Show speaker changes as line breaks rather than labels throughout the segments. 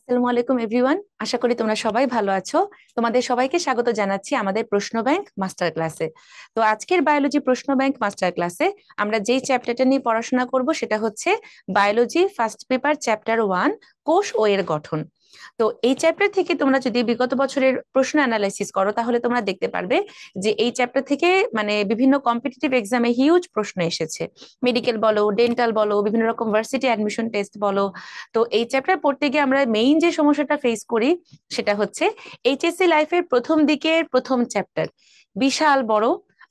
আসসালামু আলাইকুম এভরিওয়ান, আশা করি তোমরা সবাই ভালো আছো। তোমাদের সবাইকে স্বাগত জানাচ্ছি আমাদের প্রশ্ন ব্যাংক মাস্টার ক্লাসে। তো আজকের বায়োলজি প্রশ্ন ব্যাংক মাস্টার ক্লাসে আমরা যেই চ্যাপ্টারটা নিয়ে পড়াশোনা করব সেটা হচ্ছে বায়োলজি ফার্স্ট পেপার চ্যাপ্টার 1, কোষ ও এর গঠন। তো এই চ্যাপ্টার থেকে তোমরা যদি বিগত বছরের প্রশ্ন অ্যানালাইসিস করো তাহলে তোমরা দেখতে পারবে যে এই চ্যাপ্টার থেকে মানে বিভিন্ন কম্পিটিটিভ এক্সামে হিউজ প্রশ্ন এসেছে। মেডিকেল বলো, ডেন্টাল বলো, বিভিন্ন রকম ভার্সিটি অ্যাডমিশন টেস্ট বলো। তো এই চ্যাপ্টার পড়তে গিয়ে আমরা মেইন যে সমস্যাটা ফেস করি সেটা হচ্ছে এইচএসসি লাইফের প্রথম দিকের প্রথম চ্যাপ্টার বিশাল বড়।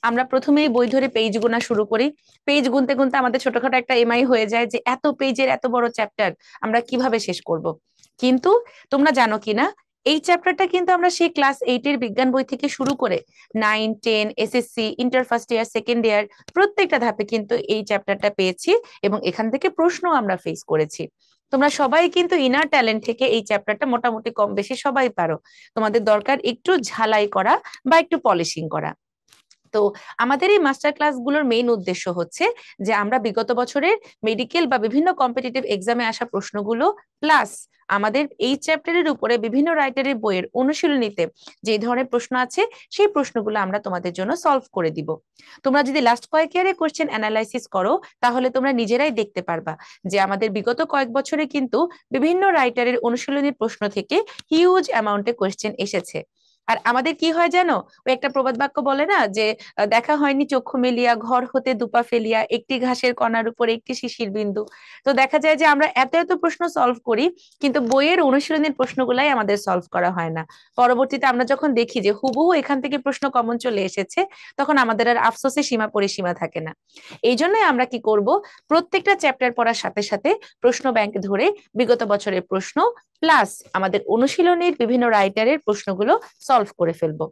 আমরা প্রথমেই বই ধরে পেজ গোনা শুরু করি। পেজ গুনতে গুনতে আমাদের ছোটখাটো একটা এমআই হয়ে যায় যে এত পেজের এত বড় চ্যাপ্টার আমরা কিভাবে শেষ করব। কিন্তু তোমরা জানো কিনা, এই চ্যাপ্টারটা কিন্তু আমরা সেই ক্লাস 8 এর বিজ্ঞান বই থেকে শুরু করে 9, 10, SSC, inter first year, second year প্রত্যেকটা ধাপে কিন্তু এই চ্যাপ্টারটা পেয়েছি এবং এখান থেকে প্রশ্ন আমরা ফেস করেছি। তোমরা সবাই কিন্তু ইনার ট্যালেন্ট থেকে এই চ্যাপ্টারটা মোটামুটি কম বেশি সবাই পারো। তোমাদের দরকার একটু ঝালাই করা বা একটু পলিশিং করা। তো আমাদের এই মাস্টার ক্লাসগুলোর মেইন উদ্দেশ্য হচ্ছে যে আমরা বিগত বছরের মেডিকেল বা বিভিন্ন কম্পিটিটিভ এক্সামে আসা প্রশ্নগুলো প্লাস আমাদের এই চ্যাপ্টারের উপরে বিভিন্ন রাইটারের বইয়ের অনুশীলনীতে যে ধরনের প্রশ্ন আছে সেই প্রশ্নগুলো আমরা তোমাদের জন্য সলভ করে দিব। তোমরা যদি লাস্ট কয়েক ইয়ারে কোশ্চেন অ্যানালাইসিস করো তাহলে তোমরা নিজেরাই দেখতে পারবা যে আমাদের বিগত কয়েক বছরে কিন্তু বিভিন্ন রাইটারের অনুশীলনীর প্রশ্ন থেকে হিউজ অ্যামাউন্টে কোশ্চেন এসেছে। আর আমাদের কি হয় জানো, ওই একটা প্রবাদ বাক্য বলে না যে দেখা হয়নি চক্ষু মেলিয়া ঘর হতে দুপা ফেলিয়া, একটি ঘাসের কণার উপর একটি শিশির বিন্দু। তো দেখা যায় যে আমরা এত এত প্রশ্ন সলভ করি কিন্তু বইয়ের অনুশীলনের প্রশ্নগুলাই আমাদের সলভ করা হয় না। পরবর্তীতে আমরা যখন দেখি যে হুবহু এখান থেকে প্রশ্ন কমন চলে এসেছে তখন আমাদের আর আফসোসে সীমা পরিসীমা থাকে না। এই জন্যই আমরা কি করব, প্রত্যেকটা চ্যাপ্টার পড়ার সাথে সাথে প্রশ্ন ব্যাংক ধরে বিগত বছরের প্রশ্ন প্লাস আমাদের অনুশীলনের বিভিন্ন রাইটারের প্রশ্নগুলো সলভ করে ফেলবো।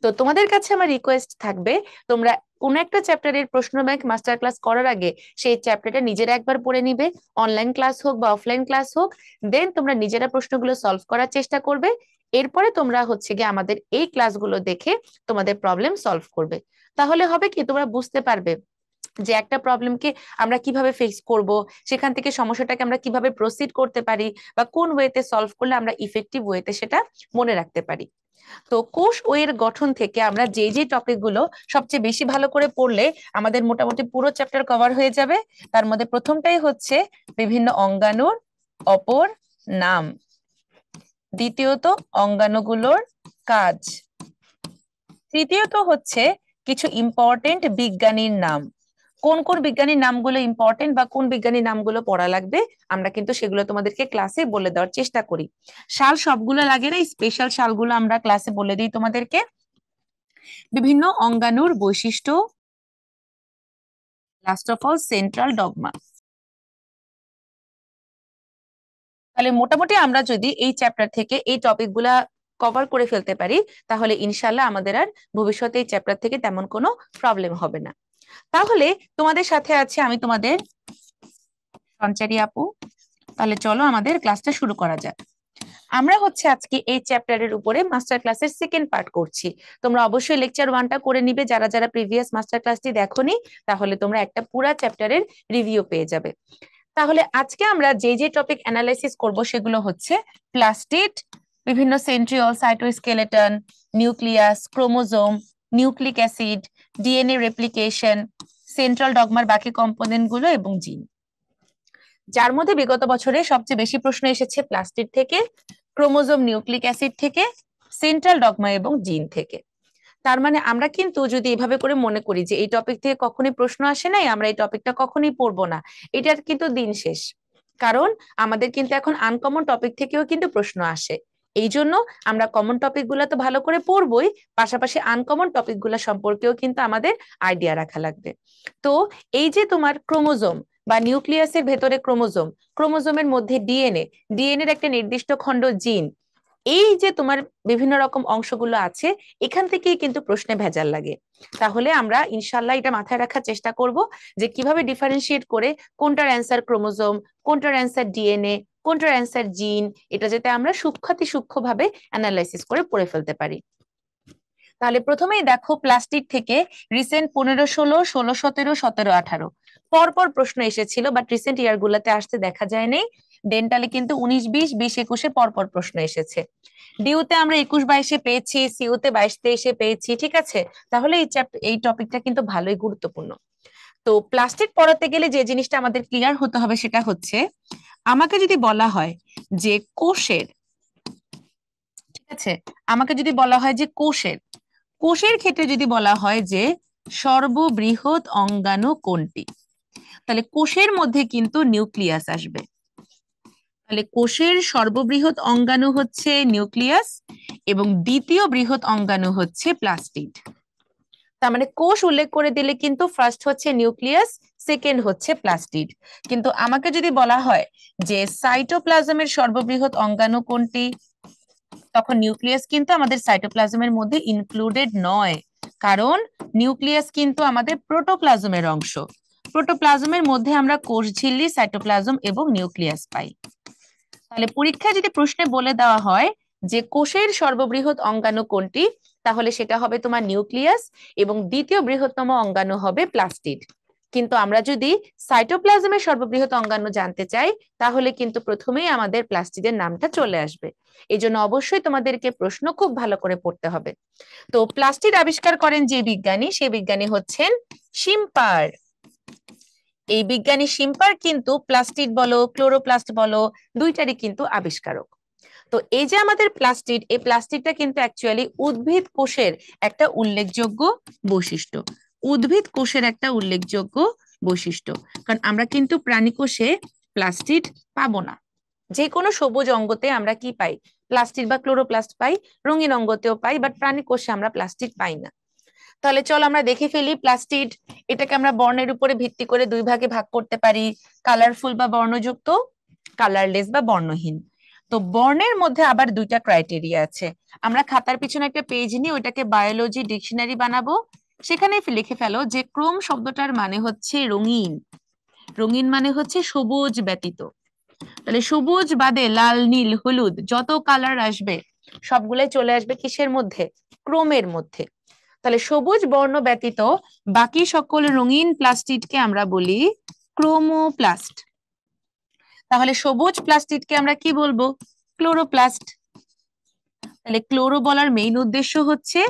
তো তোমাদের কাছে আমার রিকোয়েস্ট থাকবে, তোমরা কোন একটা চ্যাপ্টারের প্রশ্ন ব্যাংক মাস্টার ক্লাস করার আগে সেই চ্যাপ্টারটা নিজেরা একবার পড়ে নিবে, অনলাইন ক্লাস হোক বা অফলাইন ক্লাস হোক। দেন তোমরা নিজেরা প্রশ্নগুলো সলভ করার চেষ্টা করবে। এরপরে তোমরা হচ্ছে গিয়ে আমাদের এই ক্লাসগুলো দেখে তোমাদের প্রবলেম সলভ করবে। তাহলে হবে কি, তোমরা বুঝতে পারবে যে একটা প্রবলেমকে আমরা কিভাবে ফেস করব, সেখান থেকে সমস্যাটাকে আমরা কিভাবে প্রসিড করতে পারি বা কোন ওয়েতে সলভ করলে আমরা ইফেক্টিভ ওয়েতে সেটা মনে রাখতে পারি। তো কোষ ও এর গঠন থেকে আমরা যে যে টপিক গুলো সবচেয়ে বেশি ভালো করে পড়লে আমাদের মোটামুটি পুরো চ্যাপ্টার কভার হয়ে যাবে। তার মধ্যে প্রথমটাই হচ্ছে বিভিন্ন অঙ্গাণুর অপর নাম, দ্বিতীয়ত অঙ্গাণুগুলোর কাজ, তৃতীয়ত হচ্ছে কিছু ইম্পর্টেন্ট বিজ্ঞানীর নাম। কোন কোন বিজ্ঞানীর নামগুলো ইম্পর্টেন্ট বা কোন বিজ্ঞানীর নামগুলো পড়া লাগবে আমরা কিন্তু সেগুলো তোমাদেরকে ক্লাসে বলে দেওয়ার চেষ্টা করি। সাল সবগুলো লাগে না, স্পেশাল সালগুলো আমরা ক্লাসে বলে দিই তোমাদেরকে। বিভিন্ন অঙ্গাণুর বৈশিষ্ট্য, last of all central dogma. তাহলে মোটামুটি আমরা যদি এই চ্যাপ্টার থেকে এই টপিক গুলা কভার করে ফেলতে পারি তাহলে ইনশাল্লাহ আমাদের আর ভবিষ্যতে এই চ্যাপ্টার থেকে তেমন কোনো প্রবলেম হবে না। তাহলে তোমাদের সাথে আছে আমি তোমাদের সঞ্চারী আপু। তাহলে চলো আমাদের ক্লাসটা শুরু করা যাক। আমরা হচ্ছে আজকে এই চ্যাপ্টারের উপরে মাস্টার ক্লাসের সেকেন্ড পার্ট করছি। তোমরা অবশ্যই লেকচার 1টা করে নিবে, যারা যারা প্রিভিয়াস মাস্টার ক্লাসটি দেখোনি তাহলে তোমরা একটা পুরা চ্যাপ্টারের রিভিউ পেয়ে যাবে। তাহলে আজকে আমরা যে যে টপিক অ্যানালাইসিস করব সেগুলো হচ্ছে প্লাস্টিড, বিভিন্ন centriole, cytoskeleton, nucleus, chromosome, nucleic acid, DNA replication, central ডগমার বাকি কম্পোনেন্ট গুলো এবং জিন। যার মধ্যে বিগত বছরে সবচেয়ে বেশি প্রশ্ন এসেছে প্লাস্টিড থেকে, ক্রোমোজোম, নিউক্লিক অ্যাসিড থেকে, সেন্ট্রাল ডগমা এবং জিন থেকে। তার মানে আমরা কিন্তু যদি এভাবে করে মনে করি যে এই টপিক থেকে কখনোই প্রশ্ন আসে নাই, আমরা এই টপিকটা কখনোই পড়বো না, এটার কিন্তু দিন শেষ। কারণ আমাদের কিন্তু এখন আনকমন টপিক থেকেও কিন্তু প্রশ্ন আসে। এই জন্য আমরা কমন টপিক গুলা তো ভালো করে পড়বোই, পাশাপাশি আনকমন টপিক গুলা সম্পর্কেও কিন্তু আমাদের আইডিয়া রাখা লাগবে। তো এই যে তোমার ক্রোমোজোম বা নিউক্লিয়াসের ভেতরে ক্রোমোজোম, ক্রোমোজোমের মধ্যে ডিএনএ, ডিএনএর একটা নির্দিষ্ট খণ্ড জিন, এই যে তোমার বিভিন্ন রকম অংশগুলো আছে এখান থেকেই কিন্তু প্রশ্নে ভেজাল লাগে। তাহলে আমরা ইনশাল্লাহ এটা মাথায় রাখার চেষ্টা করব যে কিভাবে ডিফারেন্সিয়েট করে কোনটার অ্যান্সার ক্রোমোজোম, কোনটার অ্যান্সার ডিএনএ, কোনটার অ্যান্সার জিন, এটা যাতে আমরা সূক্ষ্মভাবে অ্যানালাইসিস করে পড়ে ফেলতে পারি। তাহলে প্রথমেই দেখো প্লাস্টিক থেকে রিসেন্ট 15, 16, 16, 17, 17, 18 পরপর প্রশ্ন এসেছিল, বাট রিসেন্ট ইয়ার গুলাতে আসতে দেখা যায় নাই। ডেন্টালে কিন্তু 19, 20, 20, 21-এ পরপর প্রশ্ন এসেছে। ডিউতে আমরা 21, 22-এ পেয়েছি, সিইউতে 22, 23-এ পেয়েছি, ঠিক আছে। তাহলে এই টপিকটা কিন্তু ভালোই গুরুত্বপূর্ণ। তো প্লাস্টিড পড়াতে গেলে যে জিনিসটা আমাদের ক্লিয়ার হতে হবে সেটা হচ্ছে, আমাকে যদি বলা হয় যে কোষের, ঠিক আছে, আমাকে যদি বলা হয় যে কোষের ক্ষেত্রে যদি বলা হয় যে সর্ববৃহৎ অঙ্গাণু কোনটি, তাহলে কোষের মধ্যে কিন্তু নিউক্লিয়াস আসবে। তাহলে কোষের সর্ববৃহৎ অঙ্গাণু হচ্ছে নিউক্লিয়াস এবং দ্বিতীয় বৃহৎ অঙ্গাণু হচ্ছে প্লাস্টিড। তার মানে কোষ উল্লেখ করে দিলে কিন্তু ফার্স্ট হচ্ছে নিউক্লিয়াস, সেকেন্ড হচ্ছে প্লাস্টিড। কিন্তু আমাকে যদি বলা হয় যে সাইটোপ্লাজমের সর্ববৃহৎ অঙ্গাণু কোনটি, তখন নিউক্লিয়াস কিন্তু আমাদের সাইটোপ্লাজমের মধ্যে ইনক্লুডেড নয়, কারণ নিউক্লিয়াস কিন্তু আমাদের প্রোটোপ্লাজমের অংশ। প্রোটোপ্লাজমের মধ্যে আমরা কোষ ঝিল্লি, সাইটোপ্লাজম এবং নিউক্লিয়াস পাই। তাহলে পরীক্ষায় যদি প্রশ্নে বলে দেওয়া হয় যে কোষের সর্ববৃহৎ অঙ্গাণু কোনটি, তাহলে সেটা হবে তোমার নিউক্লিয়াস এবং দ্বিতীয় বৃহত্তম অঙ্গাণু হবে প্লাস্টিড। কিন্তু আমরা যদি সাইটোপ্লাজমের সর্ববৃহৎ অঙ্গাণু জানতে চাই, তাহলে কিন্তু প্রথমেই আমাদের প্লাস্টিডের নামটা চলে আসবে। এই জন্য অবশ্যই তোমাদেরকে প্রশ্ন খুব ভালো করে পড়তে হবে। তো প্লাস্টিড আবিষ্কার করেন যে বিজ্ঞানী, সেই বিজ্ঞানী হচ্ছেন শিম্পার। এই বিজ্ঞানী শিম্পার কিন্তু প্লাস্টিড বলো, ক্লোরোপ্লাস্ট বলো, দুইটারই কিন্তু আবিষ্কারক। তো এই যে আমাদের প্লাস্টিড, এই প্লাস্টিডটা কিন্তু অ্যাকচুয়ালি উদ্ভিদ কোষের একটা উল্লেখযোগ্য বৈশিষ্ট্য। উদ্ভিদ কোষের একটা উল্লেখযোগ্য বৈশিষ্ট্য, কারণ আমরা কিন্তু প্রাণী কোষে প্লাস্টিড পাবো না। যে কোনো সবুজ অঙ্গতে আমরা কি পাই? প্লাস্টিড বা ক্লোরোপ্লাস্ট পাই, রঙিন অঙ্গতেও পাই, বাট প্রাণী কোষে আমরা প্লাস্টিড পাই না। তাহলে চলো আমরা দেখে ফেলি প্লাস্টিড। এটাকে আমরা বর্ণের উপরে ভিত্তি করে দুই ভাগে ভাগ করতে পারি, কালারফুল বা বর্ণযুক্ত, কালারলেস বা বর্ণহীন। তো বর্ণের মধ্যে আবার দুইটা ক্রাইটেরিয়া আছে। আমরা খাতার পিছনে একটা পেজ নিয়ে ওইটাকে বায়োলজি ডিকশনারি বানাবো, সেখানে লিখে ফেলো যে ক্রোম শব্দটার মানে হচ্ছে রঙিন। রঙিন মানে হচ্ছে সবুজ ব্যতীত। তাহলে সবুজ বাদে লাল, নীল, হলুদ যত কালার আসবে সবগুলাই চলে আসবে কিসের মধ্যে? ক্রোমের মধ্যে। তাহলে সবুজ বর্ণ ব্যতীত বাকি সকল রঙিন প্লাস্টিডকে আমরা বলি ক্রোমোপ্লাস্ট। তাহলে সবুজ প্লাস্টিডকে আমরা কি বলবো? ক্লোরোপ্লাস্ট। তাহলে ক্লোরো বলার মেইন উদ্দেশ্য হচ্ছে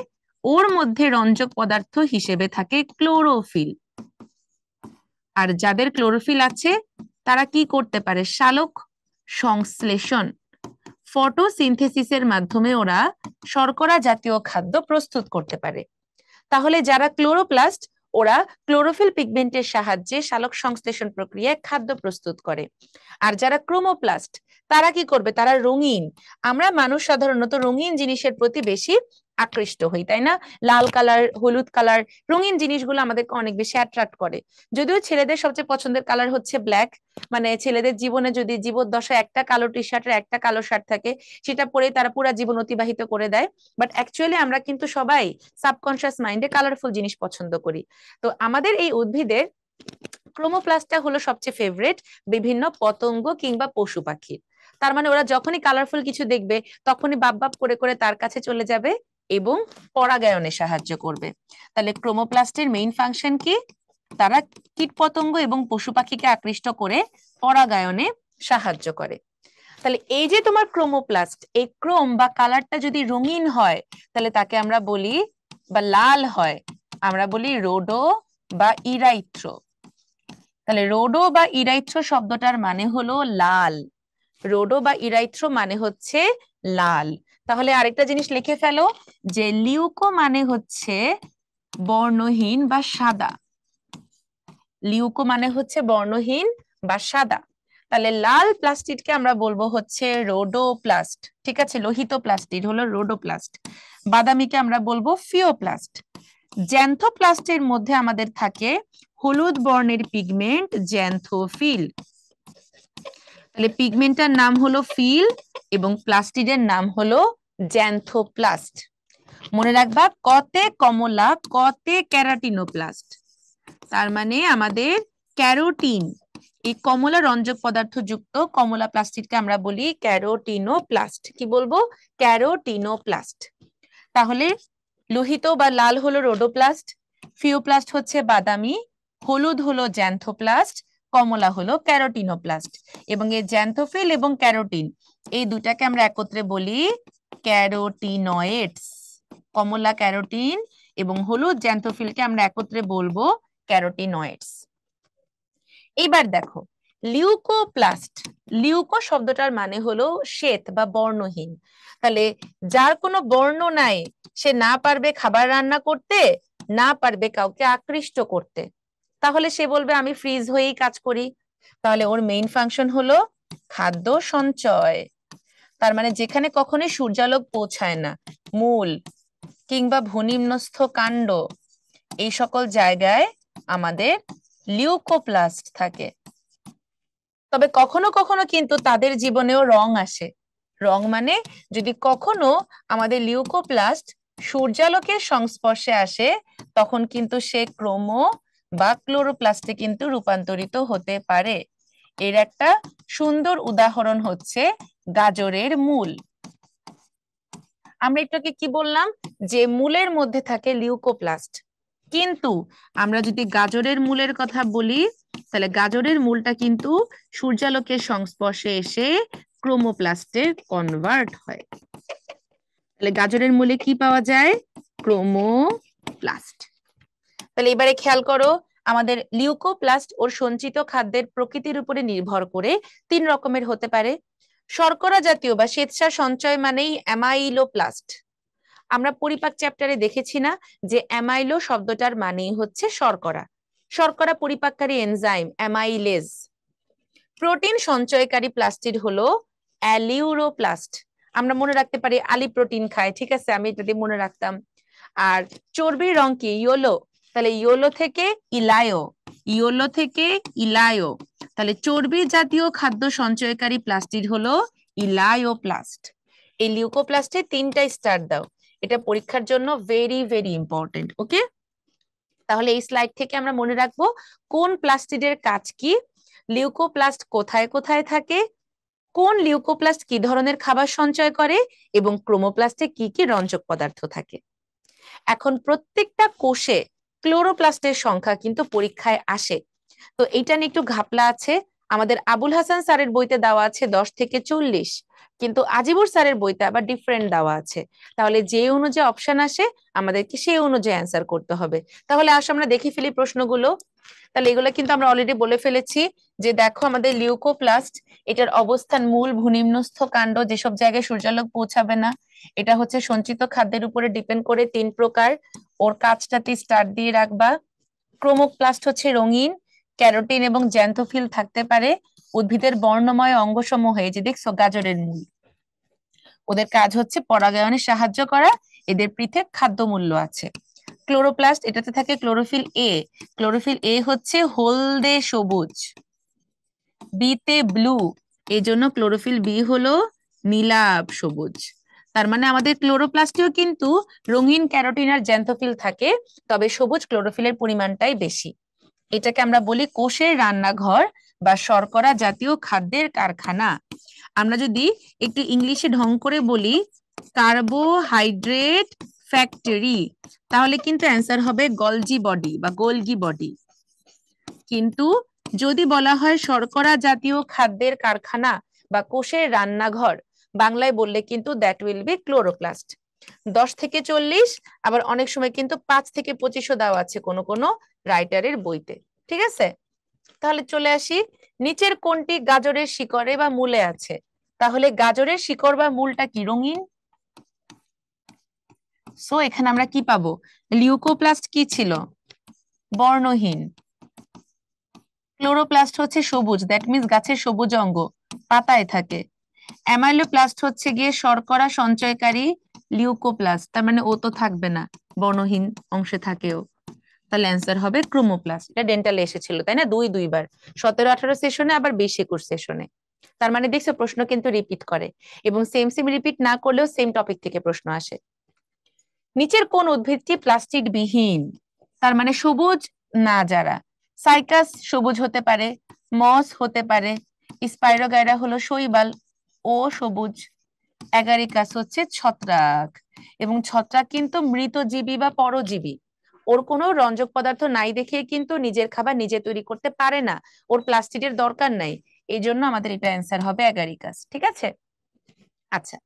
ওর মধ্যে রঞ্জক পদার্থ হিসেবে থাকে ক্লোরোফিল। আর যাদের ক্লোরোফিল আছে তারা কি করতে পারে? সালোক সংশ্লেষণ, ফটোসিনথেসিসের মাধ্যমে ওরা শর্করা জাতীয় খাদ্য প্রস্তুত করতে পারে। তাহলে যারা ক্লোরোপ্লাস্ট, ওরা ক্লোরোফিল পিগমেন্টের সাহায্যে সালোক সংশ্লেষণ প্রক্রিয়ায় খাদ্য প্রস্তুত করে। আর যারা ক্রোমোপ্লাস্ট, তারা কি করবে? তারা রঙিন। আমরা মানুষ সাধারণত রঙিন জিনিসের প্রতি বেশি আকৃষ্ট হই, তাই না? লাল কালার, হলুদ কালার, রঙিন জিনিসগুলো আমাদেরকে অনেক বেশি অ্যাট্রাক্ট করে। যদিও ছেলেদের সবচেয়ে পছন্দের কালার হচ্ছে ব্ল্যাক, মানে ছেলেদের জীবনে যদি জীবদ্দশায় একটা কালো টি শার্ট আর একটা কালো শার্ট থাকে, সেটা পরেই তারা পুরো জীবন অতিবাহিত করে দেয়। বাট অ্যাকচুয়ালি আমরা কিন্তু সবাই সাবকনশিয়াস মাইন্ডে কালারফুল জিনিস পছন্দ করি। তো আমাদের এই উদ্ভিদের ক্রোমোপ্লাস্টটা হলো সবচেয়ে ফেভারিট বিভিন্ন পতঙ্গ কিংবা পশু পাখির। তার মানে ওরা যখনই কালারফুল কিছু দেখবে তখনই বাপ বাপ করে করে তার কাছে চলে যাবে এবং পরাগায়নে সাহায্য করবে। তাহলে ক্রোমোপ্লাস্টের মেইন ফাংশন কি? তারা কীট পতঙ্গ এবং পশু পাখিকে আকৃষ্ট করে পরাগায়নে সাহায্য করে। তাহলে এই যে তোমার ক্রোমোপ্লাস্ট, এই ক্রোম বা কালারটা যদি রঙিন হয় তাহলে তাকে আমরা বলি, বা লাল হয় আমরা বলি রোডো বা ইরাইথ্রো। তাহলে রোডো বা ইরাইথ্রো শব্দটার মানে হলো লাল। রোডো বা ইরাইথ্রো মানে হচ্ছে লাল। তাহলে আরেকটা জিনিস লিখে ফেলো যে লিউকো মানে হচ্ছে বর্ণহীন বা সাদা। লিউকো মানে হচ্ছে বর্ণহীন বা সাদা। তাহলে লাল প্লাস্টিডকে আমরা বলবো হচ্ছে রোডোপ্লাস্ট, ঠিক আছে? লোহিত প্লাস্টিড হলো রোডোপ্লাস্ট। বাদামিকে আমরা বলবো ফিওপ্লাস্ট। জ্যান্থোপ্লাস্টের মধ্যে আমাদের থাকে হলুদ বর্ণের পিগমেন্ট জ্যান্থোফিল। তাহলে পিগমেন্টটার নাম হলো ফিল এবং প্লাস্টিডের নাম হলো জ্যান্থোপ্লাস্ট। মনে রাখবা, কতে কমলা, কতে ক্যারাটিনোপ্লাস্ট। তার মানে আমাদের ক্যারোটিন, এই কমলা রঞ্জক পদার্থ যুক্ত কমলা প্লাস্টিডকে আমরা বলি ক্যারোটিনোপ্লাস্ট। কি বলবো? ক্যারোটিনোপ্লাস্ট। তাহলে লোহিত বা লাল হলো রোডোপ্লাস্ট, ফিওপ্লাস্ট হচ্ছে বাদামি, হলুদ হলো জ্যান্থোপ্লাস্ট, কমলা হলো ক্যারোটিনোপ্লাস্ট, এবং এই জ্যান্থোফিল এবং ক্যারোটিন এই দুটাকে আমরা একত্রে বলি ক্যারোটিনয়েডস। কমলা ক্যারোটিন এবং হলুদ জ্যান্থোফিলকে আমরা একত্রে বলবো ক্যারোটিনয়েডস। এবার দেখো লিউকোপ্লাস্ট, লিউকো শব্দটার মানে হলো শ্বেত বা বর্ণহীন। তাহলে যার কোনো বর্ণ নাই সে না পারবে খাবার রান্না করতে, না পারবে কাউকে আকৃষ্ট করতে, তাহলে সে বলবে আমি ফ্রিজ হয়েই কাজ করি। তাহলে ওর মেইন ফাংশন হলো খাদ্য সঞ্চয়। তার মানে যেখানে কখনোই সূর্যালোক পৌঁছায় না, মূল কিংবা ভূনিম্নস্থ কাণ্ড, এই সকল জায়গায় আমাদের লিউকোপ্লাস্ট থাকে। তবে কখনো কখনো কিন্তু তাদের জীবনেও রং আসে। রং মানে যদি কখনো আমাদের লিউকোপ্লাস্ট সূর্যালোকের সংস্পর্শে আসে তখন কিন্তু সে ক্রোমো বা ক্লোরোপ্লাস্টে কিন্তু রূপান্তরিত হতে পারে। এর একটা সুন্দর উদাহরণ হচ্ছে গাজরের মূল। আমরা একটু কি বললাম যে মূলের মধ্যে থাকে লিউকোপ্লাস্ট, কিন্তু আমরা যদি গাজরের মূলের কথা বলি তাহলে গাজরের মূলটা কিন্তু সূর্যালোকের সংস্পর্শে এসে ক্রোমোপ্লাস্টে কনভার্ট হয়। তাহলে গাজরের মূলে কি পাওয়া যায়? ক্রোমোপ্লাস্ট। তাহলে এবারে খেয়াল করো আমাদের লিউকোপ্লাস্ট ওর সঞ্চিত খাদ্যের প্রকৃতির উপরে নির্ভর করে তিন রকমের হতে পারে। শর্করা জাতীয় বা শ্বেতসার সঞ্চয় মানেই অ্যামাইলোপ্লাস্ট। আমরা পরিপাক চ্যাপ্টারে দেখেছি না যে অ্যামাইলো শব্দটার মানেই হচ্ছে শর্করা, শর্করা পরিপাককারী এনজাইম অ্যামাইলেজ। প্রোটিন সঞ্চয়কারী প্লাস্টিড হলো অ্যালিউরোপ্লাস্ট। আমরা মনে রাখতে পারি আলি প্রোটিন খায়, ঠিক আছে, আমি এটা দিয়ে মনে রাখতাম। আর চর্বির রং কি? ইয়েলো, তাহলে ইয়েলো থেকে ইলায়ো, ইয়েলো থেকে ইলায়ো, তাহলে চর্বি জাতীয় খাদ্য সঞ্চয়কারী প্লাস্টিড হলো ইলায়োপ্লাস্ট। এই লিউকোপ্লাস্টে 3টা স্টার দাও, এটা পরীক্ষার জন্য ভেরি ভেরি ইম্পর্টেন্ট। ওকে, তাহলে এই স্লাইড থেকে আমরা মনে রাখবো কোন প্লাস্টিডের কাজ কি, লিউকোপ্লাস্ট কোথায় কোথায় থাকে, কোন লিউকোপ্লাস্ট কি ধরনের খাবার সঞ্চয় করে, এবং ক্রোমোপ্লাস্টে কি কি রঞ্জক পদার্থ থাকে। এখন প্রত্যেকটা কোষে ক্লোরোপ্লাস্টের সংখ্যা কিন্তু পরীক্ষায় আসে, তো এইটা নিয়ে একটু ঘাপলা আছে। আমাদের আবুল হাসান স্যারের বইতে দেওয়া আছে 10 থেকে 40, কিন্তু আজিবুর স্যারের বইতে আবার ডিফারেন্ট দেওয়া আছে। তাহলে যে অনুযায়ী অপশন আসে আমাদেরকে সেই অনুযায়ী অ্যান্সার করতে হবে। তাহলে আসলে আমরা দেখে ফেলি প্রশ্নগুলো। তাহলে এগুলো কিন্তু আমরা অলরেডি বলে ফেলেছি যে দেখো আমাদের লিউকোপ্লাস্ট, এটার অবস্থান মূল ভূনিম্নস্থ কাণ্ড, যেসব জায়গায় সূর্যালোক পৌঁছাবে না। এটা হচ্ছে সঞ্চিত খাদ্যের উপরে ডিপেন্ড করে 3 প্রকার, ওর কাজটাতে স্টার দিয়ে রাখবা। ক্রোমোপ্লাস্ট হচ্ছে রঙিন, ক্যারোটিন এবং জ্যান্থোফিল থাকতে পারে। উদ্ভিদের বর্ণময় অঙ্গসমূহ, এই যে দেখছো গাজরের মূল, ওদের কাজ হচ্ছে পরাগায়নে সাহায্য করা, এদের পৃথক খাদ্য মূল্য আছে। ক্লোরোপ্লাস্ট, এটাতে থাকে ক্লোরোফিল এ, ক্লোরোফিল এ হচ্ছে হলদে সবুজ, বিতে ব্লু, এই জন্য ক্লোরোফিল বি হলো নীলাভ সবুজ। তার মানে আমাদের ক্লোরোপ্লাস্টেও কিন্তু রঙিন ক্যারোটিন আর জ্যান্থোফিল থাকে, তবে সবুজ ক্লোরোফিলের পরিমাণটাই বেশি। এটাকে আমরা বলি কোষের রান্নাঘর বা শর্করা জাতীয় খাদ্যের কারখানা। আমরা যদি একটু ইংলিশে ঢং করে বলি কার্বোহাইড্রেট ফ্যাক্টরি, তাহলে কিন্তু অ্যান্সার হবে গলজি বডি বা গোলগি বডি। কিন্তু যদি বলা হয় শর্করা জাতীয় খাদ্যের কারখানা বা কোষের রান্নাঘর, বাংলায় বললে কিন্তু দ্যাট উইল বি ক্লোরোপ্লাস্ট। 10 থেকে 40, আবার অনেক সময় কিন্তু 5 থেকে 25ও দেওয়া আছে কোনো কোনো রাইটারের বইতে, ঠিক আছে। তাহলে চলে আসি, নিচের কোনটি গাজরের শিকড়ে বা মূলে আছে? তাহলে গাজরের শিকড় বা মূলটা কি? রঙিন। সো এখানে আমরা কি পাবো? লিউকোপ্লাস্ট কি ছিল? বর্ণহীন। ক্লোরোপ্লাস্ট হচ্ছে সবুজ, দ্যাট মিন্স গাছের সবুজ অঙ্গ, পাতায় থাকে। অ্যামাইলোপ্লাস্ট হচ্ছে গিয়ে শর্করা সঞ্চয়কারী লিউকোপ্লাস্ট, তার মানে ও তো থাকবে না, বর্ণহীন অংশে থাকেও। তাহলে অ্যান্সার হবে ক্রোমোপ্লাস্ট। এটা ডেন্টালে এসেছিল তাই না, দুইবার, 17-18 সেশনে আবার 20-21 সেশনে। তার মানে দেখছো প্রশ্ন কিন্তু রিপিট করে, এবং সেম সেম রিপিট না করলেও সেম টপিক থেকে প্রশ্ন আসে। নিচের কোন উদ্ভিদটি প্লাস্টিড বিহীন? তার মানে সবুজ না যারা, সাইকাস সবুজ হতে পারে, মস হতে পারে, স্পাইরোগাইরা হলো শৈবাল ও সবুজ, অ্যাগারিকাস হচ্ছে ছত্রাক, এবং ছত্রাক কিন্তু মৃতজীবী বা পরজীবী, ওর কোনো রঞ্জক পদার্থ নাই দেখে কিন্তু নিজের খাবার নিজে তৈরি করতে পারে না, ওর প্লাস্টিডের দরকার নাই। এই জন্য আমাদের এটা অ্যান্সার হবে অ্যাগারিকাস। ঠিক আছে। আচ্ছা,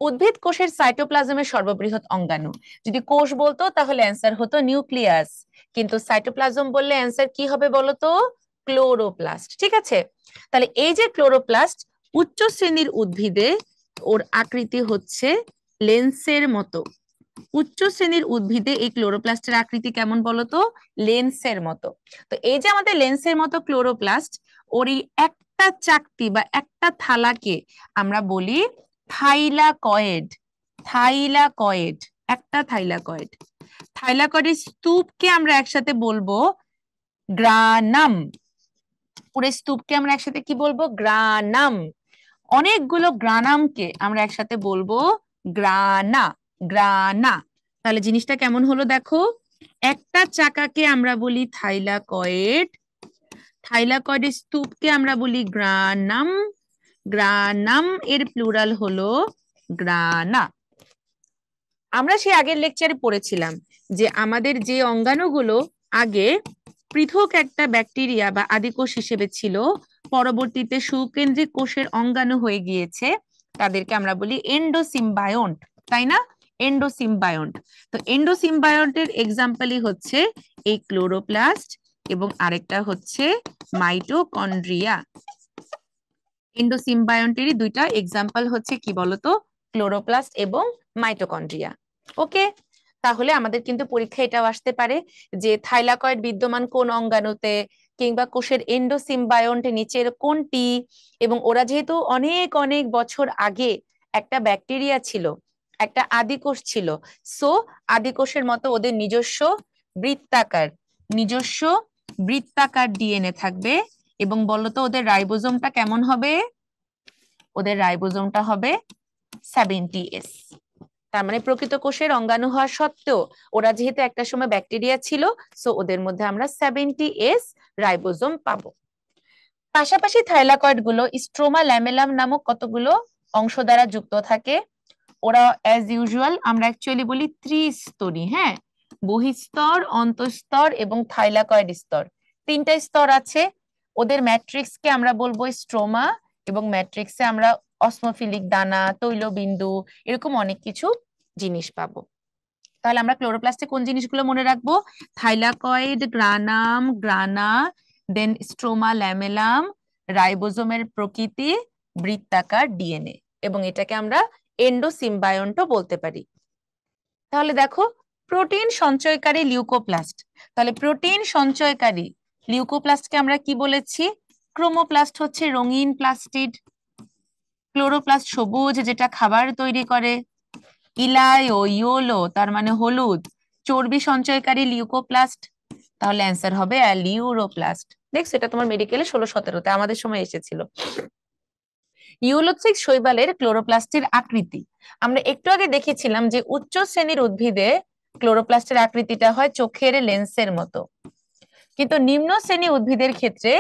উদ্ভিদ কোষের সাইটোপ্লাজমের সর্ববৃহৎ অঙ্গাণু, যদি কোষ বলতো তাহলে অ্যান্সার হতো নিউক্লিয়াস, কিন্তু সাইটোপ্লাজম বললে অ্যান্সার কি হবে বলতো? ক্লোরোপ্লাস্ট। ঠিক আছে, তাহলে এই যে ক্লোরোপ্লাস্ট, উচ্চ শ্রেণীর উদ্ভিদে ওর আকৃতি হচ্ছে লেন্সের মতো। উচ্চ শ্রেণীর উদ্ভিদে এই ক্লোরোপ্লাস্টের আকৃতি কেমন বলতো? লেন্সের মতো। তো এই যে আমাদের লেন্সের মতো ক্লোরোপ্লাস্ট, ওর এই একটা চাকতি বা একটা থালাকে আমরা বলি থাইলাকয়েড। থাইলাকয়েড, একটা থাইলাকয়েড। থাইলাকয়েডের স্তূপকে আমরা একসাথে বলবো গ্রানাম। পুরো স্তূপকে আমরা একসাথে কি বলবো? গ্রানাম। অনেকগুলো গ্রানামকে আমরা একসাথে বলবো গ্রানা। গ্রানা। তাহলে জিনিসটা কেমন হলো দেখো, একটা চাকাকে আমরা বলি থাইলাকয়েড, থাইলাকয়েডের স্তূপকে আমরা বলি গ্রানাম, গ্রানাম এর প্লুরাল হলো গ্রানা। আমরা সেই আগের লেকচারে পড়েছিলাম যে আমাদের যে অঙ্গাণুগুলো আগে পৃথক একটা ব্যাকটেরিয়া বা আদিকোষ হিসেবে ছিল, পরবর্তীতে সুকেন্দ্রিক কোষের অঙ্গাণু হয়ে গিয়েছে, তাদেরকে আমরা বলি এন্ডোসিম্বায়ন্ট, তাই না? এন্ডোসিম্বায়ন্ট। তো এন্ডোসিম্বায়ন্টের এক্সাম্পলই হচ্ছে এই ক্লোরোপ্লাস্ট এবং আরেকটা হচ্ছে মাইটোকন্ড্রিয়া। এন্ডোসিম্বায়ন্টেরই দুইটা এক্সাম্পল হচ্ছে কি বলতো? ক্লোরোপ্লাস্ট এবং মাইটোকন্ড্রিয়া। ওকে, তাহলে আমাদের কিন্তু পরীক্ষা এটাও আসতে পারে যে থাইলাকয়েড বিদ্যমান কোন অঙ্গাণুতে, কিংবা কোষের এন্ডোসিম্বায়ন্ট নিচের কোনটি, এবং ওরা যেহেতু অনেক অনেক বছর আগে একটা ব্যাকটেরিয়া ছিল, একটা আদিকোষ ছিল, সো আদিকোষের মতো ওদের নিজস্ব বৃত্তাকার, নিজস্ব বৃত্তাকার ডিএনএ থাকবে। এবং বলতো ওদের রাইবোজোমটা কেমন হবে? ওদের রাইবোজোমটা হবে 70S। তার মানে প্রকৃত কোষের অঙ্গাণু হওয়া সত্ত্বেও ওরা যেহেতু একটা সময় ব্যাকটেরিয়া ছিল, সো ওদের মধ্যে আমরা 70S রাইবোজোম পাবো। পাশাপাশি থাইলাকয়েড গুলো স্ট্রোমা ল্যামেলাম নামক কতগুলো অংশ দ্বারা যুক্ত থাকে। ওরা অ্যাজ ইউজুয়াল আমরা অ্যাকচুয়ালি বলি ত্রিস্তরী। হ্যাঁ, বহিঃস্তর, অন্তঃস্তর এবং থাইলাকয়েড স্তর, তিনটা স্তর আছে। ওদের ম্যাট্রিক্সকে আমরা বলবো স্ট্রোমা, এবং ম্যাট্রিক্সে আমরা অসমোফিলিক দানা, তৈলবিন্দু, এরকম অনেক কিছু জিনিস পাবো। তাহলে আমরা ক্লোরোপ্লাস্টে কোন জিনিসগুলো মনে রাখবো? থাইলাকয়েড, গ্রানাম, গ্রানা, দেন স্ট্রোমা ল্যামেলাম, রাইবোজোমের প্রকৃতি, বৃত্তাকার ডিএনএ, এবং এটাকে আমরা এন্ডোসিম্বায়ন্টও বলতে পারি। তাহলে দেখো, প্রোটিন সঞ্চয়কারী লিউকোপ্লাস্ট। তাহলে প্রোটিন সঞ্চয়কারী লিউকোপ্লাস্টকে আমরা কি বলেছি? ক্রোমোপ্লাস্ট হচ্ছে রঙিন প্লাস্টিড, ক্লোরোপ্লাস্ট সবুজ যেটা খাবার তৈরি করে, ইলায়ো ইয়োলো তার মানে হলুদ, চর্বি সঞ্চয়কারী লিউকোপ্লাস্ট। তাহলে অ্যান্সার হবে লিউরোপ্লাস্ট। দেখছো, এটা তোমার মেডিকেলে 16-17-তে আমাদের সময় এসেছিল। ইউলোথ্রিক শৈবালের ক্লোরোপ্লাস্টের আকৃতি আমরা একটু আগে দেখেছিলাম যে উচ্চ শ্রেণীর উদ্ভিদে ক্লোরোপ্লাস্টের আকৃতিটা হয় চোখের লেন্সের মতো, কিন্তু নিম্ন শ্রেণী উদ্ভিদের ক্ষেত্রে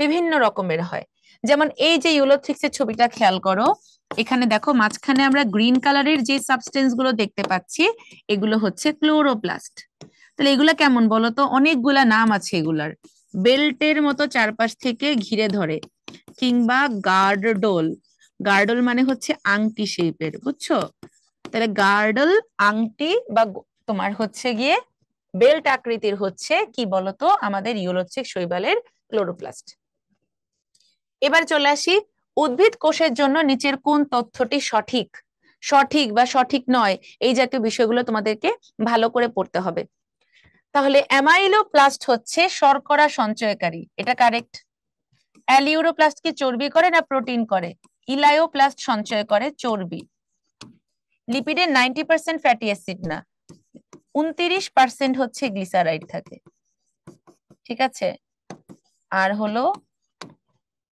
বিভিন্ন রকমের হয়। যেমন এই যে ইউলোথ্রিক্সের ছবিটা খেয়াল করো, এখানে দেখো মাঝখানে আমরা গ্রিন কালারের যে সাবস্টেন্স গুলো দেখতে পাচ্ছি, এগুলো হচ্ছে ক্লোরোপ্লাস্ট। তাহলে এগুলা কেমন বলতো? অনেকগুলা নাম আছে এগুলার। বেল্টের মতো চারপাশ থেকে ঘিরে ধরে, কিংবা গার্ডল। গার্ডল মানে হচ্ছে আংটি শেপের, বুঝছো? তাহলে গার্ডল, আংটি, বা তোমার হচ্ছে গিয়ে বেল্ট আকৃতির হচ্ছে কি বলতো? আমাদের ইউলোথ্রিক শৈবালের ক্লোরোপ্লাস্ট। এবার চলে আসি, উদ্ভিদ কোষের জন্য নিচের কোন তথ্যটি সঠিক? সঠিক বা সঠিক নয়, এই জাতীয় বিষয়গুলো তোমাদেরকে ভালো করে পড়তে হবে। তাহলে অ্যামাইলোপ্লাস্ট হচ্ছে শর্করা সঞ্চয়কারী, এটা কারেক্ট। অ্যালিউরোপ্লাস্ট কি চর্বি করে না প্রোটিন করে? ইলায়োপ্লাস্ট সঞ্চয় করে চর্বি। লিপিডের 90% ফ্যাটি অ্যাসিড না, 29% হচ্ছে গ্লিসারাইড থাকে। ঠিক আছে, আর হলো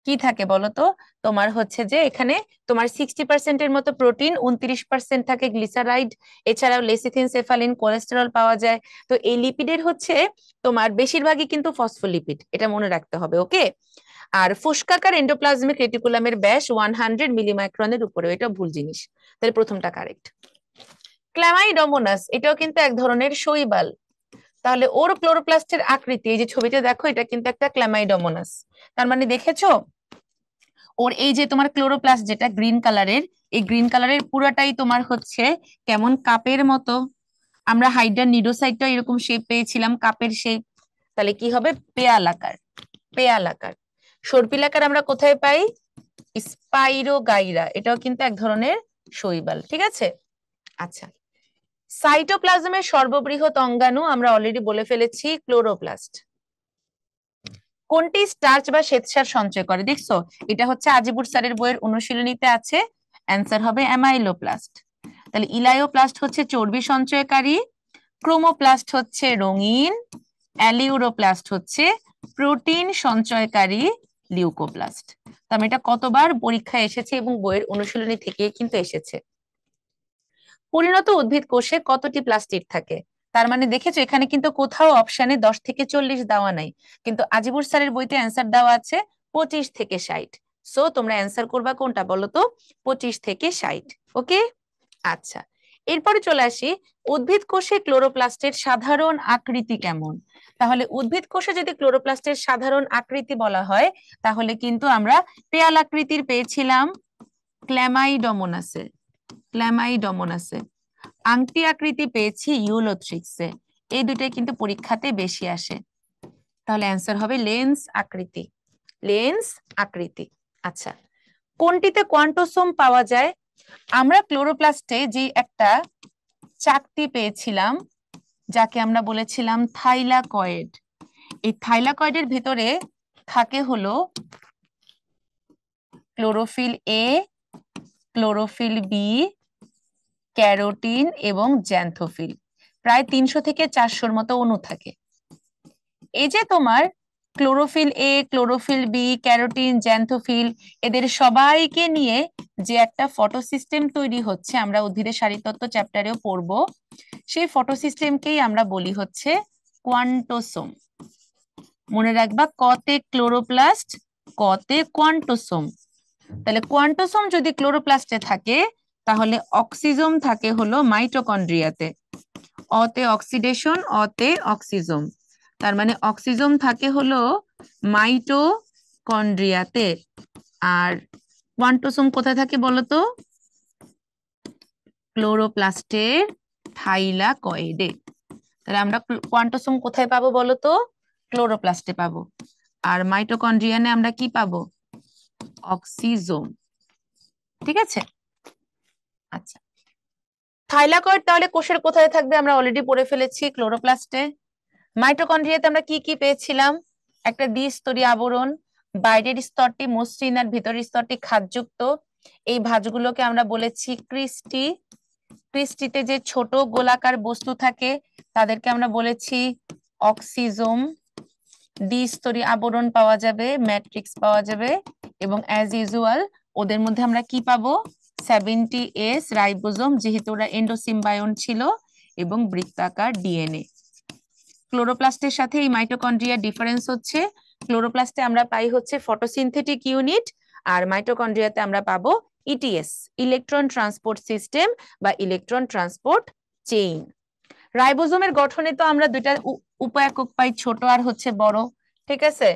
কি থাকে বলতো? তোমার হচ্ছে যে এখানে তোমার 60% মতো প্রোটিন, 29% থাকে গ্লিসারাইড, এছাড়াও লেসিথিন, সেফালিন, কোলেস্টেরল পাওয়া যায়। তো এই লিপিডের হচ্ছে তোমার বেশিরভাগই কিন্তু ফসফোলিপিড, এটা মনে রাখতে হবে। ওকে, আর ফুসকাকার এন্ডোপ্লাজমিক রেটিকুলামের ব্যাস 100 মিলিমাইক্রনের উপরে, এটা ভুল জিনিস। তাহলে প্রথমটা কারেক্ট। ক্ল্যামাইডোমোনাস এটাও কিন্তু এক ধরনের শৈবাল। তাহলে ওর ক্লোরোপ্লাস্টের আকৃতি, এই যে ছবিতে দেখো, এটা কিন্তু একটা ক্ল্যামাইডোমোনাস। তার মানে দেখেছো, ওর এই যে তোমার ক্লোরোপ্লাস্ট যেটা গ্রিন কালারের, এই গ্রিন কালারের পুরোটাই তোমার হচ্ছে কেমন কাপের মতো। আমরা হাইড্রা নিডোসাইটটা এরকম শেপ পেয়েছিলাম, কাপের শেপ। তাহলে কি হবে? পেয়াল আকার। পেয়াল আকার। সর্পিল আকার আমরা কোথায় পাই? স্পাইরোগাইরা, এটাও কিন্তু এক ধরনের শৈবাল। ঠিক আছে। আচ্ছা, সাইটোপ্লাজমের সর্ববৃহৎ অঙ্গাণু আমরা অলরেডি বলে ফেলেছি ক্লোরোপ্লাস্ট। কোনটি স্টার্চ বা শ্বেতসার সঞ্চয় করে? দেখছো, এটা হচ্ছে আজিবুর স্যারের বইয়ের অনুশীলনীতে আছে। অ্যান্সার হবে অ্যামাইলোপ্লাস্ট। তাহলে ইলায়োপ্লাস্ট হচ্ছে চর্বি সঞ্চয়কারী, ক্রোমোপ্লাস্ট হচ্ছে রঙিন, অ্যালিউরোপ্লাস্ট হচ্ছে প্রোটিন সঞ্চয়কারী লিউকোপ্লাস্ট। তার মানে এটা কতবার পরীক্ষায় এসেছে এবং বইয়ের অনুশীলনী থেকে কিন্তু এসেছে। পরিণত উদ্ভিদ কোষে কতটি প্লাস্টিড থাকে? তার মানে দেখেছো, এখানে কিন্তু কোথাও অপশনে 10 থেকে 40 দেওয়া নাই, কিন্তু আজিবুর স্যারের বইতে অ্যান্সার দেওয়া আছে 25 থেকে 60। সো তোমরা অ্যান্সার করবা কোনটা বলো তো? 25 থেকে 60। ওকে। আচ্ছা, এরপরে চলে আসি, উদ্ভিদ কোষে ক্লোরোপ্লাস্টের সাধারণ আকৃতি কেমন? তাহলে উদ্ভিদ কোষে যদি ক্লোরোপ্লাস্টের সাধারণ আকৃতি বলা হয়, তাহলে কিন্তু আমরা পেয়াল আকৃতির পেয়েছিলাম ক্ল্যামাইডোমোনাসে। ক্ল্যামাইডোমোনাসে আংটি আকৃতি পেয়েছি ইউলোথ্রিক্সে। এই দুটোই কিন্তু পরীক্ষাতে বেশি আসে। তাহলে অ্যান্সার হবে লেন্স আকৃতি। লেন্স আকৃতি। আচ্ছা, কোনটিতে কোয়ান্টোসোম পাওয়া যায়? আমরা ক্লোরোপ্লাস্টে যে একটা চাকতি পেয়েছিলাম, যাকে আমরা বলেছিলাম থাইলাকয়েড। এই থাইলাকয়েডের ভিতরে থাকে হলো chlorophyll A, chlorophyll B, carotene এবং জ্যান্থোফিল। প্রায় 300 থেকে 400-র মতো অণু থাকে। এই যে তোমার chlorophyll A, chlorophyll B, carotene, xanthophyll, এদের সবাইকে নিয়ে যে একটা ফটোসিস্টেম তৈরি হচ্ছে, আমরা উদ্ভিদের শারীরতত্ত্ব চ্যাপ্টারেও পড়বো, সেই ফটোসিস্টেমকেই আমরা বলি হচ্ছে কোয়ান্টোসোম। মনে রাখবা, কতে ক্লোরোপ্লাস্ট, কতে কোয়ান্টোসোম। তাহলে কোয়ান্টোসোম যদি ক্লোরোপ্লাস্টে থাকে, তাহলে অক্সিজোম থাকে হলো মাইটোকন্ড্রিয়াতে। অতে অক্সিডেশন, অতে অক্সিজোম। তার মানে অক্সিজোম থাকে হলো মাইটোকন্ড্রিয়াতে। আর কোয়ান্টোসোম কোথায় থাকে বলতো? ক্লোরোপ্লাস্টের থাইলাকয়েডে। তাহলে আমরা কোয়ান্টোসোম কোথায় পাবো বলতো? ক্লোরোপ্লাস্টে পাবো। আর মাইটোকন্ড্রিয়ানে আমরা কি পাবো? অক্সিজোম। ঠিক আছে। আচ্ছা, থাইলাকয়েড তাহলে কোষের কোথায় থাকবে? আমরা অলরেডি পড়ে ফেলেছি, ক্লোরোপ্লাস্টে। মাইটোকন্ড্রিয়াতে আমরা কি কি পেয়েছিলাম? একটা দ্বিস্তরী আবরণ, বাইরের স্তরটি মসৃণ আর ভিতরের স্তরটি খাদযুক্ত। এই ভাঁজগুলোকে আমরা বলেছি ক্রিস্টি। ক্রিস্টিতে যে ছোট গোলাকার বস্তু থাকে, তাদেরকে আমরা বলেছি অক্সিজোম। দ্বিস্তরী আবরণ পাওয়া যাবে, ম্যাট্রিক্স পাওয়া যাবে, এবং অ্যাজ ইউজুয়াল ওদের মধ্যে আমরা কি পাবো? 70S রাইবোজোম, যেহেতু ওরা এন্ডোসিম্বায়ন ছিল, এবং বৃত্তাকার ডিএনএ। ক্লোরোপ্লাস্টের সাথে এই মাইটোকন্ড্রিয়ার ডিফারেন্স হচ্ছে, ক্লোরোপ্লাস্টে আমরা পাই হচ্ছে ফটোসিনথেটিক ইউনিট, আর মাইটোকন্ড্রিয়াতে আমরা পাবো ইটিএস, ইলেকট্রন ট্রান্সপোর্ট সিস্টেম বা ইলেকট্রন ট্রান্সপোর্ট চেইন। রাইবোজোমের গঠনে তো আমরা দুইটা উপ একক পাই, ছোট আর হচ্ছে বড়। ঠিক আছে।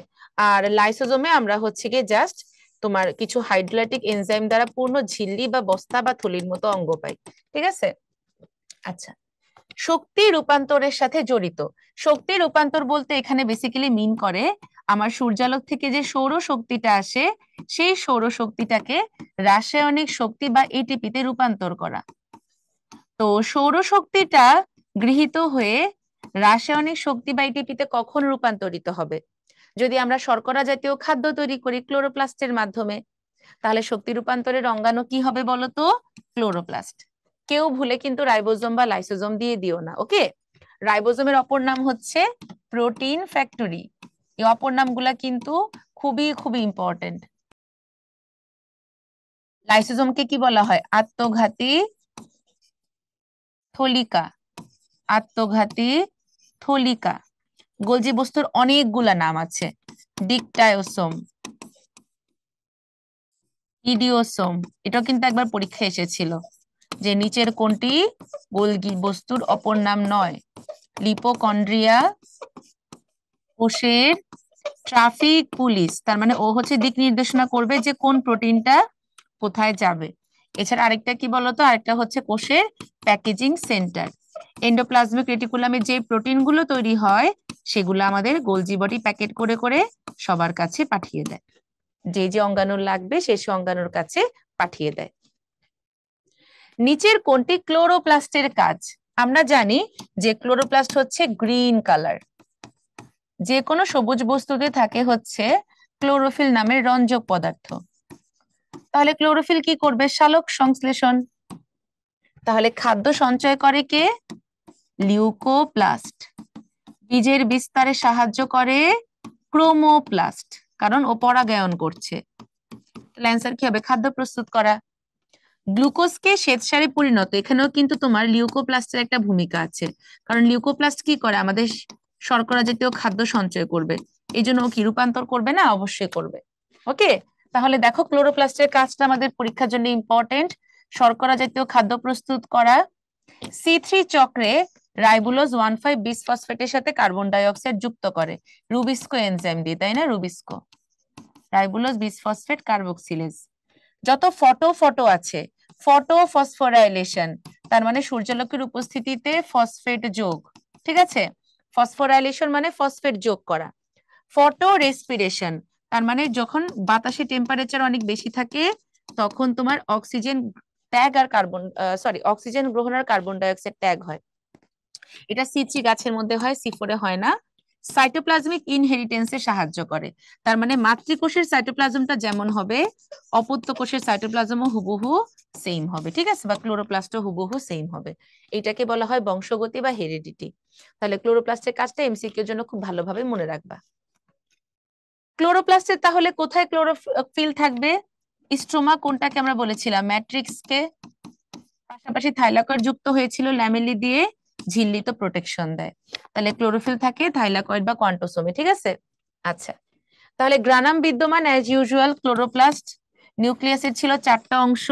আর লাইসোজোমে আমরা হচ্ছে গিয়ে জাস্ট তোমার কিছু হাইড্রোলাইটিক এনজাইম দ্বারা পূর্ণ ঝিল্লি বা বস্তা বা থলির মতো অঙ্গ পাই। ঠিক আছে। আচ্ছা, শক্তি রূপান্তরের সাথে জড়িত। শক্তি রূপান্তর বলতে এখানে বেসিক্যালি মিন করে আমার সূর্যালোক থেকে যে সৌর শক্তিটা আসে, সেই সৌর শক্তিটাকে রাসায়নিক শক্তি বা এটিপিতে রূপান্তর করা। তো সৌর শক্তিটা গৃহীত হয়ে রাসায়নিক শক্তি বা এটিপিতে কখন রূপান্তরিত হবে? যদি আমরা শর্করা জাতীয় খাদ্য তৈরি করি ক্লোরোপ্লাস্টের মাধ্যমে, তাহলে শক্তি রূপান্তরের অঙ্গাণু কি হবে বলতো? ক্লোরোপ্লাস্ট। কেউ ভুলে কিন্তু রাইবোজোম বা লাইসোজোম দিয়ে দিও না। ওকে। রাইবোজোমের অপর নাম হচ্ছে প্রোটিন ফ্যাক্টরি। এই অপর নামগুলা কিন্তু খুবই খুবই ইম্পর্টেন্ট। লাইসোজোমকে কি বলা হয়? আত্মঘাতী থলিকা। আত্মঘাতী থলিকা। গোলজি বস্তুর অনেকগুলা নাম আছে, ডিকটায়োসোম, ইডিওসোম। এটাও কিন্তু একবার পরীক্ষায় এসেছিল যে নিচের কোনটি গোলজি বস্তুর অপর নাম নয়। লিপোকন্ড্রিয়া কোষের ট্রাফিক পুলিশ, তার মানে ও হচ্ছে দিক নির্দেশনা করবে যে কোন প্রোটিনটা কোথায় যাবে। এছাড়া আরেকটা কি বলতো, আরেকটা হচ্ছে কোষের প্যাকেজিং সেন্টার। এন্ডোপ্লাজমিক রেটিকুলামে যে প্রোটিনগুলো তৈরি হয় সেগুলো আমাদের গোলজি বডি প্যাকেট করে করে সবার কাছে পাঠিয়ে দেয়, যে যে অঙ্গাণুর লাগবে সেই সে অঙ্গাণুর কাছে পাঠিয়ে দেয়। নিচের কোনটি ক্লোরোপ্লাস্টের কাজ? আমরা জানি যে ক্লোরোপ্লাস্ট হচ্ছে গ্রিন কালার, যে কোনো সবুজ বস্তুতে থাকে হচ্ছে ক্লোরোফিল নামের রঞ্জক পদার্থ। তাহলে ক্লোরোফিল কি করবে? সালোক সংশ্লেষণ। তাহলে খাদ্য সঞ্চয় করে কে? লিউকোপ্লাস্ট। বীজের বিস্তারে সাহায্য করে ক্রোমোপ্লাস্ট, কারণ ও পরাগায়ন করছে। অ্যান্সার কি হবে? খাদ্য প্রস্তুত করা। গ্লুকোজকে শ্বেতসারে পরিণত, এখানেও কিন্তু তোমার লিউকোপ্লাস্টের একটা ভূমিকা আছে, কারণ লিউকোপ্লাস্ট কি করে? আমাদের শর্করা জাতীয় খাদ্য সঞ্চয় করবে, এই জন্য ও কি রূপান্তর করবে না? অবশ্যই করবে। ওকে, তাহলে দেখো ক্লোরোপ্লাস্টের কাজটা আমাদের পরীক্ষার জন্য ইম্পর্টেন্ট, শর্করা জাতীয় খাদ্য প্রস্তুত করা। C3 চক্রে রাইবুলোজ 1,5 বিসফসফেটের সাথে কার্বন ডাই অক্সাইড যুক্ত করে রুবিস্কো এনজাইম দিয়ে, তাই না? Rubisco, ribulose bisphosphate carboxylase. যত ফটো আছে, ফটো ফসফোরাইলেশন, তার মানে সূর্যালোকের উপস্থিতিতে ফসফেট যোগ, ঠিক আছে? ফসফোরাইলেশন মানে ফসফেট যোগ করা। ফটো রেসপিরেশন, তার মানে যখন বাতাসে টেম্পারেচার অনেক বেশি থাকে তখন তোমার অক্সিজেন ত্যাগ আর কার্বন অক্সিজেন গ্রহণ আর কার্বন ডাই অক্সাইড ত্যাগ হয়। এটা C3 গাছের মধ্যে হয়, C4 হয় না। সাইটোপ্লাজমিক ইনহেরিটেন্সে সাহায্য করে, তার মানে মাতৃকোষের সাইটোপ্লাজমটা যেমন হবে অপত্য কোষের সাইটোপ্লাজমও হুবহু সেম হবে, ঠিক আছে? বা ক্লোরোপ্লাস্টও হুবহু সেম হবে। এটাকে বলা হয় বংশগতি বা হেরিডিটি। তাহলে ক্লোরোপ্লাস্টের কাজটা এমসিকিউর জন্য খুব ভালোভাবে মনে রাখবা। ক্লোরোপ্লাস্টের তাহলে কোথায় ক্লোরোফিল থাকবে? স্ট্রোমা কোনটাকে আমরা বলেছিলাম? ম্যাট্রিক্সকে। পাশাপাশি থাইলাকয়েড যুক্ত হয়েছিল ল্যামেলি দিয়ে, ঝিল্লি তো প্রোটেকশন দেয়। তাহলে ক্লোরোফিল থাকে থাইলাকয়েড বা কোয়ান্টোসোমে, ঠিক আছে? আচ্ছা, তাহলে গ্রানাম বিদ্যমান অ্যাজ ইউজুয়াল ক্লোরোপ্লাস্ট। নিউক্লিয়াসের ছিল 4টা অংশ,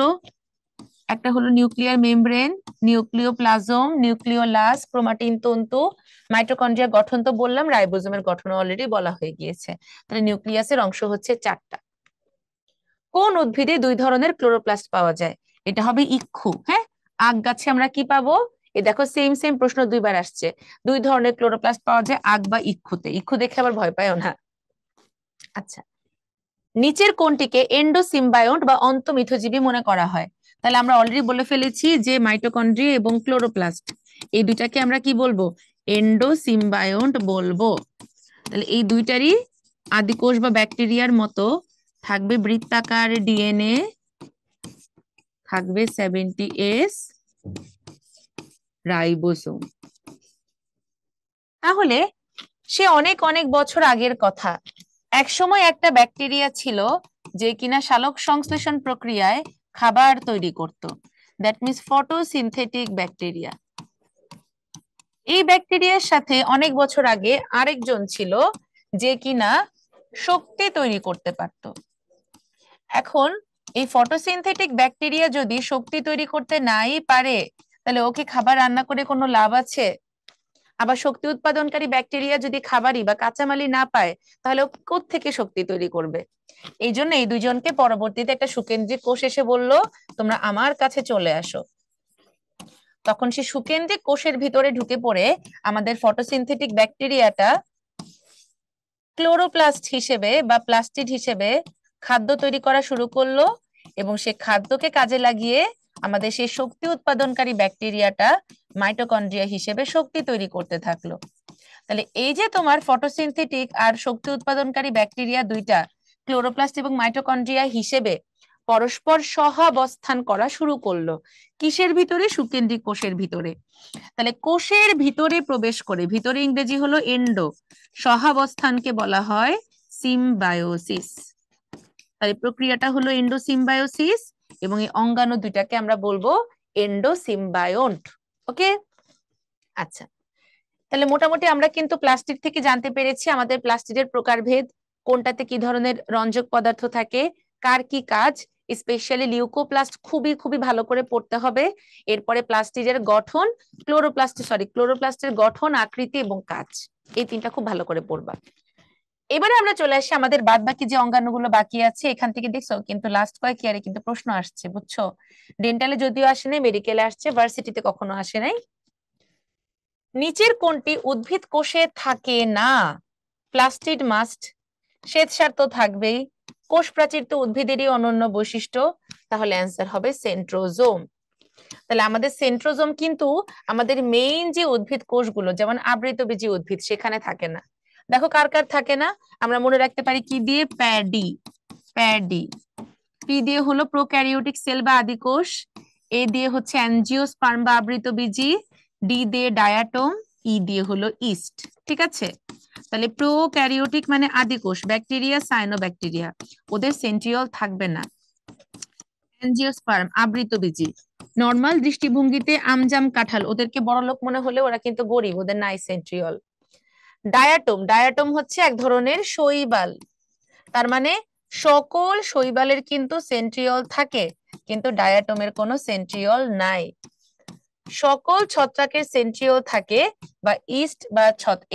একটা হলো nuclear membrane, nucleoplasm, nucleolus, chromatin তন্তু। মাইটোকন্ড্রিয়া গঠন তো বললাম, রাইবোজোমের গঠন অলরেডি বলা হয়ে গিয়েছে। তাহলে নিউক্লিয়াসের অংশ হচ্ছে 4টা। কোন উদ্ভিদে 2 ধরনের ক্লোরোপ্লাস্ট পাওয়া যায়? এটা হবে ইক্ষু। হ্যাঁ, আখ গাছে আমরা কি পাবো? এ দেখো সেম সেম প্রশ্ন 2বার আসছে। 2 ধরনের ক্লোরোপ্লাস্ট পাওয়া যায় আখ বা ইক্ষুতে। ইক্ষু দেখে আবার ভয় পায়ও না। আচ্ছা, নিচের কোনটিকে এন্ডোসিম্বায়ন্ট বা অন্তঃমিথজীবী মনে করা হয়? তাহলে আমরা অলরেডি বলে ফেলেছি যে মাইটোকন্ড্রিয়া এবং ক্লোরোপ্লাস্ট, এই দুইটাকে আমরা কি বলবো? এন্ডোসিম্বায়ন্ট বলবো। তাহলে এই দুইটারই আদিকোষ বা ব্যাকটেরিয়ার মতো থাকবে বৃত্তাকার ডিএনএ, থাকবে 70S রাইবোসোম। তাহলে সে অনেক অনেক বছর আগের কথা, এক সময় একটা ব্যাকটেরিয়া ছিল যে কিনা সালোক সংশ্লেষণ প্রক্রিয়ায় খাবার তৈরি করত, দ্যাট মিন্স ফটোসিনথেটিক ব্যাকটেরিয়া। এই ব্যাকটেরিয়ার সাথে অনেক বছর আগে আরেকজন ছিল যে কিনা শক্তি তৈরি করতে পারত। এখন এই ফটোসিনথেটিক ব্যাকটেরিয়া যদি শক্তি তৈরি করতে নাই পারে, তাহলে ওকে খাবার রান্না করে কোনো লাভ আছে? আবার শক্তি উৎপাদনকারী ব্যাকটেরিয়া যদি খাবারই বা কাঁচামালই না পায়, তাহলে ও কোত্থেকে শক্তি তৈরি করবে? এই জন্য এই দুইজনকে পরবর্তীতে একটা সুকেন্দ্রিক কোষ এসে বলল, তোমরা আমার কাছে চলে আসো। তখন সে সুকেন্দ্রিক কোষের ভিতরে ঢুকে পড়ে আমাদের ফটোসিনথেটিক ব্যাকটেরিয়াটা ক্লোরোপ্লাস্ট হিসেবে বা প্লাস্টিড হিসেবে খাদ্য তৈরি করা শুরু করলো, এবং সে খাদ্যকে কাজে লাগিয়ে আমাদের সেই শক্তি উৎপাদনকারী ব্যাকটেরিয়াটা মাইটোকন্ড্রিয়া হিসেবে শক্তি তৈরি করতে থাকলো। তাহলে এই যে তোমার ফটোসিনথেটিক আর শক্তি উৎপাদনকারী ব্যাকটেরিয়া দুইটা ক্লোরোপ্লাস্ট এবং মাইটোকন্ড্রিয়া হিসেবে পরস্পর সহাবস্থান করা শুরু করলো। কিসের ভিতরে? সুকেন্দ্রিক কোষের ভিতরে। তাহলে কোষের ভিতরে প্রবেশ করে, ভিতরে ইংরেজি হলো এন্ডো, সহাবস্থানকে বলা হয় সিম্বায়োসিস। তাহলে প্রক্রিয়াটা হলো এন্ডোসিম্বায়োসিস, এবং এই অঙ্গাণু দুইটাকে আমরা বলবো এন্ডোসিম্বায়ন্ট। ওকে, আচ্ছা, তাহলে মোটামুটি আমরা কিন্তু প্লাস্টিক থেকে জানতে পেরেছি আমাদের প্লাস্টিকের প্রকারভেদ, কোনটাতে কি ধরনের রঞ্জক পদার্থ থাকে, কার কি কাজ, স্পেশালি লিউকোপ্লাস্ট খুবই খুবই ভালো করে পড়তে হবে। এরপরে প্লাস্টিডের গঠন, ক্লোরোপ্লাস্টের গঠন, আকৃতি এবং কাজ, এই তিনটা খুব ভালো করে পড়বা। এবারে আমরা চলে আসি আমাদের বাদ বাকি যে অঙ্গাণুগুলো বাকি আছে। এখান থেকে দেখছো কিন্তু লাস্ট কয়েক ইয়ারে কিন্তু প্রশ্ন আসছে, বুঝছো? ডেন্টালে যদিও আসে নাই, মেডিকেলে আসছে, ভার্সিটিতে কখনো আসে নাই। নিচের কোনটি উদ্ভিদ কোষে থাকে না? প্লাস্টিড মাস্ট, শ্বেতসার তো থাকবেই, কোষ প্রাচীর তো উদ্ভিদেরই অনন্য বৈশিষ্ট্য, তাহলে অ্যান্সার হবে সেন্ট্রোজোম। তাহলে আমাদের সেন্ট্রোজোম কিন্তু আমাদের মেইন যে উদ্ভিদ কোষগুলো, যেমন আবৃতবীজী উদ্ভিদ, সেখানে থাকে না। দেখো কার কার থাকে না, আমরা মনে রাখতে পারি কি দিয়ে? Paddy, paddy. পি দিয়ে হলো প্রোক্যারিওটিক সেল বা আদিকোষ, এ দিয়ে হচ্ছে অ্যানজিওস্পার্ম বা আবৃতবীজী, ডি দিয়ে ডায়াটম, ই দিয়ে হলো ইস্ট। ঠিক আছে, তাহলে প্রোক্যারিওটিক মানে আদিকোষ, ব্যাকটেরিয়া, সায়ানোব্যাকটেরিয়া, ওদের সেন্ট্রিওল থাকবে না। অ্যানজিওস্পার্ম আবৃতবীজী, নর্মাল দৃষ্টিভঙ্গিতে আমজাম কাঁঠাল, ওদেরকে বড়লোক মনে হলে ওরা কিন্তু গরিব, ওদের নাই সেন্ট্রিওল। ডায়াটম, ডায়াটম হচ্ছে এক ধরনের শৈবাল, তার মানে সকল শৈবালের কিন্তু সেন্ট্রিওল থাকে, কিন্তু ডায়াটমের কোনো সেন্ট্রিওল নাই। সকল ছত্রাকের সেন্ট্রিওল থাকে, বা ইস্ট বা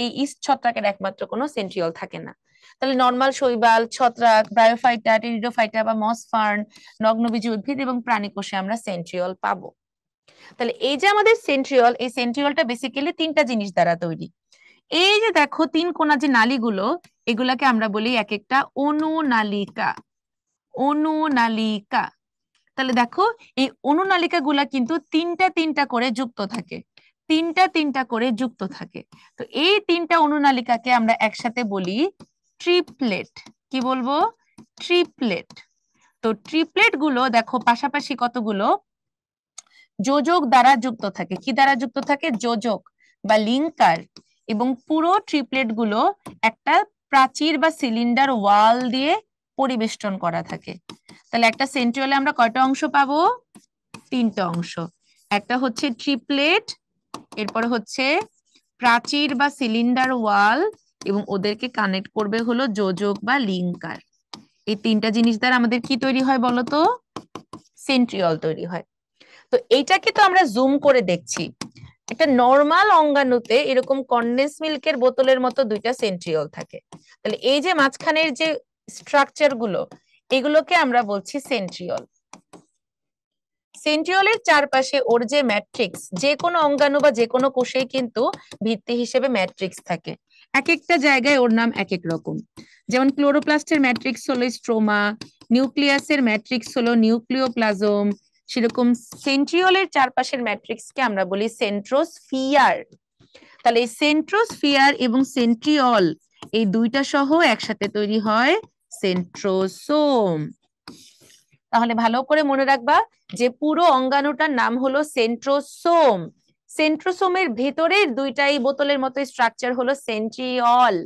এই ইস্ট ছত্রাকের একমাত্র কোনো সেন্ট্রিওল থাকে না। তাহলে নর্মাল শৈবাল, ছত্রাক, ব্রায়োফাইটা, টেরিডোফাইটা বা মসফার্ন, নগ্নবীজী উদ্ভিদ এবং প্রাণী কোষে আমরা সেন্ট্রিওল পাবো। তাহলে এই যে আমাদের সেন্ট্রিওল, এই সেন্ট্রিওলটা বেসিক্যালি তিনটা জিনিস দ্বারা তৈরি। এই যে দেখো তিন কোনা যে নালীগুলো, এগুলাকে আমরা বলি এক একটা অনুনালিকা, অনুনালিকা। তাহলে দেখো এই অনুনালিকা গুলা কিন্তু তিনটা তিনটা করে যুক্ত থাকে, তিনটা তিনটা করে যুক্ত থাকে। তো এই তিনটা অনুনালিকাকে আমরা একসাথে বলি ট্রিপলেট। কি বলবো? ট্রিপলেট। তো ট্রিপলেট গুলো দেখো পাশাপাশি কতগুলো যোজক দ্বারা যুক্ত থাকে। কি দ্বারা যুক্ত থাকে? যোজক বা লিঙ্কার। এবং পুরো ট্রিপলেট গুলো একটা প্রাচীর বা সিলিন্ডার ওয়াল দিয়ে পরিবেষ্টন করা থাকে। তাহলে একটা সেন্ট্রিওলে আমরা কয়টা অংশ পাবো? তিনটা অংশ। একটা হচ্ছে ট্রিপলেট, এরপরে হচ্ছে প্রাচীর বা সিলিন্ডার ওয়াল, এবং ওদেরকে কানেক্ট করবে হলো যোজক বা লিঙ্কার। এই তিনটা জিনিস দ্বারা আমাদের কি তৈরি হয় বলতো? সেন্ট্রিওল তৈরি হয়। তো এইটাকে তো আমরা জুম করে দেখছি, একটা নর্মাল অঙ্গাণুতে এরকম কনডেন্স মিল্কের বোতলের মতো দুইটা সেন্ট্রিওল থাকে। তাহলে এই যে মাঝখানের যে স্ট্রাকচার গুলো, এগুলোকে আমরা বলছি সেন্ট্রিওল। সেন্ট্রিওলের চারপাশে ওর যে ম্যাট্রিক্স, যে কোনো অঙ্গাণু বা যে কোনো কোষেই কিন্তু ভিত্তি হিসেবে ম্যাট্রিক্স থাকে। এক একটা জায়গায় ওর নাম এক এক রকম। যেমন ক্লোরোপ্লাস্টের ম্যাট্রিক্স হলো স্ট্রোমা, নিউক্লিয়াসের ম্যাট্রিক্স হলো নিউক্লিওপ্লাজম, সেরকম সেন্ট্রিওলের চারপাশের ম্যাট্রিক্সকে আমরা বলি সেন্ট্রোস্ফিয়ার। তাহলে এই সেন্ট্রোস্ফিয়ার এবং সেন্ট্রিওল এই দুইটা সহ একসাথে তৈরি হয় সেন্ট্রোসোম। তাহলে ভালো করে মনে রাখবা যে পুরো অঙ্গাণুটার নাম হলো সেন্ট্রোসোম। সেন্ট্রোসোমের ভেতরের দুইটাই বোতলের মতো স্ট্রাকচার হলো সেন্ট্রিওল,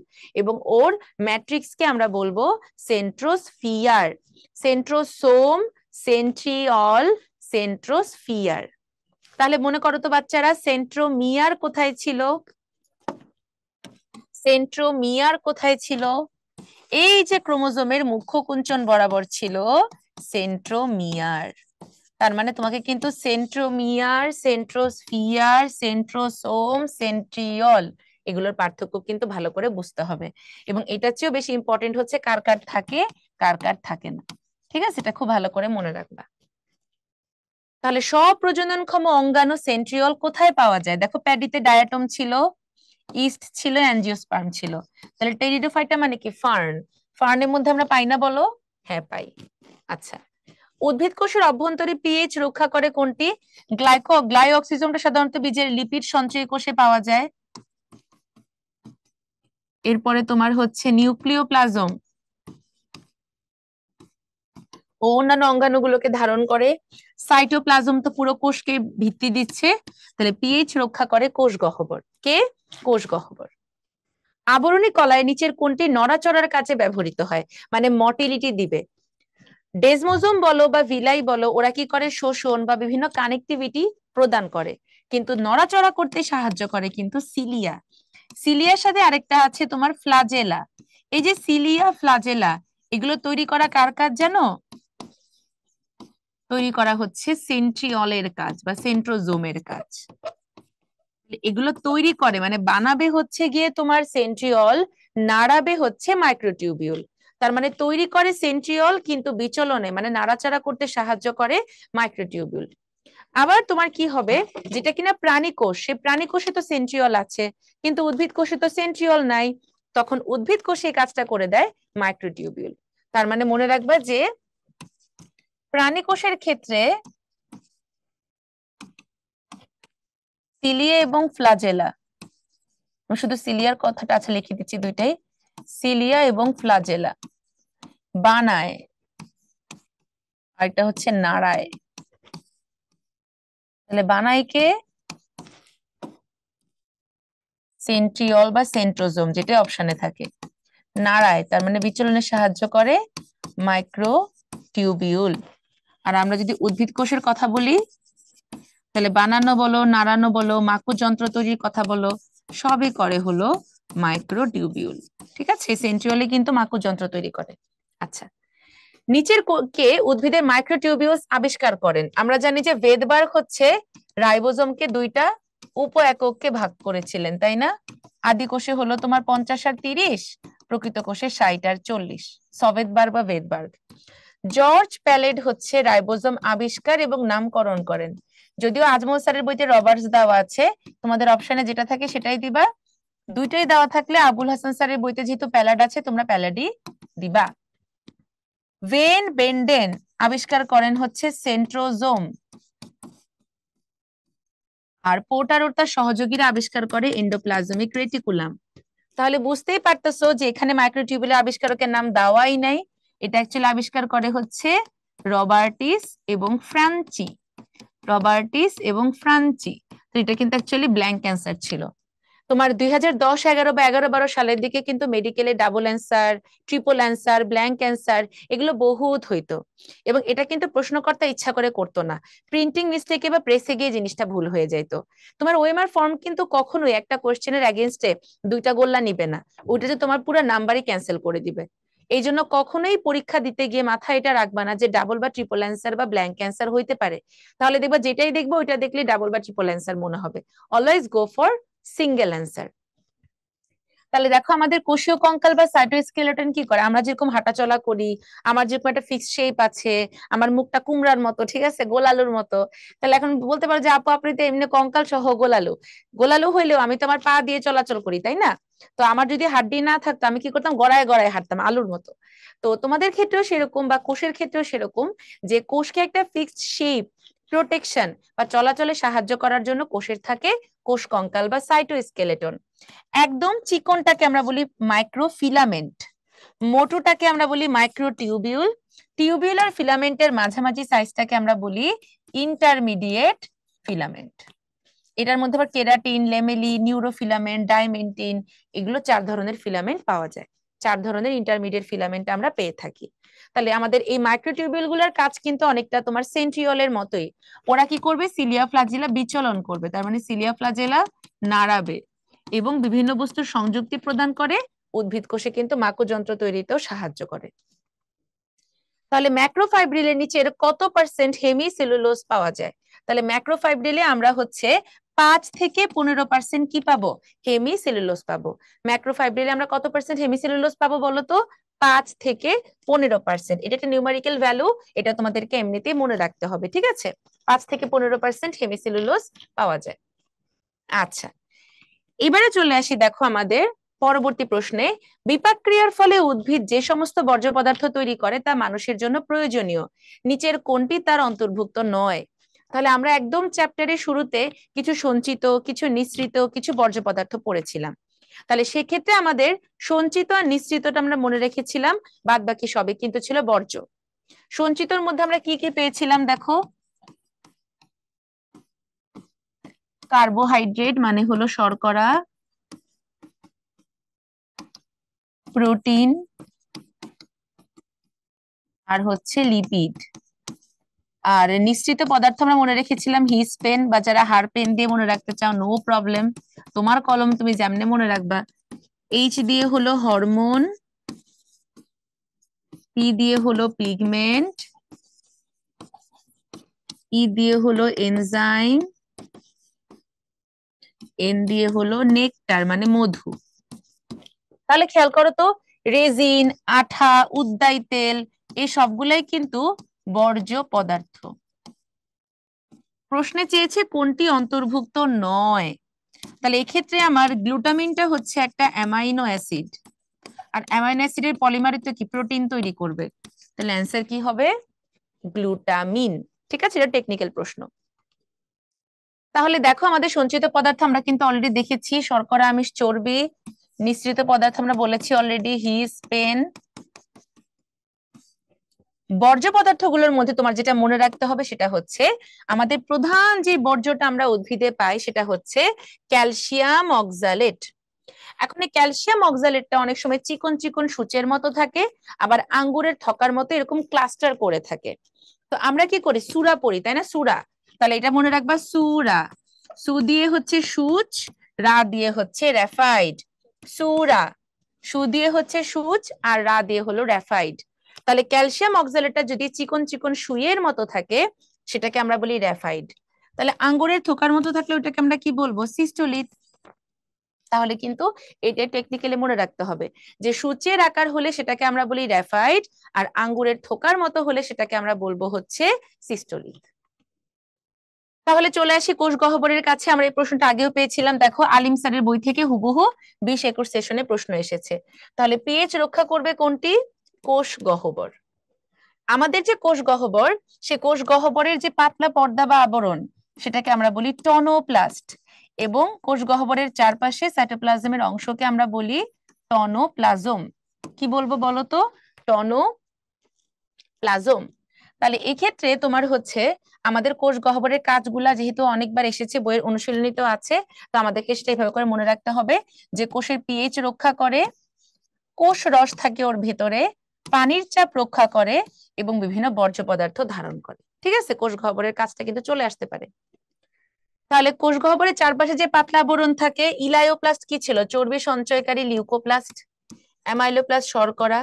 এবং ওর ম্যাট্রিক্সকে আমরা বলবো সেন্ট্রোস্ফিয়ার। Centrosome, centriole, centrosphere. তাহলে মনে করো তো বাচ্চারা, সেন্ট্রোমিয়ার কোথায় ছিল? সেন্ট্রোমিয়ার কোথায় ছিল? এই যে ক্রোমোজোমের মুখ্য কুঞ্চন বরাবর ছিল সেন্ট্রোমিয়ার। তার মানে তোমাকে কিন্তু সেন্ট্রোমিয়ার, সেন্ট্রোস্ফিয়ার, সেন্ট্রোসোম, সেন্ট্রিওল এগুলোর পার্থক্য কিন্তু ভালো করে বুঝতে হবে। এবং এটার চেয়েও বেশি ইম্পর্টেন্ট হচ্ছে কার কার থাকে, কার কার থাকে না। ঠিক আছে, এটা খুব ভালো করে মনে রাখবা। তাহলে সব প্রজননক্ষম অঙ্গাণু সেন্ট্রিওল কোথায় পাওয়া যায়? দেখো প্যাডিতে ডায়াটম ছিল, ইস্ট ছিল, অ্যানজিওস্পার্ম ছিল। তাহলে টেরিডোফাইটা মানে কি? ফার্ন। ফার্নের মধ্যে আমরা পাই না বলো? হ্যাঁ পাই। আচ্ছা, উদ্ভিদ কোষের অভ্যন্তরে পিএইচ রক্ষা করে কোনটি? গ্লাইঅক্সিজমটা সাধারণত বীজের লিপিড সঞ্চয়ী কোষে পাওয়া যায়। এরপরে তোমার হচ্ছে নিউক্লিওপ্লাজম, ও অন্যান্য অঙ্গাণুগুলোকে ধারণ করে। সাইটোপ্লাজম তো পুরো কোষকে ভিত্তি দিচ্ছে। তাহলে পিএইচ রক্ষা করে কোষ গহ্বর। কে? কোষ গহ্বর। আবরণী কলায় নিচের কোনটি নড়াচড়ার কাজে ব্যবহৃত হয়, মানে মটিলিটি দিবে? ডেজমোজোম বলো বা ভিলাই বলো, ওরা কি করে? শোষণ বা বিভিন্ন কানেক্টিভিটি প্রদান করে, কিন্তু নড়াচড়া করতে সাহায্য করে কিন্তু সিলিয়া। সিলিয়ার সাথে আরেকটা আছে তোমার ফ্লাজেলা। এই যে সিলিয়া, ফ্লাজেলা, এগুলো তৈরি করা কার কাজ জানো? তৈরি করা হচ্ছে সেন্ট্রিওলের কাজ বা সেন্ট্রোজোমের কাজ। এগুলো তৈরি করে মানে বানাবে হচ্ছে গিয়ে তোমার সেন্ট্রিওল, নাড়াবে হচ্ছে মাইক্রোটিউবিউল। তার মানে তৈরি করে সেন্ট্রিওল কিন্তু বিচলনে মানে নাড়াচাড়া করতে সাহায্য করে মাইক্রোটিউবিউল। আবার তোমার কি হবে, যেটা কিনা প্রাণী কোষ, সে প্রাণী কোষে তো সেন্ট্রিওল আছে কিন্তু উদ্ভিদ কোষে তো সেন্ট্রিওল নাই, তখন উদ্ভিদ কোষে এই কাজটা করে দেয় মাইক্রোটিউবিউল। তার মানে মনে রাখবা যে প্রাণী কোষের ক্ষেত্রে সিলিয়া এবং ফ্লাজেলা, আমি শুধু সিলিয়ার কথাটা আছে লিখে দিচ্ছি দুইটাই, সিলিয়া এবং ফ্লাজেলা বানায় আর এটা হচ্ছে নাড়ায়। তাহলে বানায় কে? সেন্ট্রিওল বা সেন্ট্রোজোম, যেটা অপশনে থাকে। নাড়ায় তার মানে বিচলনে সাহায্য করে মাইক্রোটিউবিউল। আর আমরা যদি উদ্ভিদ কোষের কথা বলি তাহলে বানানো বলো, নাড়ানো বলো, মাকু যন্ত্র তৈরির কথা বলো, সবই করে হলো মাইক্রোটিউবিউল। ঠিক আছে, সেন্ট্রিওলে কিন্তু মাকু যন্ত্র তৈরি করে। আচ্ছা, নিচের কে উদ্ভিদের মাইক্রোটিউবিউলস আবিষ্কার করেন? আমরা জানি যে ভেদবার্গ হচ্ছে রাইবোজোমকে দুইটা উপ এককে ভাগ করেছিলেন, তাই না? আদি কোষে হলো তোমার 50 আর 30, প্রকৃত কোষে 60 আর 40, সভেদবার্গ বা ভেদবার্গ। জর্জ প্যালেড হচ্ছে রাইবোজোম আবিষ্কার এবং নামকরণ করেন। যদিও আজমল স্যারের বইতে রবার্টস দেওয়া আছে, তোমাদের অপশনে যেটা থাকে সেটাই দিবা। দুইটাই দেওয়া থাকলে আবুল হাসান স্যারের বইতে যেহেতু প্যালাড আছে তোমরা প্যালাডই দিবা। ভেন বেন্ডেন আবিষ্কার করেন হচ্ছে সেন্ট্রোজোম, আর পোর্টার ও তার সহযোগীরা আবিষ্কার করে এন্ডোপ্লাজমিক রেটিকুলাম। তাহলে বুঝতেই পারতেছো যে এখানে মাইক্রোটিউবুলের আবিষ্কারকের নাম দেওয়াই নাই, এটা অ্যাকচুয়ালি আবিষ্কার করে হচ্ছে রবার্টিস এবং ফ্রান্চি। রবার্টিস এবং ফ্রান্চি। তো এটা কিন্তু অ্যাকচুয়ালি ব্ল্যাঙ্ক ক্যান্সার ছিল। তোমার 2010, 11 বা 11, 12 সালের দিকে কিন্তু মেডিকেলে double answer, triple answer, blank answer এগুলো বহুত হইতো, এবং এটা কিন্তু প্রশ্নকর্তা ইচ্ছা করে করতো না, প্রিন্টিং মিস্টেকে বা প্রেসে গিয়ে জিনিসটা ভুল হয়ে যেত। তোমার ওএমআর ফর্ম কিন্তু কখনোই একটা কোশ্চেনের এগেনস্টে দুইটা গোল্লা নিবে না, ওইটাতে তোমার পুরো নাম্বারই ক্যান্সেল করে দিবে। এই জন্য কখনোই পরীক্ষা দিতে গিয়ে মাথায় এটা রাখবা না যে ডাবল বা ট্রিপল অ্যান্সার বা ব্ল্যাঙ্ক অ্যান্সার হইতে পারে, তাহলে দেখবা যেটাই দেখবো ওইটা দেখলে ডাবল বা ট্রিপল অ্যান্সার মনে হবে। Always go for single answer. তাহলে দেখো আমাদের কোষীয় কঙ্কাল বা সাইটোস্কেলেটন কি করে, আমরা যেরকম হাঁটাচলা করি, আমার যেরকম একটা ফিক্সড শেপ আছে, আমার মুখটা কুমড়ার মতো, ঠিক আছে, গোলালুর মতো, তাহলে এখন বলতে পারো যে আপু আপনি তো এমনি কঙ্কাল সহ গোলালু। গোলালু হইলেও আমি তো আমার পা দিয়ে চলাচল করি, তাই না? তো আমার যদি হাড্ডি না থাকতো আমি কি করতাম, গড়ায় গড়ায় হাঁটতাম আলুর মতো। তো তোমাদের ক্ষেত্রেও সেরকম বা কোষের ক্ষেত্রেও সেরকম, যে কোষকে একটা ফিক্সড শেপ, প্রোটেকশন বা চলাচলে সাহায্য করার জন্য কোষের থাকে কোষ কঙ্কাল বা সাইটোস্কেলেটন। একদম চিকনটাকে আমরা বলি মাইক্রোফিলামেন্ট, মোটোটাকে আমরা বলি মাইক্রোটিউবিউল, টিউবিউলার ফিলামেন্টের মাঝামাঝি সাইজটাকে আমরা বলি ইন্টারমিডিয়েট ফিলামেন্ট। এটার মধ্যে আবার কেরাটিন, লেমেলি, নিউরোফিলামেন্ট, ডাইমেন্টিন, এগুলো 4 ধরনের ফিলামেন্ট পাওয়া যায়। 4 ধরনের ইন্টারমিডিয়েট ফিলামেন্ট আমরা পেয়ে থাকি। তাহলে আমাদের এই মাইক্রোটিউবিউল গুলোর কাজ কিন্তু অনেকটা তোমার সেন্ট্রিওলের মতোই। ওরা কি করবে, সিলিয়া ফ্লাজেলা বিচলন করবে, তার মানে সিলিয়া ফ্লাজেলা নাড়াবে এবং বিভিন্ন বস্তুর সংযুক্তি প্রদান করে, উদ্ভিদ কোষে কিন্তু মাকু যন্ত্র তৈরিতেও সাহায্য করে। তাহলে ম্যাক্রোফাইব্রিলের নিচের কত পার্সেন্ট হেমিসেলুলোজ পাওয়া যায়? তাহলে ম্যাক্রোফাইব্রিলে আমরা হচ্ছে 5 থেকে 15% কি পাবো, হেমিসেলুলোজ পাবো। ম্যাক্রোফাইব্রিলে আমরা কত পার্সেন্ট হেমিসেলুলোজ পাবো বলো তো? 5 থেকে 15%। এটা একটা নিউমেরিক্যাল ভ্যালু, এটা তোমাদেরকে এমনিতেই মনে রাখতে হবে, ঠিক আছে? 5 থেকে 15% হেমিসেলুলোজ পাওয়া যায়। আচ্ছা, এবারে চলে আসি দেখো আমাদের পরবর্তী প্রশ্নে। বিপাক ক্রিয়ার ফলে উদ্ভিদ যে সমস্ত বর্জ্য পদার্থ তৈরি করে তা মানুষের জন্য প্রয়োজনীয়, নিচের কোনটি তার অন্তর্ভুক্ত নয়? তাহলে আমরা একদম চ্যাপ্টারের শুরুতে কিছু সঞ্চিত, কিছু নিঃসৃত, কিছু বর্জ্য পদার্থ পড়েছিলাম। তাহলে সেক্ষেত্রে আমাদের সঞ্চিত আর নিঃসৃতটা আমরা মনে রেখেছিলাম, বাদ বাকি সবই কিন্তু ছিল বর্জ্য। সঞ্চিতর মধ্যে আমরা কি কি পেয়েছিলাম দেখো, কার্বোহাইড্রেট মানে হলো শর্করা, প্রোটিন, আর হচ্ছে লিপিড। আর নিশ্চিত পদার্থ আমরা মনে রেখেছিলাম হিস পেন, বা যারা হার পেন দিয়ে মনে রাখতে চাও নো প্রবলেম, তোমার কলম তুমি যেমনে মনে রাখবা। এইচ দিয়ে হলো হরমোন, পি দিয়ে হলো পিগমেন্ট, ই দিয়ে হলো এনজাইম, এন দিয়ে হলো নেকটার মানে মধু। তাহলে খেয়াল করো তো, রেজিন, আঠা, উদ্যায়ী তেল, এই সবগুলাই কিন্তু বর্জ্য পদার্থ। প্রশ্নে চেয়েছে কোনটি অন্তর্ভুক্ত নয়। তাহলে এক্ষেত্রে আমার গ্লুটামিনটা হচ্ছে একটা অ্যামাইনো অ্যাসিড, আর অ্যামাইনো অ্যাসিডের পলিমারে তো কি প্রোটিন তৈরি করবে, তাহলে অ্যান্সার কি হবে? গ্লুটামিন। ঠিক আছে, এটা টেকনিক্যাল প্রশ্ন। তাহলে দেখো আমাদের সঞ্চিত পদার্থ আমরা কিন্তু অলরেডি দেখেছি, শর্করা, আমিষ, চর্বি। নিঃসৃত পদার্থ আমরা বলেছি অলরেডি, হিস, পেন। বর্জ্য পদার্থগুলোর মধ্যে তোমার যেটা মনে রাখতে হবে সেটা হচ্ছে, আমাদের প্রধান যে বর্জ্যটা আমরা উদ্ভিদে পাই সেটা হচ্ছে ক্যালসিয়াম অক্সালেট। এখন এই ক্যালসিয়াম অক্সালেটটা অনেক সময় চিকন চিকন সূচের মতো থাকে, আবার আঙ্গুরের থকার মতো এরকম ক্লাস্টার করে থাকে। তো আমরা কি করি, সুরা পড়ি, তাই না? সুরা। তাহলে এটা মনে রাখবা, সুরা। সু দিয়ে হচ্ছে সূচ, রা দিয়ে হচ্ছে র্যাফাইড। সুরা। সু দিয়ে হচ্ছে সূচ, আর রা দিয়ে হলো র্যাফাইড। তাহলে ক্যালসিয়াম অক্সালেটটা যদি চিকন চিকন সুইয়ের মতো থাকে সেটাকে আমরা বলি র্যাফাইড। তাহলে আঙ্গুরের থোকার মতো থাকলে ওটাকে আমরা কি বলবো? সিস্টোলিথ। তাহলে কিন্তু এটা টেকনিক্যালি মনে রাখতে হবে যে সূচের আকার হলে সেটাকে আমরা বলি র্যাফাইড, আর আঙ্গুরের থোকার মতো হলে সেটাকে আমরা বলবো হচ্ছে সিস্টোলিথ। তাহলে চলে আসি কোষ গহ্বরের কাছে। আমরা এই প্রশ্নটা আগেও পেয়েছিলাম, দেখো আলিম স্যারের বই থেকে হুবহু 20-21 সেশনে প্রশ্ন এসেছে। তাহলে পিএইচ রক্ষা করবে কোনটি? কোষ গহ্বর। আমাদের যে কোষ গহ্বর, সে কোষ গহ্বরের যে পাতলা পর্দা বা আবরণ সেটাকে আমরা বলি টনোপ্লাস্ট, এবং কোষ গহ্বরের চারপাশে সাইটোপ্লাজমের অংশকে আমরা বলি টনোপ্লাজম। কি বলবো বলো তো? টনোপ্লাজম। তাহলে এক্ষেত্রে তোমার হচ্ছে আমাদের কোষ গহ্বরের কাজগুলা যেহেতু অনেকবার এসেছে, বইয়ের অনুশীলনীতেও আছে, তো আমাদেরকে সেটা এভাবে করে মনে রাখতে হবে যে কোষের পিএইচ রক্ষা করে, কোষ রস থাকে ওর ভেতরে, পানির চাপ রক্ষা করে, এবং বিভিন্ন বর্জ্য পদার্থ ধারণ করে। ঠিক আছে, কোষ গহ্বরের কাজটা কিন্তু চলে আসতে পারে। তাহলে কোষ গহ্বরের চারপাশে যে পাতলা আবরণ থাকে, ইলায়োপ্লাস্ট কি ছিল? চর্বি সঞ্চয়কারী লিউকোপ্লাস্ট। অ্যামাইলোপ্লাস্ট শর্করা।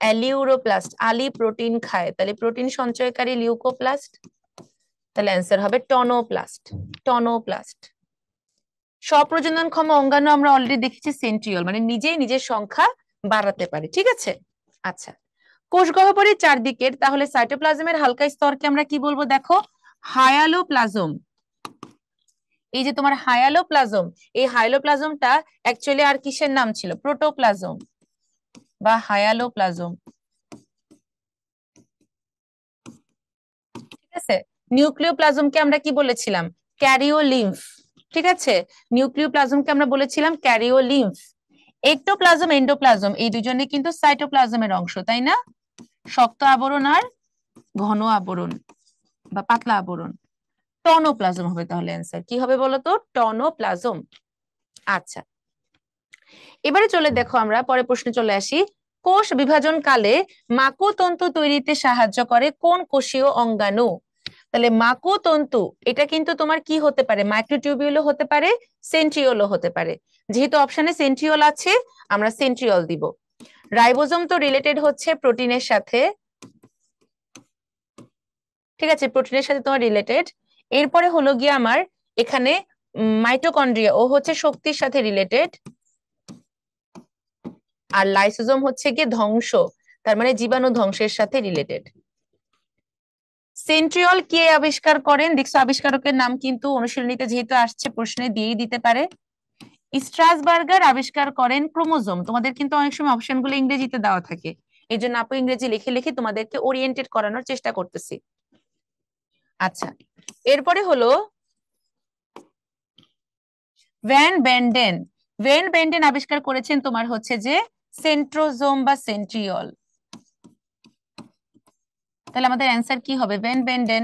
অ্যালিউরোপ্লাস্ট আলি প্রোটিন খায়, তাহলে প্রোটিন সঞ্চয়কারী লিউকোপ্লাস্ট। তাহলে অ্যান্সার হবে টনোপ্লাস্ট। টনোপ্লাস্ট। স্বপ্রজননক্ষম অঙ্গাণু আমরা অলরেডি দেখেছি সেন্ট্রিওল, মানে নিজেই নিজের সংখ্যা বাড়াতে পারে। ঠিক আছে, আচ্ছা। কোষ গহ্বরের চারদিকের তাহলে সাইটোপ্লাজমের হালকা স্তরকে আমরা কি বলবো? দেখো, হায়ালোপ্লাজম। এই যে তোমার হায়ালোপ্লাজম, এই হায়ালোপ্লাজমটা অ্যাকচুয়ালি আর কিসের নাম ছিল? প্রোটোপ্লাজম বা হায়ালোপ্লাজম। ঠিক আছে, নিউক্লিওপ্লাজমকে আমরা কি বলেছিলাম? ক্যারিওলিম্ফ। ঠিক আছে, নিউক্লিওপ্লাজমকে আমরা বলেছিলাম ক্যারিওলিম্ফ। একটোপ্লাজম, এন্ডোপ্লাজম, এই দুজনে কিন্তু সাইটোপ্লাজমের অংশ, তাই না? শক্ত আবরণ আর ঘন আবরণ বা পাতলা আবরণ। টনোপ্লাজম হবে তাহলে অ্যান্সার। কি হবে বলতো? টনোপ্লাজম। আচ্ছা, এবারে চলে দেখো আমরা পরের প্রশ্নে চলে আসি। কোষ বিভাজন কালে মাকুতন্তু তৈরিতে সাহায্য করে কোন কোষীয় অঙ্গাণু? তাহলে মাকুতন্তু এটা কিন্তু তোমার কি হতে পারে? মাইক্রোটিউবিউলও হতে পারে, সেন্ট্রিওলও হতে পারে। যেহেতু অপশনে সেন্ট্রিওল আছে, আমরা সেন্ট্রিওল দিব। রাইবোজোম তো রিলেটেড হচ্ছে প্রোটিনের সাথে। ঠিক আছে, প্রোটিনের সাথে তোমার রিলেটেড। এরপরে হলো গিয়ে আমার এখানে মাইটোকন্ড্রিয়া, ও হচ্ছে শক্তির সাথে রিলেটেড। আর লাইসোজোম হচ্ছে গিয়ে ধ্বংস, তার মানে জীবাণু ধ্বংসের সাথে রিলেটেড। সেন্ট্রিওল কে আবিষ্কার করেন? দেখছো আবিষ্কারকের নাম কিন্তু অনুশীলনীতে যেহেতু আসছে প্রশ্নে দিয়েই দিতে পারে। স্ট্রাসবার্গার আবিষ্কার করেন ক্রোমোজোম। তোমাদের কিন্তু অনেক সময় অপশন গুলো ইংরেজিতে দেওয়া থাকে, এই জন্য আপু ইংরেজি লিখে লিখে তোমাদেরকে ওরিয়েন্টেড করানোর চেষ্টা করতেছি। আচ্ছা, এরপরে হলো ভ্যান বেন্ডেন। ভ্যান বেন্ডেন আবিষ্কার করেছেন তোমার হচ্ছে যে সেন্ট্রোজোম বা সেন্ট্রিওল। তাহলে আমাদের অ্যান্সার কি হবে? Van Benden.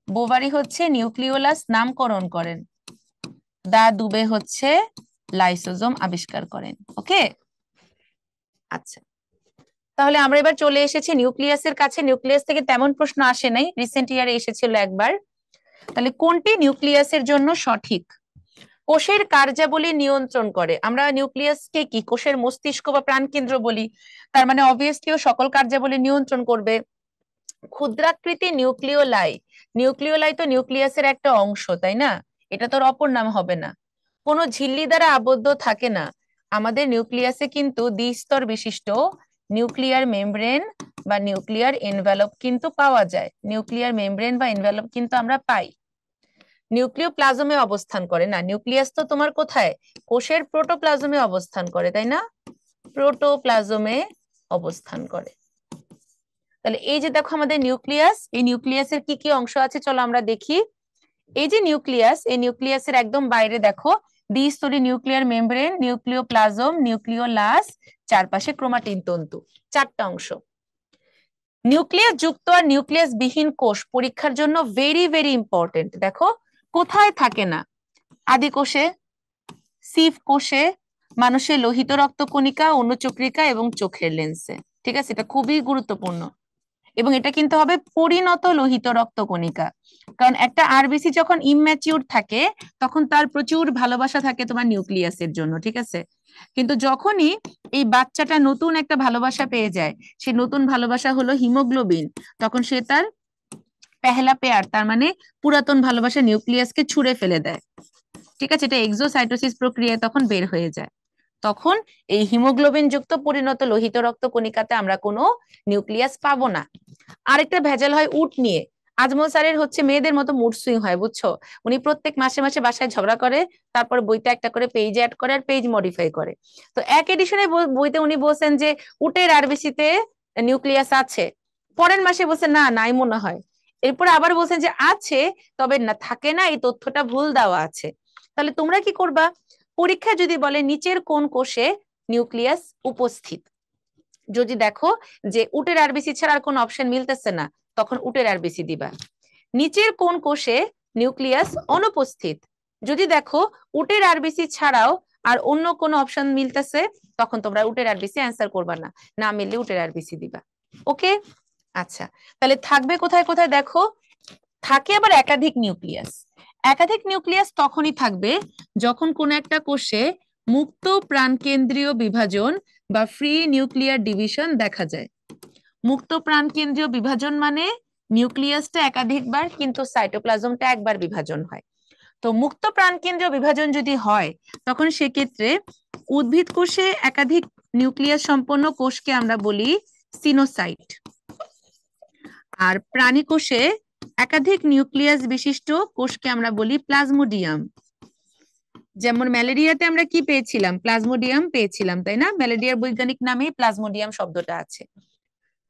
বোভারি হচ্ছে নিউক্লিওলাস নামকরণ করেন, দা দুবে হচ্ছে লাইসোজোম আবিষ্কার করেন। ওকে, আচ্ছা। তাহলে আমরা এবার চলে এসেছি নিউক্লিয়াসের কাছে। নিউক্লিয়াস থেকে তেমন প্রশ্ন আসে নাই, রিসেন্ট ইয়ারে এসেছিল একবার। তাহলে কোনটি নিউক্লিয়াসের জন্য সঠিক? কোষের কার্যাবলী নিয়ন্ত্রণ করে। আমরা নিউক্লিয়াসকে কি কোষের মস্তিষ্ক বা প্রাণকেন্দ্র বলি, তার মানে অবভিয়াসলি ও সকল কার্যাবলী নিয়ন্ত্রণ করবে। ক্ষুদ্রাকৃতি নিউক্লিওলাই নিউক্লিওলাই তো নিউক্লিয়াসের একটা অংশ, তাই না? এটা তোর অপর নাম হবে না। কোনো ঝিল্লি দ্বারা আবদ্ধ থাকে না। আমাদের নিউক্লিয়াসে কিন্তু দ্বিস্তর বিশিষ্ট নিউক্লিয়ার মেমব্রেন বা নিউক্লিয়ার এনভেলপ কিন্তু পাওয়া যায়। নিউক্লিয়ার মেমব্রেন বা এনভেলপ কিন্তু আমরা পাই। নিউক্লিওপ্লাজমে অবস্থান করে না, নিউক্লিয়াস তো তোমার কোথায়, কোষের প্রোটোপ্লাজমে অবস্থান করে, তাই না? প্রোটোপ্লাজমে অবস্থান করে। তাহলে এই যে দেখো আমাদের নিউক্লিয়াস, এই নিউক্লিয়াসের কি কি অংশ আছে চলো আমরা দেখি। এই যে নিউক্লিয়াস, এই নিউক্লিয়াসের একদম বাইরে দেখো দ্বিস্তরী নিউক্লিয়ার মেমব্রেন, নিউক্লিওপ্লাজম, নিউক্লিওলাস, চারপাশে ক্রোমাটিন তন্তু, চারটা অংশ। নিউক্লিয়াস যুক্ত আর নিউক্লিয়াস বিহীন কোষ পরীক্ষার জন্য ভেরি ভেরি ইম্পর্টেন্ট। দেখো কোথায় থাকে না, আদি কোষে, সিভ কোষে, মানুষের লোহিত রক্তকণিকা, অনুচক্রিকা এবং চোখের লেন্সে। ঠিক আছে, এটা খুবই গুরুত্বপূর্ণ। এবং এটা কিন্তু হবে পরিণত লোহিত রক্তকণিকা, কারণ একটা আরবিসি যখন ইম্যাচিউর থাকে তখন তার প্রচুর ভালোবাসা থাকে তোমার নিউক্লিয়াসের জন্য, ঠিক আছে? কিন্তু যখনই এই বাচ্চাটা নতুন একটা ভালোবাসা পেয়ে যায়, সে নতুন ভালোবাসা হলো হিমোগ্লোবিন, তখন সে তার পেহলা পেয়ার, তার মানে পুরাতন ভালোবাসা নিউক্লিয়াসকে ছুঁড়ে ফেলে দেয়। ঠিক আছে, এটা এক্সোসাইটোসিস প্রক্রিয়ায় তখন বের হয়ে যায়। তখন এই হিমোগ্লোবিন যুক্ত পরিণত লোহিত রক্ত কণিকাতে আমরা কোনো নিউক্লিয়াস পাবো না। আরেকটা ভেজাল হয় উট নিয়ে। আজমল স্যারের হচ্ছে মেয়েদের মতো মুড সুইং হয়, বুঝছো? উনি প্রত্যেক মাসে মাসে বাসায় ঝগড়া করে, তারপর বইতে একটা করে পেজ অ্যাড করে আর পেজ মডিফাই করে। তো এক এডিশনে বইতে উনি বলছেন যে উটের আরবিসিতে নিউক্লিয়াস আছে, পরের মাসে বলছেন না নাই মনে হয়, এরপর আবার বলছেন যে আছে তবে না থাকে না, এই তথ্যটা ভুল দেওয়া আছে। তাহলে তোমরা কি করবা, পরীক্ষা যদি বলে নিচের কোন কোষে নিউক্লিয়াস উপস্থিত, যদি দেখো যে উটের আরবিসি ছাড়া আর কোন অপশন মিলতেছে না, তখন উটের আরবিসি দিবা। নিচের কোন কোষে নিউক্লিয়াস অনুপস্থিত, যদি দেখো উটের আরবিসি ছাড়াও আর অন্য কোন অপশন মিলতেছে, তখন তোমরা উটের আরবিসি অ্যান্সার করবা না, না মিললে উটের আরবিসি দিবা। ওকে, আচ্ছা। তাহলে থাকবে কোথায় কোথায় দেখো, থাকে আবার একাধিক নিউক্লিয়াস। একাধিক নিউক্লিয়াস তখনই থাকবে যখন কোন একটা কোষে মুক্ত প্রাণকেন্দ্রীয় বিভাজন বা ফ্রি নিউক্লিয়ার ডিভিশন দেখা যায়। মুক্ত প্রাণকেন্দ্রীয় বিভাজন মানে নিউক্লিয়াসটা একাধিকবার কিন্তু সাইটোপ্লাজমটা একবার বিভাজন হয়। তো মুক্ত প্রাণকেন্দ্রীয় বিভাজন যদি হয় তখন সেক্ষেত্রে উদ্ভিদ কোষে একাধিক নিউক্লিয়াস সম্পন্ন কোষকে আমরা বলি সিনোসাইট, আর প্রাণী কোষে একাধিক নিউক্লিয়াস বিশিষ্ট কোষকে আমরা বলি প্লাজমোডিয়াম। যেমন ম্যালেরিয়াতে আমরা কি পেয়েছিলাম, প্লাজমোডিয়াম পেয়েছিলাম, তাই না? ম্যালেরিয়ার বৈজ্ঞানিক নামে প্লাজমোডিয়াম শব্দটা আছে।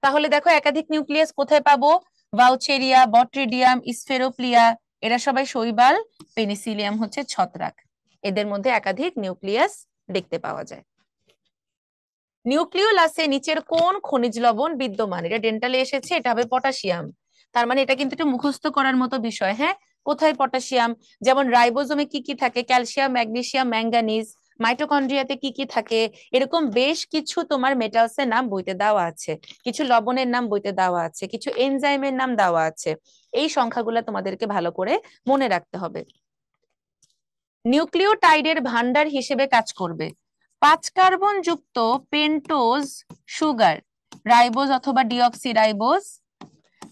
তাহলে দেখো একাধিক নিউক্লিয়াস কোথায় পাবো, ভাউচেরিয়া, বট্রিডিয়াম, স্ফেরোপ্লিয়া, এরা সবাই শৈবাল, পেনিসিলিয়াম হচ্ছে ছত্রাক, এদের মধ্যে একাধিক নিউক্লিয়াস দেখতে পাওয়া যায়। নিউক্লিওলাসে নিচের কোন খনিজ লবণ বিদ্যমান, এটা ডেন্টালে এসেছে, এটা হবে পটাশিয়াম। তার মানে এটা কিন্তু একটু মুখস্থ করার মতো বিষয়। হ্যাঁ, কোথায় পটাশিয়াম, যেমন রাইবোজোমে কি কি থাকে, ক্যালসিয়াম, ম্যাগনেসিয়াম, ম্যাঙ্গানিজ। মাইটোকন্ড্রিয়াতে কি কি থাকে, এরকম বেশ কিছু তোমার মেটালসের নাম বইতে দেওয়া আছে, কিছু লবণের নাম বইতে দেওয়া আছে, কিছু এনজাইমের নাম দেওয়া আছে। এই সংখ্যাগুলো তোমাদেরকে ভালো করে মনে রাখতে হবে। নিউক্লিওটাইডের ভান্ডার হিসেবে কাজ করবে 5 কার্বন যুক্ত পেন্টোজ সুগার, রাইবোজ অথবা ডিঅক্সিরাইবোজ,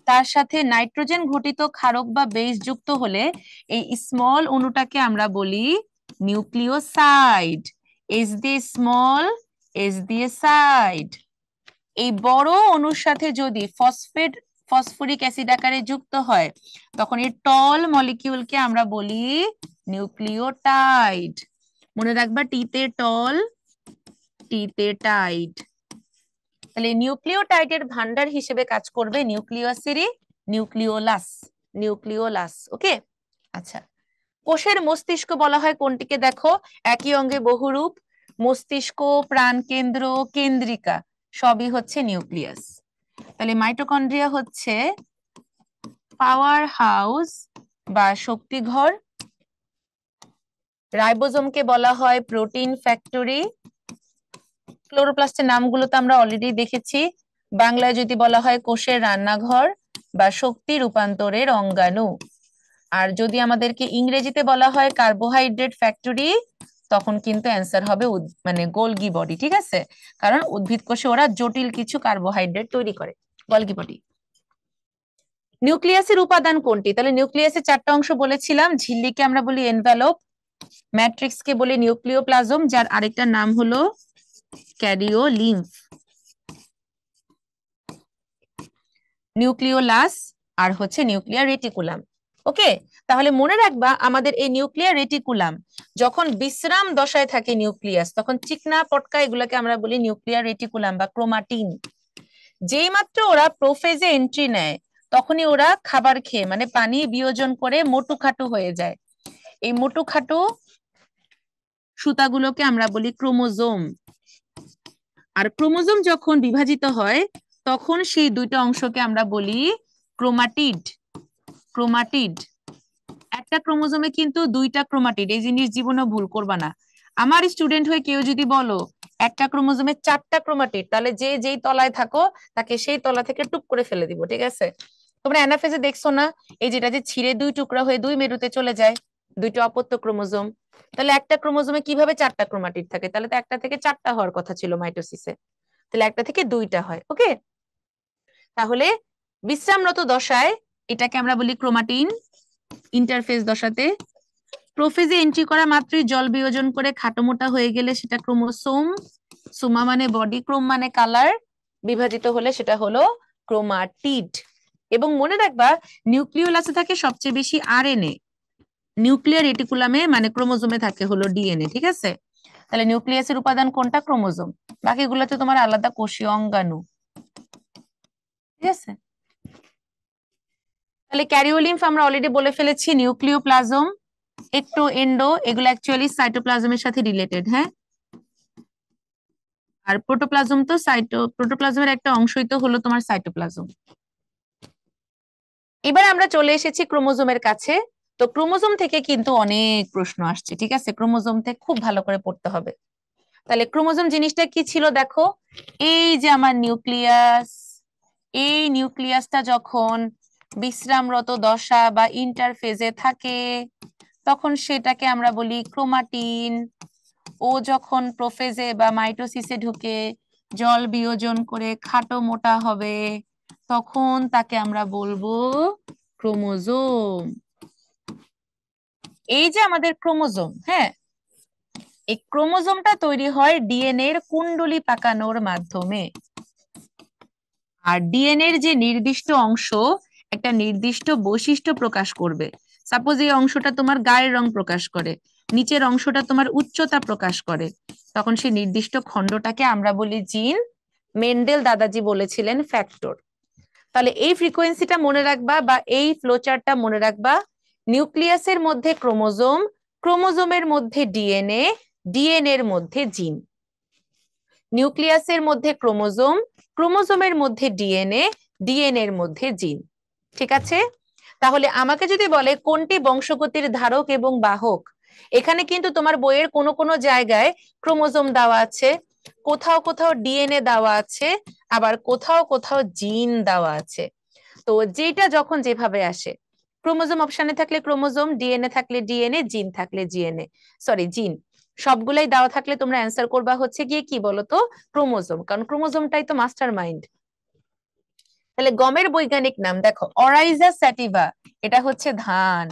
তার সাথে নাইট্রোজেন ঘটিত ক্ষারক বা বেস যুক্ত হলে এই স্মল অণুটাকে আমরা বলি নিউক্লিওসাইড। এস দিয়ে স্মল, এস দিয়ে সাইড। এই বড় অণুর সাথে যদি ফসফরিক অ্যাসিড আকারে যুক্ত হয় তখন এই টল মলিকিউলকে আমরা বলি নিউক্লিওটাইড। মনে রাখবা, টিতে টল, টিতে টাইড। তাহলে নিউক্লিওটাইডের ভান্ডার হিসেবে কাজ করবে নিউক্লিয়াসেরই নিউক্লিওলাস, নিউক্লিওলাস। ওকে, আচ্ছা। কোষের মস্তিষ্ক বলা হয় কোনটিকে, দেখো একই অঙ্গে বহুরূপ, মস্তিষ্ক, প্রাণকেন্দ্র, কেন্দ্রিকা সবই হচ্ছে নিউক্লিয়াস। তাহলে মাইটোকন্ড্রিয়া হচ্ছে পাওয়ার হাউস বা শক্তিঘর, রাইবোজোমকে বলা হয় প্রোটিন ফ্যাক্টরি, ক্লোরোপ্লাস্টের নামগুলো তো আমরা অলরেডি দেখেছি। বাংলায় যদি বলা হয় কোষের রান্নাঘর বা শক্তি রূপান্তরের অঙ্গাণু। আর যদি আমাদেরকে ইংরেজিতে বলা হয় কার্বোহাইড্রেট ফ্যাক্টরি, তখন কিন্তু অ্যান্সার হবে মানে গোলগি বডি। ঠিক আছে, কারণ উদ্ভিদ কোষে ওরা জটিল কিছু কার্বোহাইড্রেট তৈরি করে, গোলগি বডি। নিউক্লিয়াসের উপাদান কোনটি? তাহলে নিউক্লিয়াসের চারটা অংশ বলেছিলাম, ঝিল্লিকে আমরা বলি এনভেলপ, ম্যাট্রিক্স কে বলি নিউক্লিওপ্লাজম, যার আরেকটা নাম হলো ক্যারিওলিম্ফ, নিউক্লিওলাস আর হচ্ছে নিউক্লিয়ার রেটিকুলাম। ওকে, তাহলে মনে রাখবা আমাদের এই নিউক্লিয়ার রেটিকুলাম যখন বিশ্রাম দশায় থাকে নিউক্লিয়াস, তখন চিকনা পটকা এগুলোকে আমরা বলি নিউক্লিয়ার রেটিকুলাম বা ক্রোমাটিন। যেই মাত্র ওরা প্রোফেজে এন্ট্রি নেয় তখনই ওরা খাবার খেয়ে মানে পানি বিয়োজন করে মোটু খাটু হয়ে যায়। এই মোটু খাটু সুতাগুলোকে আমরা বলি ক্রোমোজোম। আর ক্রোমোজোম যখন বিভাজিত হয় তখন সেই দুইটা অংশকে আমরা বলি ক্রোমাটিড। ক্রোমাটিড, একটা ক্রোমোজোমে কিন্তু দুইটা ক্রোমাটিড, এই জিনিস জীবনে ভুল করবা না। আমার স্টুডেন্ট হয়ে কেউ যদি বলো একটা ক্রোমোজোমে চারটা ক্রোমাটিড, তাহলে যে যেই তলায় থাকো তাকে সেই তলা থেকে টুক করে ফেলে দিব, ঠিক আছে? তোমরা অ্যানাফেজে দেখছো না, এই যেটা যে ছিঁড়ে দুই টুকরা হয়ে দুই মেরুতে চলে যায়, দুইটা অপত্য ক্রোমোজোম। তাহলে একটা ক্রোমোজোমে কিভাবে চারটা ক্রোমাটিড থাকে? তাহলে তো একটা থেকে চারটা হওয়ার কথা ছিল মাইটোসিসে, তাহলে একটা থেকে দুইটা হয়। ওকে, তাহলে বিশ্রামরত দশায় এটাকে আমরা বলি ক্রোমাটিন, ইন্টারফেজ দশাতে। প্রোফেজে এন্ট্রি করা মাত্রই জল বিয়োজন করে খাটো মোটা হয়ে গেলে সেটা ক্রোমোসোম, সোমা মানে বডি, ক্রোম মানে কালার, বিভাজিত হলে সেটা হলো ক্রোমাটিড। এবং মনে রাখবা নিউক্লিওলাসে থাকে সবচেয়ে বেশি আরএনএ, নিউক্লিয়ার রেটিকুলামে মানে ক্রোমোজোমে থাকে হলো ডিএনএ, ঠিক আছে? তাহলে নিউক্লিয়াসের উপাদান কোনটা? ক্রোমোজোম। বাকিগুলোতে তোমার আলাদা কোষীয় অঙ্গাণু, ঠিক আছে? তাহলে ক্যারিওলিম্ফ আমরা অলরেডি বলে ফেলেছি, নিউক্লিওপ্লাজম, একটো, এন্ডো, এগুলো অ্যাকচুয়ালি সাইটোপ্লাজমের সাথে রিলেটেড, হ্যাঁ। আর প্রোটোপ্লাজম তো প্রোটোপ্লাজমের একটা অংশই তো হলো তোমার সাইটোপ্লাজম। এবার আমরা চলে এসেছি ক্রোমোজোমের কাছে। তো ক্রোমোজোম থেকে কিন্তু অনেক প্রশ্ন আসছে, ঠিক আছে? ক্রোমোজোম থেকে খুব ভালো করে পড়তে হবে। তাহলে ক্রোমোজোম জিনিসটা কি ছিল দেখো, এই যে আমার নিউক্লিয়াস, এই নিউক্লিয়াসটা যখন বিশ্রামরত দশা বা ইন্টারফেজে থাকে তখন সেটাকে আমরা বলি ক্রোমাটিন। ও যখন প্রোফেজে বা মাইটোসিসে ঢুকে জল বিয়োজন করে খাটো মোটা হবে তখন তাকে আমরা বলবো ক্রোমোজোম। এই যে আমাদের ক্রোমোজোম, হ্যাঁ, এই ক্রোমোজোমটা তৈরি হয় ডিএনএ এর কুণ্ডলী পাকানোর মাধ্যমে। আর ডিএনএ এর যে নির্দিষ্ট অংশ একটা নির্দিষ্ট বৈশিষ্ট্য প্রকাশ করবে, সাপোজ এই অংশটা তোমার গায়ের রং প্রকাশ করে, নিচের অংশটা তোমার উচ্চতা প্রকাশ করে, তখন সেই নির্দিষ্ট খণ্ডটাকে আমরা বলি জিন। মেন্ডেল দাদাজি বলেছিলেন ফ্যাক্টর। তাহলে এই ফ্রিকোয়েন্সিটা মনে রাখবা বা এই ফ্লোচার্টটা মনে রাখবা। নিউক্লিয়াসের মধ্যে ক্রোমোজোম, ক্রোমোজোমের মধ্যে ডিএনএ, ডিএনএ এর মধ্যে জিন। নিউক্লিয়াসের মধ্যে ক্রোমোজোম, ক্রোমোজোমের মধ্যে ডিএনএ, ডিএনএ এর মধ্যে জিন, ঠিক আছে? তাহলে আমাকে যদি বলে কোনটি বংশগতির ধারক এবং বাহক, এখানে কিন্তু তোমার বইয়ের কোনো কোনো জায়গায় ক্রোমোজোম দেওয়া আছে, কোথাও কোথাও ডিএনএ দেওয়া আছে, আবার কোথাও কোথাও জিন দেওয়া আছে। তো যেটা যখন যেভাবে আসে, ক্রোমোজোম অপশনে থাকলে ক্রোমোজোম, ডিএনএ থাকলে ডিএনএ, জিন থাকলে জিএনএ, সরি জিন, সবগুলাই দেওয়া থাকলে তোমরা অ্যান্সার করবা হচ্ছে গিয়ে কি বলতো, ক্রোমোজোম, কারণ ক্রোমোজোমটাই তো মাস্টার মাইন্ড। তাহলে গমের বৈজ্ঞানিক নাম দেখো, অরাইজা স্যাটিভা, এটা হচ্ছে ধান।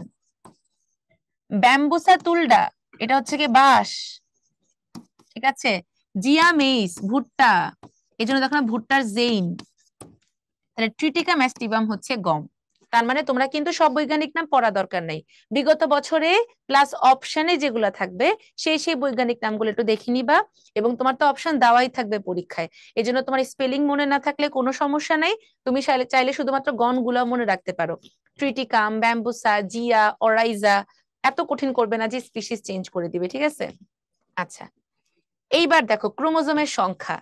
ব্যাম্বুসা তুলডা, এটা হচ্ছে কি বাঁশ, ঠিক আছে? জিয়া মেইস, ভুট্টা, এই জন্য দেখো না ভুট্টার জেইন। তাহলে ট্রিটিকা ম্যাস্টিভাম হচ্ছে গম। তার মানে তোমরা কিন্তু সব বৈজ্ঞানিক নাম পড়া দরকার নাই, বিগত বছরে প্লাস অপশনে যেগুলা থাকবে সেই সেই বৈজ্ঞানিক নামগুলো একটু দেখে নিবা। এবং তোমার তো অপশন দেওয়াই থাকবে পরীক্ষায়, এই জন্য তোমার স্পেলিং মনে না থাকলে কোনো সমস্যা নাই, তুমি চাইলে শুধুমাত্র গণগুলো মনে রাখতে পারো, ট্রিটিকাম, ব্যাম্বুসা, জিয়া, অরাইজা। এত কঠিন করবে না যে স্পিসিস চেঞ্জ করে দিবে, ঠিক আছে? আচ্ছা, এইবার দেখো ক্রোমোজোমের সংখ্যা,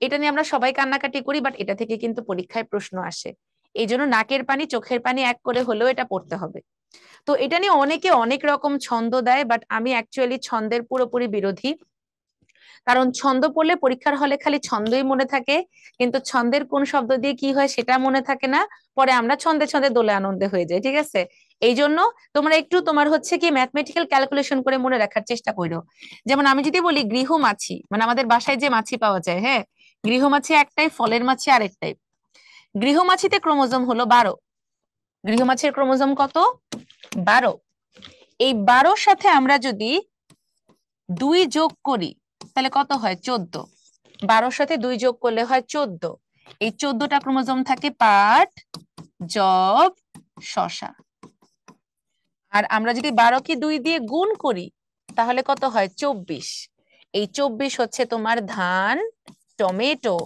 এটা নিয়ে আমরা সবাই কান্নাকাটি করি, বাট এটা থেকে কিন্তু পরীক্ষায় প্রশ্ন আসে। এই জন্য নাকের পানি চোখের পানি এক করে হলেও এটা পড়তে হবে। তো এটা নিয়ে অনেকে অনেক রকম ছন্দ দেয়, বাট আমি অ্যাকচুয়ালি ছন্দের পুরোপুরি বিরোধী। কারণ ছন্দ পড়লে পরীক্ষার হলে খালি ছন্দই মনে থাকে, কিন্তু ছন্দের কোন শব্দ দিয়ে কি হয় সেটা মনে থাকে না, পরে আমরা ছন্দে ছন্দে দোলে আনন্দে হয়ে যাই, ঠিক আছে? এই জন্য তোমরা একটু তোমার হচ্ছে কি ম্যাথমেটিক্যাল ক্যালকুলেশন করে মনে রাখার চেষ্টা করো। যেমন আমি যদি বলি গৃহমাছি, মানে আমাদের বাসায় যে মাছি পাওয়া যায়, হ্যাঁ, গৃহমাছি একটাই, ফলের মাছি আরেকটাই। গৃহমাছিতে ক্রোমোজোম হলো 12, গৃহমাছির ক্রোমোজোম কত? 12। এই 12 সাথে আমরা যদি 2 যোগ করি তাহলে কত হয়? 14। 12 সাথে 2 যোগ করলে হয় 14। এই 14টা ক্রোমোজোম থাকে পাট, জব, শসা। আর আমরা যদি 12কে 2 দিয়ে গুণ করি তাহলে কত হয়? 24। এই 24 হচ্ছে তোমার ধান, টমেটো।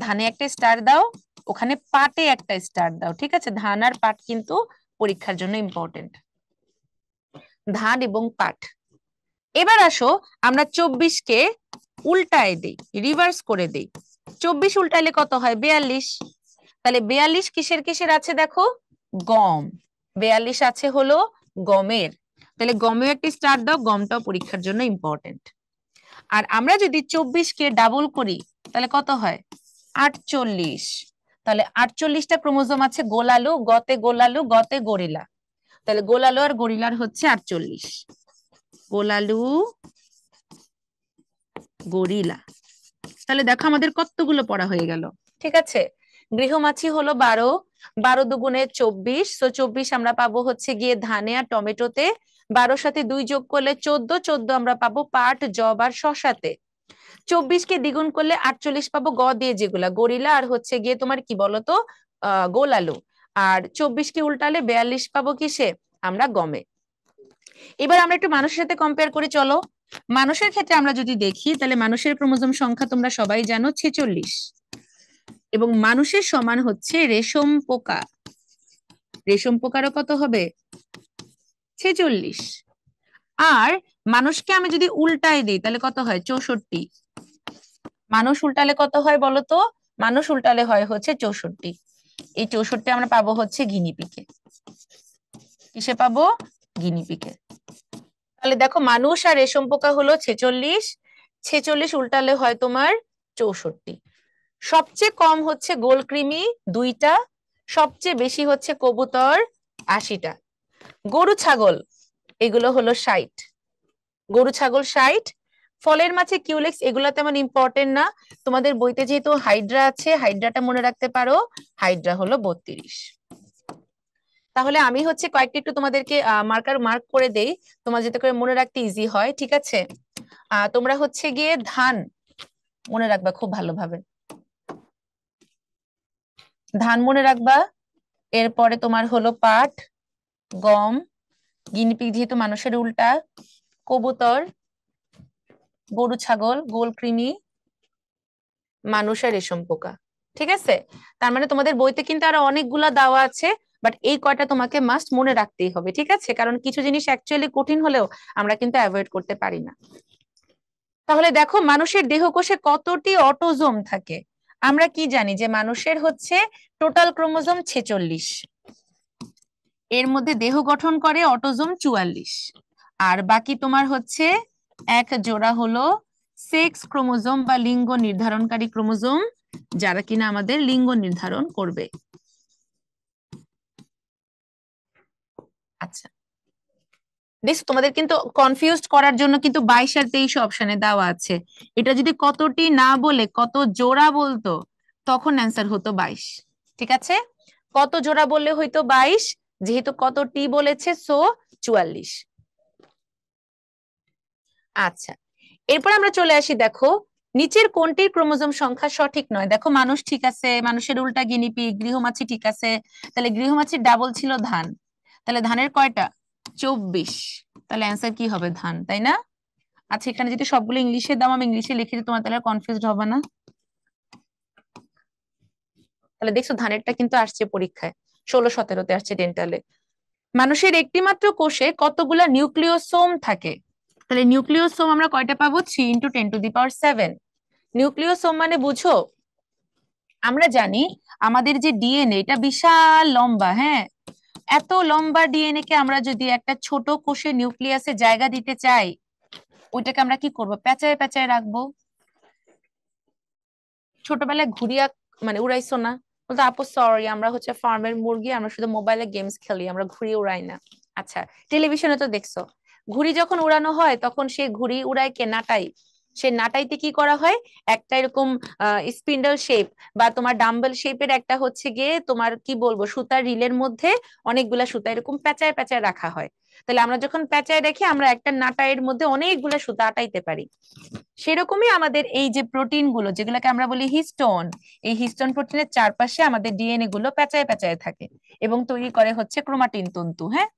ধানে একটা স্টার দাও, ওখানে পাটে একটা স্টার দাও, ঠিক আছে? ধান আর পাট কিন্তু পরীক্ষার জন্য ইম্পর্টেন্ট, ধান এবং পাট। এবার আসো আমরা 24কে উল্টায় দেই, রিভার্স করে দেই। 24 উল্টাইলে কত হয়? 42। তাহলে 42 কিসের কিসের আছে দেখো? গম। 42 আছে হলো গমের। তাহলে গমেও একটি স্টার দাও, গমটাও পরীক্ষার জন্য ইম্পর্টেন্ট। আর আমরা যদি 24কে ডাবল করি তাহলে কত হয়? 48। তাহলে 48টা ক্রোমোজোম আছে গোলালু, গতে গোলালু, গতে গরিলা। তাহলে গোলালু আর গরিলার হচ্ছে 48। গোলালু, গরিলা। তাহলে দেখো আমাদের কতগুলো পড়া হয়ে গেল, ঠিক আছে? গৃহমাছি হলো 12, 12 দুগুণে 24, তো 24 আমরা পাবো হচ্ছে গিয়ে ধানে আর টমেটোতে। 12 সাথে 2 যোগ করলে 14, 14 আমরা পাবো পাট, জব আর শসাতে। 24কে দ্বিগুণ করলে 48 পাবো গ দিয়ে, যেগুলা গরিলা আর হচ্ছে গিয়ে তোমার কি বলতো গোলালু। আর 24কে উল্টালে 42 পাবো কিসে? আমরা গমে। এবার আমরা একটু মানুষের সাথে কম্পেয়ার করে চলো। মানুষের ক্ষেত্রে আমরা যদি দেখি তাহলে মানুষের ক্রোমোজোম সংখ্যা তোমরা সবাই জানো 46, এবং মানুষের সমান হচ্ছে রেশম পোকা। রেশম পোকারও কত হবে? 46। আর মানুষকে আমি যদি উল্টায় দিই তাহলে কত হয়? 64। মানুষ উল্টালে কত হয় বলো তো? মানুষ উল্টালে হয় হচ্ছে 64। এই 64 আমরা পাবো হচ্ছে গিনিপিকে। কিসে পাবো? গিনিপিকে। তাহলে দেখো মানুষ আর রেশম পোকা হলো 46, 46 উল্টালে হয় তোমার 64। সবচেয়ে কম হচ্ছে গোলকৃমি 2টা, সবচেয়ে বেশি হচ্ছে কবুতর 80টা। গরু ছাগল এগুলো হলো 60। গরু ছাগল 60। ফলের মাঝে কিউলেক্স এগুলো তেমন ইম্পর্টেন্ট না, তোমাদের বইতে যেহেতু হাইড্রা আছে, হাইড্রাটা মনে রাখতে পারো। হাইড্রা হলো 32। তাহলে আমি হচ্ছে কয়েকটা একটু তোমাদেরকে মার্কার মার্ক করে দেই, তোমার যাতে করে মনে রাখতে ইজি হয়, ঠিক আছে? তোমরা হচ্ছে গিয়ে ধান মনে রাখবা খুব ভালোভাবে, ধান মনে রাখবা। এরপরে তোমার হলো পাট, গম, গিনিপিগ যেহেতু মানুষের উল্টা, কবুতর, গরু ছাগল, গোলকৃমি, মানুষ আর রেশম পোকা। ঠিক আছে? তার মানে তোমাদের বইতে কিন্তু আরো অনেকগুলা দেওয়া আছে, বাট এই কয়টা তোমাকে মাস্ট মনে রাখতেই হবে, ঠিক আছে? কারণ কিছু জিনিস অ্যাকচুয়ালি কঠিন হলেও আমরা কিন্তু অ্যাভয়েড করতে পারি না। তাহলে দেখো মানুষের দেহকোষে কতটি অটোজোম থাকে? আমরা কি জানি যে মানুষের হচ্ছে টোটাল ক্রোমোজোম 46, এর মধ্যে দেহ গঠন করে অটোজোম 44, আর বাকি তোমার হচ্ছে এক জোড়া হলো সেক্স ক্রোমোজোম বা লিঙ্গ নির্ধারণকারী ক্রোমোজোম, যারা কিনা আমাদের লিঙ্গ নির্ধারণ করবে। আচ্ছা, দেখো তোমাদের কিন্তু কনফিউজড করার জন্য কিন্তু 22 আর 23 অপশনে দেওয়া আছে। এটা যদি কতটি না বলে কত জোড়া বলতো তখন অ্যান্সার হতো 22, ঠিক আছে? কত জোড়া বললে হইতো 22, যেহেতু কতটি বলেছে সো 44। আচ্ছা, এরপর আমরা চলে আসি, দেখো নিচের কোনটির ক্রোমোজোম সংখ্যা সঠিক নয়? দেখো মানুষ ঠিক আছে, মানুষের উল্টা গিনিপিগ, গৃহমাছি ঠিক আছে। তাহলে গৃহমাছির ডাবল ছিল ধান, তাহলে ধানের কয়টা? 24। তাহলে অ্যান্সার কি হবে? ধান, তাই না? আচ্ছা, এখানে যদি সবগুলো ইংলিশে দাও, আমি ইংলিশে লিখে দিই, তোমার তাহলে কনফিউজড হবে না। তাহলে দেখছো ধানেরটা কিন্তু আসছে পরীক্ষায়, 16-17তে আসছে ডেন্টালে। মানুষের একটি মাত্র কোষে কতগুলা নিউক্লিওসোম থাকে? তাহলে নিউক্লিওসোম আমরা কয়টা পাবো? 3 × 10⁻⁷। নিউক্লিওসোম মানে বুঝো, আমরা জানি আমাদের যে ডিএনএ এটা বিশাল লম্বা, হ্যাঁ? এত লম্বা ডিএনএ কে আমরা যদি একটা ছোট কোষে নিউক্লিয়াসে জায়গা দিতে চাই, ওইটাকে আমরা কি করব? পেঁচায় পেঁচায় রাখবো। ছোটবেলায় ঘুরিয়া মানে উড়াইছো না? বলতো আপু সরি, আমরা হচ্ছে ফার্মের মুরগি, আমরা শুধু মোবাইলে গেমস খেলি, আমরা ঘুড়ি উড়াই না। আচ্ছা, টেলিভিশনে তো দেখছো ঘুড়ি যখন উড়ানো হয় তখন সেই ঘুড়ি উড়ায় কে? নাটাই। সে নাটাইতে কি করা হয়, একটা এরকম স্পিন্ডল শেপ বা তোমার ডাম্বেল শেপের একটা হচ্ছে গিয়ে তোমার কি বলবো সুতার রিলের মধ্যে অনেকগুলা সুতা এরকম প্যাঁচায় প্যাঁচায় রাখা হয়। তাহলে আমরা যখন প্যাঁচায় রেখে আমরা একটা নাটাইয়ের মধ্যে অনেকগুলা সুতা আটাইতে পারি। সেরকমই আমাদের এই যে প্রোটিন গুলো যেগুলোকে আমরা বলি হিস্টোন, এই হিস্টোন প্রোটিনের চারপাশে আমাদের ডিএনএ গুলো প্যাঁচায় প্যাঁচায় থাকে এবং তৈরি করে হচ্ছে ক্রোমাটিন তন্তু। হ্যাঁ,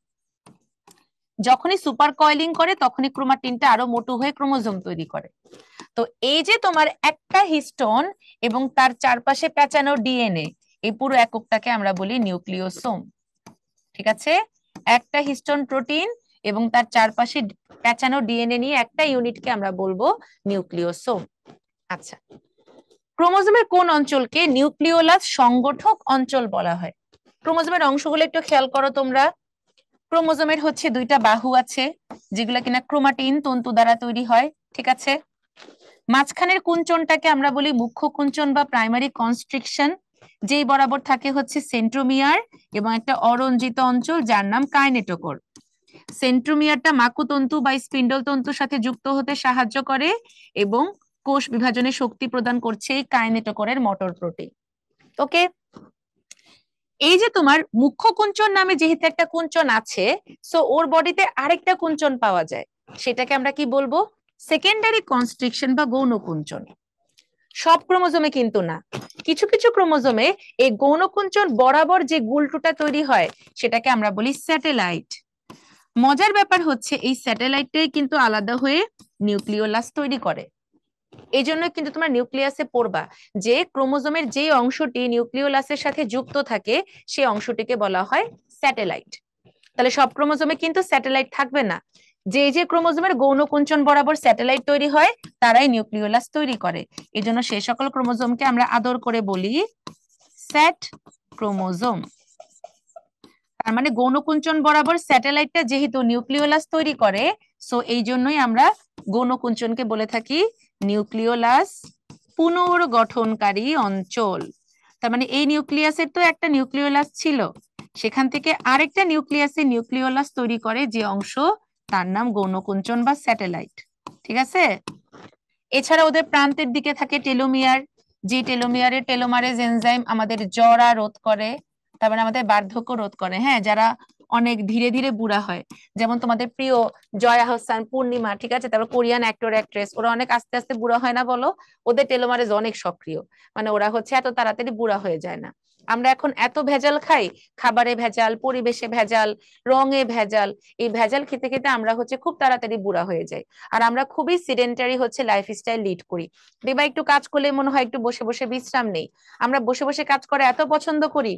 যখনই সুপার কয়েলিং করে তখনই ক্রোমাটিনটা আরো মোটু হয়ে ক্রোমোজোম তৈরি করে। তো এই যে তোমার একটা হিস্টোন এবং তার চারপাশে প্যাঁচানো ডিএনএ, এই পুরো এককটাকে আমরা বলি নিউক্লিওসোম। ঠিক আছে, একটা হিস্টোন প্রোটিন এবং তার চারপাশে প্যাঁচানো ডিএনএ নিয়ে একটা ইউনিটকে আমরা বলবো নিউক্লিওসোম। আচ্ছা, ক্রোমোজোমের কোন অঞ্চলকে নিউক্লিওলাস সংগঠক অঞ্চল বলা হয়? ক্রোমোজোমের অংশগুলো একটু খেয়াল করো তোমরা। ক্রোমোজোমের হচ্ছে দুইটা বাহু আছে যেগুলো কিনা ক্রোমাটিন তন্তু দ্বারা তৈরি হয়। ঠিক আছে, মাঝখানের কুঞ্চনটাকে আমরা বলি মুখ্য কুঞ্চন বা প্রাইমারি কনস্ট্রিকশন, যেই বরাবর থাকে হচ্ছে সেন্ট্রোমিয়ার এবং একটা অরঞ্জিত অঞ্চল যার নাম কাইনেটোকোর। সেন্ট্রোমিয়ারটা মাকুতন্তু বা স্পিন্ডল তন্তুর সাথে যুক্ত হতে সাহায্য করে এবং কোষ বিভাজনে শক্তি প্রদান করছে এই কাইনেটোকোরের মোটর প্রোটিন। ওকে, এই যে তোমার মুখ্য কুঞ্চন নামে যেহেতু একটা কুঞ্চন আছে, সো ওর বডিতে আরেকটা কুঞ্চন পাওয়া যায়, সেটাকে আমরা কি বলবো? সেকেন্ডারি কনস্ট্রিকশন বা গৌণ কুঞ্চন। সব ক্রোমোজোমে কিন্তু না, কিছু কিছু ক্রোমোজোমে এই গৌণ কুঞ্চন বরাবর যে গুলটুটা তৈরি হয় সেটাকে আমরা বলি স্যাটেলাইট। মজার ব্যাপার হচ্ছে এই স্যাটেলাইটটাই কিন্তু আলাদা হয়ে নিউক্লিওলাস তৈরি করে। এই জন্য কিন্তু তোমার নিউক্লিয়াসে পড়বা যে ক্রোমোজোমের যে অংশটি নিউক্লিওলাসের সাথে যুক্ত থাকে সেই অংশটিকে বলা হয় স্যাটেলাইট। তাহলে সব ক্রোমোজোমে কিন্তু স্যাটেলাইট থাকবে না, যে যে ক্রোমোজোমের গৌণ কুঞ্চন বরাবর স্যাটেলাইট তৈরি হয় তারাই নিউক্লিওলাস তৈরি করে। এই জন্য সেই সকল ক্রোমোজোমকে আমরা আদর করে বলি স্যাট ক্রোমোজোম। তার মানে গৌণ কুঞ্চন বরাবর স্যাটেলাইটটা যেহেতু নিউক্লিওলাস তৈরি করে, সো এই জন্যই আমরা গৌণ কুঞ্চনকে বলে থাকি নিউক্লিওলাস পুনর্গঠনকারী অঞ্চল। তার মানে এই নিউক্লিয়াসের তো একটা নিউক্লিওলাস ছিল, সেখান থেকে আরেকটা নিউক্লিয়াসে নিউক্লিওলাস তৈরি করে যে অংশ, তার নাম গৌণ কুঞ্চন বা স্যাটেলাইট। ঠিক আছে, এছাড়া ওদের প্রান্তের দিকে থাকে টেলোমিয়ার, যে টেলোমিয়ারের টেলোমারেজ এনজাইম আমাদের জরা রোধ করে, তার মানে আমাদের বার্ধক্য রোধ করে। হ্যাঁ, যারা অনেক ধীরে ধীরে বুড়া হয়, যেমন তোমাদের প্রিয় জয়া হোসেন, পূর্ণিমা, ঠিক আছে, তারপর কোরিয়ান অ্যাক্টর অ্যাক্ট্রেস, ওরা অনেক আস্তে আস্তে বুড়া হয় না বলো? ওদের টেলোমারেজ অনেক সক্রিয়, মানে ওরা হচ্ছে এত তাড়াতাড়ি বুড়া হয়ে যায় না। আমরা এখন এত ভেজাল খাই, খাবারে ভেজাল, পরিবেশে ভেজাল, রঙে ভেজাল, এই ভেজাল খেতে খেতে আমরা হচ্ছে খুব তাড়াতাড়ি বুড়া হয়ে যাই। আর আমরা খুবই সিডেন্টারি হচ্ছে লাইফস্টাইল লিড করি। দেখবা একটু কাজ করলে মনে হয় একটু বসে বসে বিশ্রাম নেই, আমরা বসে বসে কাজ করা এত পছন্দ করি।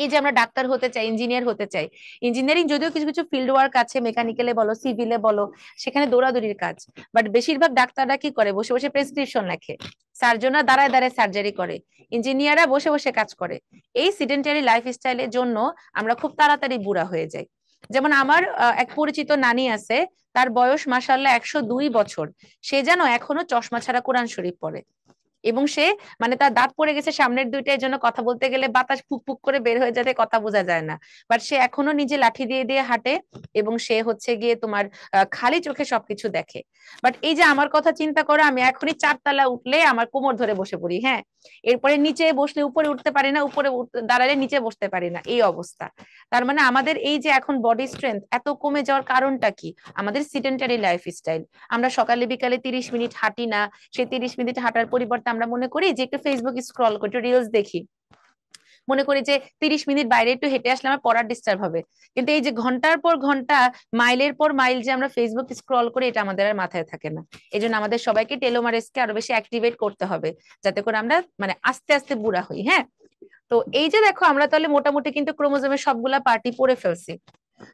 এই যে আমরা ডাক্তার হতে চাই, ইঞ্জিনিয়ার হতে চাই, ইঞ্জিনিয়ারিং যদিও কিছু কিছু ফিল্ড ওয়ার্ক আছে, মেকানিক্যালে বলো, সিভিলে বলো, সেখানে দৌড়াদৌড়ির কাজ, বাট বেশিরভাগ ডাক্তাররা কি করে? বসে বসে প্রেসক্রিপশন লেখে। সার্জনরা দাঁড়ায় দাঁড়ায় সার্জারি করে, ইঞ্জিনিয়াররা বসে বসে কাজ করে। এই সিডেন্টারি লাইফস্টাইলের জন্য আমরা খুব তাড়াতাড়ি বুড়া হয়ে যাই। যেমন আমার এক পরিচিত নানি আছে, তার বয়স মাশাআল্লাহ 102 বছর, সে যেন এখনো চশমা ছাড়া কোরআন শরীফ পড়ে। এবং সে মানে তার দাঁত পড়ে গেছে সামনের দুইটা, এই জন্য কথা বলতে গেলে বাতাস ফুক ফুক করে বের হয়ে যাতে কথা বোঝা যায় না, বাট সে এখনো নিজে লাঠি দিয়ে দিয়ে হাঁটে এবং সে হচ্ছে গিয়ে তোমার খালি চোখে সবকিছু দেখে। বাট এই যে আমার কথা চিন্তা করো, আমি এখনই 4 তলা উঠলে আমার কোমর ধরে বসে পড়ি, হ্যাঁ, এরপরে নিচে বসলে উপরে উঠতে পারি না, উপরে দাঁড়ালে নিচে বসতে পারি না, এই অবস্থা। তার মানে আমাদের এই যে এখন বডি স্ট্রেংথ এত কমে যাওয়ার কারণটা কি? আমাদের সিডেন্টারি লাইফস্টাইল। আমরা সকালে বিকালে 30 মিনিট হাঁটি না, সেই 30 মিনিট হাঁটার পরিবর্তে আমরা মনে করি যে একটু ফেসবুক স্ক্রল করি, একটু রিলস দেখি, মনে করি যে 30 মিনিট বাইরে একটু হেঁটে আসলে আমার পড়ার ডিস্টার্ব হবে। কিন্তু এই যে ঘন্টার পর ঘন্টা, মাইলের পর মাইল যে আমরা ফেসবুক স্ক্রল করি, এটা আমাদের আর মাথায় থাকে না। এই জন্য আমাদের সবাইকে টেলোমারেজকে আরো বেশি অ্যাক্টিভেট করতে হবে, যাতে করে আমরা মানে আস্তে আস্তে বুড়া হই। হ্যাঁ, তো এই যে দেখো আমরা তাহলে মোটামুটি কিন্তু ক্রোমোজোমের সবগুলা পার্টি পড়ে ফেলছি।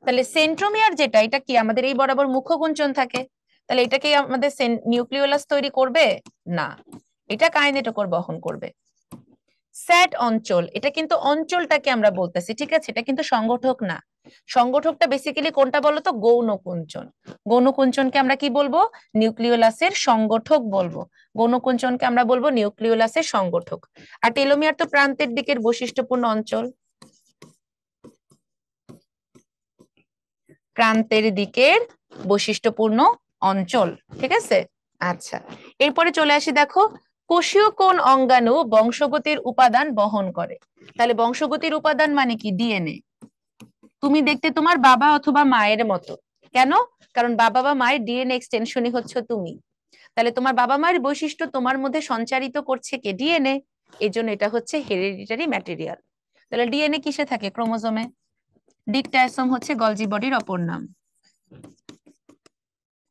তাহলে সেন্ট্রোমিয়ার যেটা, এটা কি আমাদের এই বরাবর মুখ্য গুঞ্জন থাকে, তাহলে এটা কি আমাদের নিউক্লিওলাস তৈরি করবে? না, এটা কাইনেটোকোর বহন করবে। স্যাট অঞ্চল, এটা কিন্তু অঞ্চলটাকে আমরা বলতেছি, ঠিক আছে, এটা কিন্তু সংগঠক না। সংগঠকটা বেসিক্যালি কোনটা বলতো? গৌণ কুঞ্চন। গৌণ কুঞ্চনকে আমরা কি বলবো? নিউক্লিওলাসের সংগঠক বলবো। গৌণ কুঞ্চনকে আমরা বলবো নিউক্লিওলাসের সংগঠক। আর টেলোমিয়ার তো প্রান্তের দিকের বৈশিষ্ট্যপূর্ণ অঞ্চল, প্রান্তের দিকের বৈশিষ্ট্যপূর্ণ অঞ্চল, ঠিক আছে। আচ্ছা, এরপরে চলে আসি, দেখো কোষীয় কোন অঙ্গাণু বংশগতির উপাদান বহন করে? তাহলে বংশগতির উপাদান মানে কি? ডিএনএ। তুমি দেখতে তোমার বাবা অথবা মায়ের মতো। কেন? কারণ বাবা বা মায়ের ডিএনএ এক্সটেনশনই হচ্ছে তুমি। তাহলে তোমার বাবা মায়ের বৈশিষ্ট্য তোমার মধ্যে সঞ্চারিত করছে কে? ডিএনএ। এই জন্য এটা হচ্ছে হেরিডিটারি ম্যাটেরিয়াল। তাহলে ডিএনএ কিসে থাকে? ক্রোমোজোমে। ডিকটায়াসোম হচ্ছে গলজি বডির অপর নাম।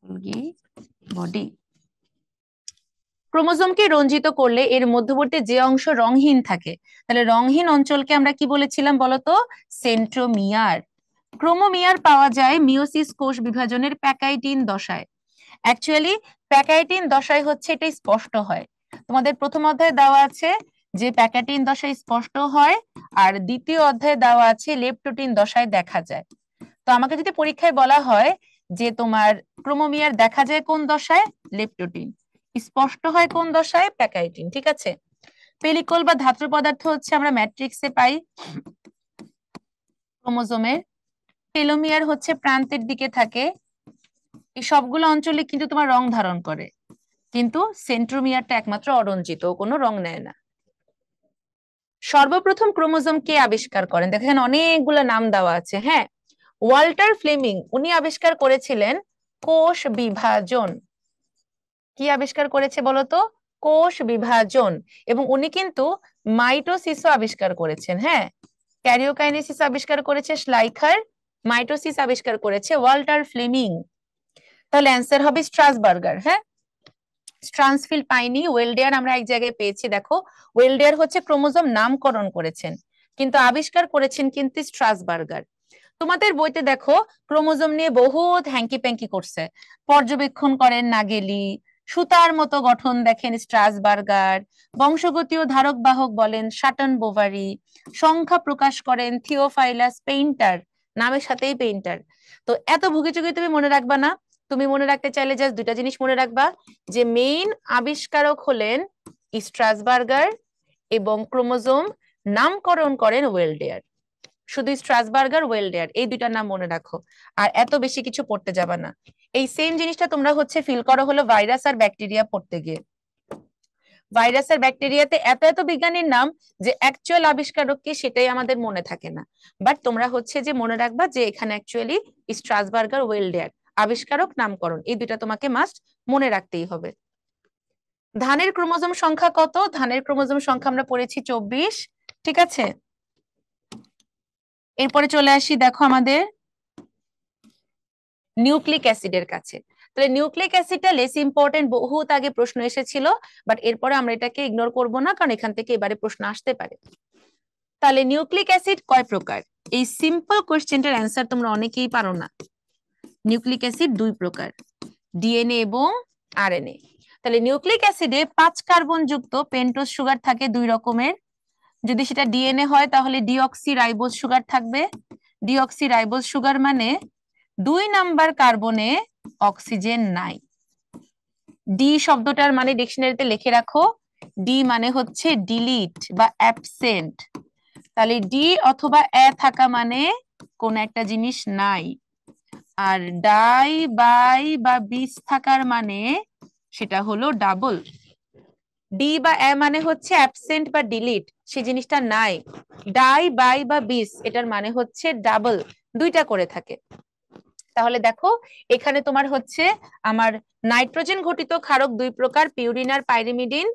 Golgi body. ক্রোমোজোমকে রঞ্জিত করলে এর মধ্যবর্তী যে অংশ রংহীন থাকে, তাহলে রংহীন অঞ্চলকে আমরা কি বলেছিলাম বলতো? সেন্ট্রোমিয়ার। ক্রোমোমিয়ার পাওয়া যায় মিওসিস কোষ বিভাজনের প্যাকাইটিন দশায়। অ্যাকচুয়ালি প্যাকাইটিন দশায় হচ্ছে এটা স্পষ্ট হয়। তোমাদের প্রথম অধ্যায়ে দেওয়া আছে যে প্যাকাইটিন দশায় স্পষ্ট হয়, আর দ্বিতীয় অধ্যায়ে দেওয়া আছে লেপটোটিন দশায় দেখা যায়। তো আমাকে যদি পরীক্ষায় বলা হয় যে তোমার ক্রোমোমিয়ার দেখা যায় কোন দশায়? লেপটোটিন। স্পষ্ট হয় কোন দশায়? প্যাকাইটিন। ঠিক আছে। পেলিকল বা ধাতু পদার্থ হচ্ছে আমরা ম্যাট্রিক্সে পাই ক্রোমোজোমের। টেলোমিয়ার হচ্ছে প্রান্তের দিকে থাকে। এই সবগুলো অঞ্চলে কিন্তু তোমার রং ধারণ করে, কিন্তু সেন্ট্রোমিয়ারটা একমাত্র অরঞ্জিত, কোনো রং নেয় না। সর্বপ্রথম ক্রোমোজোম কে আবিষ্কার করেন? দেখেন অনেকগুলো নাম দেওয়া আছে। হ্যাঁ, ওয়াল্টার ফ্লেমিং, উনি আবিষ্কার করেছিলেন কোষ বিভাজন। কি আবিষ্কার করেছে বলতো? কোষ বিভাজন। এবং উনি কিন্তু মাইটোসিসও আবিষ্কার করেছেন। হ্যাঁ, ক্যারিওকাইনেসিস আবিষ্কার করেছে শ্লাইখার, মাইটোসিস আবিষ্কার করেছে ওয়াল্টার ফ্লেমিং। তাহলে অ্যান্সার হবে স্ট্রাসবার্গার। হ্যাঁ, স্ট্রান্সফিল্ড পাইনি, ওয়েলডেয়ার আমরা এক জায়গায় পেয়েছি। দেখো ওয়েলডেয়ার হচ্ছে ক্রোমোজোম নামকরণ করেছেন, কিন্তু আবিষ্কার করেছেন কিন্তু স্ট্রাসবার্গার। তোমাদের বইতে দেখো ক্রোমোজোম নিয়ে বহুত হ্যাঙ্কি প্যাঙ্কি করছে। পর্যবেক্ষণ করেন নাগেলি, সুতার মতো গঠন দেখেন স্ট্রাসবার্গার, বংশগতি ও ধারক বাহক বলেন শাটন বোভারি, সংখ্যা প্রকাশ করেন থিওফাইলাস পেইন্টার, নামের সাথেই পেইন্টার। তো এত ভুগিচুগি তুমি মনে রাখবা না। তুমি মনে রাখতে চাইলে জাস্ট দুইটা জিনিস মনে রাখবা, যে মেইন আবিষ্কারক হলেন স্ট্রাসবার্গার এবং ক্রোমোজোম নামকরণ করেন ওয়েলডেয়ার। শুধু স্ট্রাসবার্গার, ওয়েলডেয়ার, এই দুইটার নাম মনে রাখো, আর এত বেশি কিছু পড়তে যাবা না। এই সেম জিনিসটা তোমরা হচ্ছে ফিল করো হলো ভাইরাস আর ব্যাকটেরিয়া পড়তে গিয়ে। ভাইরাস আর ব্যাকটেরিয়াতে এত এত বিজ্ঞানীর নাম যে অ্যাকচুয়াল আবিষ্কারক কি সেটাই আমাদের মনে থাকে না। বাট তোমরা হচ্ছে যে মনে রাখবা যে এখানে অ্যাকচুয়ালি স্ট্রাসবার্গার, ওয়েলডেয়ার, আবিষ্কারক নামকরণ, এই দুইটা তোমাকে মাস্ট মনে রাখতেই হবে। ধানের ক্রোমোজোম সংখ্যা কত? ধানের ক্রোমোজোম সংখ্যা আমরা পড়েছি 24। ঠিক আছে, এরপরে চলে আসি দেখো আমাদের নিউক্লিক অ্যাসিডের কাছে। তাহলে নিউক্লিক অ্যাসিডটা লেস ইম্পর্টেন্ট, বহুত আগে প্রশ্ন এসেছিল, বাট এরপরে আমরা এটাকে ইগনোর করব না, কারণ এখান থেকে এবারে প্রশ্ন আসতে পারে। তাহলে নিউক্লিক অ্যাসিড কয় প্রকার? এই সিম্পল কোশ্চেনটার অ্যান্সার তোমরা অনেকেই পারো না। নিউক্লিক অ্যাসিড দুই প্রকার, ডিএনএ এবং আরএনএ। তাহলে নিউক্লিক অ্যাসিডে 5 কার্বন যুক্ত পেন্টোজ সুগার থাকে দুই রকমের। যদি সেটা ডিএনএ হয় তাহলে ডিঅক্সি রাইবোজ সুগার থাকবে। ডিঅক্সি রাইবোজ সুগার মানে 2 নাম্বার কার্বনে অক্সিজেন নাই। ডি শব্দটার মানে ডিকশনারিতে লিখে রাখো, ডি মানে হচ্ছে ডিলিট বা অ্যাবসেন্ট। তাহলে ডি অথবা এ থাকা মানে কোন একটা জিনিস নাই, আর ডাই বাই বা বিস থাকার মানে সেটা হলো ডাবল। ডি বা এ মানে হচ্ছে অ্যাবসেন্ট বা ডিলিট, সেই জিনিসটা নাই। ডাই বাই বা বিস এটার মানে হচ্ছে ডাবল, দুইটা করে থাকে। তাহলে দেখো এখানে তোমার হচ্ছে আমার নাইট্রোজেন ঘটিত ক্ষারক দুই প্রকার, পিউরিন আর পাইরিমিডিন।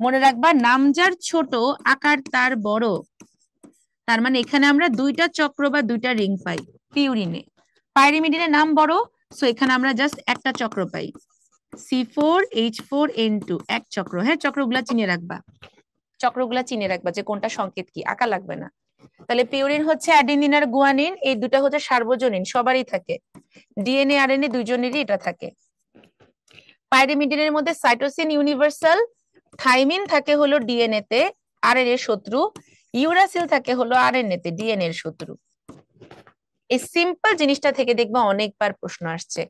মনে রাখবা নাম যার ছোট আকার তার বড়, তার মানে এখানে আমরা দুইটা চক্র বা দুইটা রিং পাই পিউরিনে। পাইরিমিডিনের নাম বড়, সো এখানে আমরা জাস্ট একটা চক্র পাই, C4H4N2, এক চক্র। হ্যাঁ, চক্রগুলা চিনে রাখবা, চক্রগুলা চিনে রাখবা যে কোনটা সংকেত কি, আঁকা লাগবে না। তাহলে পিউরিন হচ্ছে অ্যাডেনিন আর গুয়ানিন, এই দুটা হচ্ছে সার্বজনীন, সবারই থাকে। ডিএনএ আরএনএ দুইজনেরই এটা থাকে। পাইরিমিডিনের মধ্যে সাইটোসিন ইউনিভার্সাল, থাইমিন থাকে হলো ডিএনএ তে আরএনএ এর শত্রু, ইউরাসিল থাকে হলো আরএনএ তে ডিএনএ এর শত্রু। এই সিম্পল জিনিসটা থেকে দেখবা অনেকবার প্রশ্ন আসছে,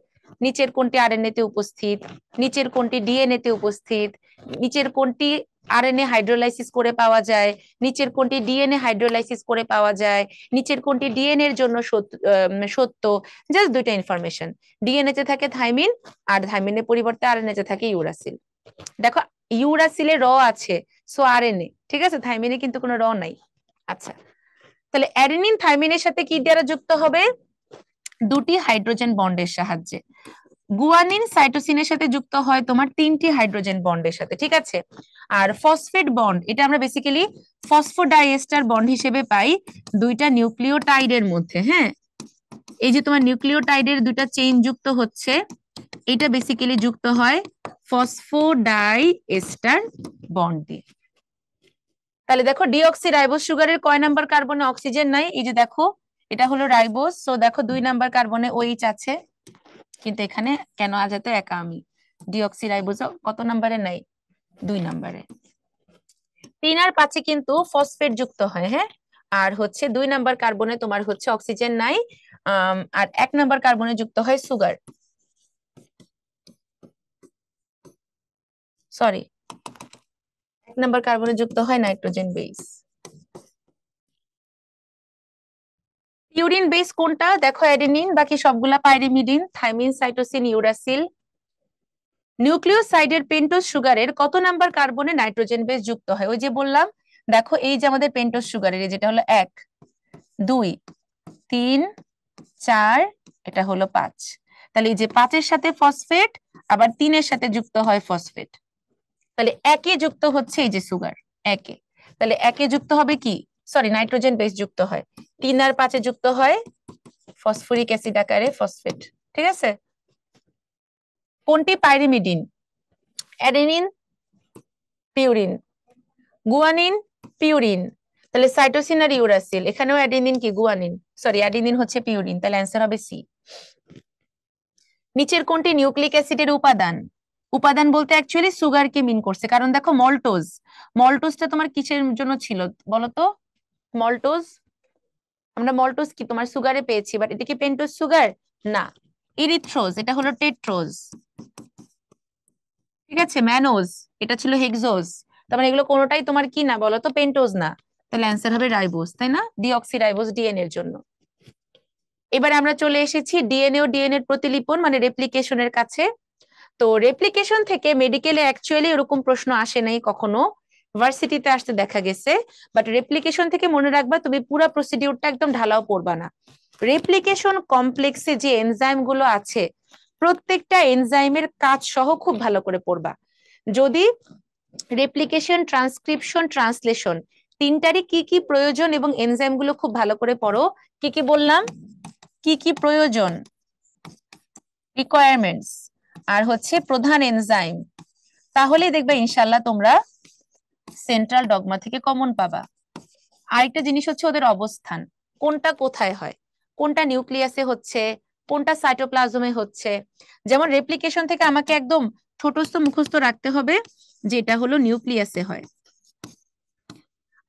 নিচের কোনটি আরএনএ তে উপস্থিত, নিচের কোনটি ডিএনএ তে উপস্থিত, নিচের কোনটি আরএনএ হাইড্রোলাইসিস করে পাওয়া যায়, নিচের কোনটি ডিএনএ হাইড্রোলাইসিস করে পাওয়া যায়, নিচের কোনটি ডিএনএ এর জন্য সত্য। জাস্ট দুইটা ইনফরমেশন। ডিএনএ তে থাকে থাইমিন, আর থাইমিনের পরিবর্তে আরএনএ তে থাকে ইউরাসিল। দেখো ইউরাসিলে র আছে, সো আরএনএ, ঠিক আছে, থাইমিনে কিন্তু কোনো র নাই। আচ্ছা, তাহলে অ্যাডেনিন থাইমিনের সাথে কি দ্বারা যুক্ত হবে? দুটি হাইড্রোজেন বন্ডের সাহায্যে। গুয়ানিন সাইটোসিনের সাথে যুক্ত হয় তোমার তিনটি হাইড্রোজেন বন্ডের সাথে, ঠিক আছে। আর ফসফেট বন্ড, এটা আমরা বেসিক্যালি ফসফোডাইএস্টার বন্ড হিসেবে পাই দুইটা নিউক্লিওটাইডের মধ্যে। হ্যাঁ, এই যে তোমার নিউক্লিওটাইডের দুইটা চেইন যুক্ত হচ্ছে, এটা বেসিক্যালি যুক্ত হয় ফসফোডাইএস্টার বন্ড দিয়ে। তাহলে দেখো ডিঅক্সি রাইবোজ সুগারের কয় নাম্বার কার্বনে অক্সিজেন নাই? এই যে দেখো, এটা হলো রাইবোজ, সো দেখো 2 নাম্বার কার্বনে ওএইচ আছে, কিন্তু এখানে কেন আজ এত একা আমি? ডিঅক্সি রাইবোজ কত নাম্বারে নাই? 2 নাম্বারে। 3 আর 5 কিন্তু ফসফেট যুক্ত হয়, হ্যাঁ, আর হচ্ছে 2 নাম্বার কার্বনে তোমার হচ্ছে অক্সিজেন নাই, আর 1 নাম্বার কার্বনে যুক্ত হয় সুগার, সরি, 1 নাম্বার কার্বনে যুক্ত হয় নাইট্রোজেন বেস। পিউরিন বেস কোনটা? দেখো অ্যাডেনিন, বাকি সবগুলা পাইরিমিডিন, থাইমিন, সাইটোসিন, ইউরাসিল। নিউক্লিওসাইডের পেন্টোজ সুগারের কত নাম্বার কার্বনে নাইট্রোজেন বেস যুক্ত হয়? ওই যে বললাম, দেখো এই যে আমাদের পেন্টোজ সুগারের, যেটা হলো 1, 2, 3, 4, এটা হলো 5। তাহলে এই যে 5-এর সাথে ফসফেট, আবার 3-এর সাথে যুক্ত হয় ফসফেট, তাহলে 1-এ যুক্ত হচ্ছে এই যে সুগার 1-এ। তাহলে 1-এ যুক্ত হবে কি, সরি, নাইট্রোজেন বেস যুক্ত হয়, 3 আর 5-এ যুক্ত হয় ফসফরিক অ্যাসিড আকারে ফসফেট, ঠিক আছে। কোনটি pyrimidine? Adenine, purine, guanine, purine. তাহলে সাইটোসিন আর ইউরাসিল, এখানেও অ্যাডেনিন কি গুয়ানিন, সরি অ্যাডেনিন হচ্ছে পিউরিন, তাহলে অ্যান্সার হবে সি। নিচের কোনটি নিউক্লিক অ্যাসিডের উপাদান? উপাদান বলতে অ্যাকচুয়ালি সুগারকে মিন করছে, কারণ দেখো মল্টোজ, মল্টোজটা তোমার কিসের জন্য ছিল বলতো? মল্টোজ, আমরা মল্টোজ কি তোমার সুগারে পেয়েছি, বাট এটা কি পেন্টোজ সুগার? না। ইরিথ্রোজ, এটা হলো টেট্রোজ, ঠিক আছে। ম্যানোজ, এটা ছিল হেক্সোজ। তার মানে এগুলো কোনোটাই তোমার কি না বলো তো, পেন্টোজ না। তাহলে অ্যান্সার হবে রাইবোজ, তাই না, ডিঅক্সি রাইবোজ ডিএনএ এর জন্য। এবার আমরা চলে এসেছি ডিএনএ ও ডিএনএ এর প্রতিলিপন মানে রেপ্লিকেশনের কাছে। তো রেপ্লিকেশন থেকে মেডিকেলে অ্যাকচুয়ালি এরকম প্রশ্ন আসে নাই কখনো, ভার্সিটিতে আসতে দেখা গেছে, বাট রেপ্লিকেশন থেকে মনে রাখবা তুমি পুরো প্রসিডিউরটা একদম ঢালাও পড়বা না। রেপ্লিকেশন কমপ্লেক্সে যে এনজাইম গুলো আছে, প্রত্যেকটা এনজাইমের কাজ সহ খুব ভালো করে পড়বা। যদি রেপ্লিকেশন, ট্রান্সক্রিপশন, ট্রান্সলেশন তিনটারই কি কি প্রয়োজন এবং এনজাইম গুলো খুব ভালো করে পড়ো। কি কি বললাম? কি কি প্রয়োজন, রিকোয়ারমেন্টস, আর হচ্ছে প্রধান এনজাইম, তাহলে দেখবে ইনশাল্লাহ তোমরা সেন্ট্রাল ডগমা থেকে কমন পাবা। আরেকটা জিনিস হচ্ছে ওদের অবস্থান, কোনটা কোথায় হয়, কোনটা নিউক্লিয়াসে হচ্ছে, কোনটা সাইটোপ্লাজমে হচ্ছে। যেমন রেপ্লিকেশন থেকে আমাকে একদম ছোটস্থ মুখস্থ রাখতে হবে যে এটা হলো নিউক্লিয়াসে হয়।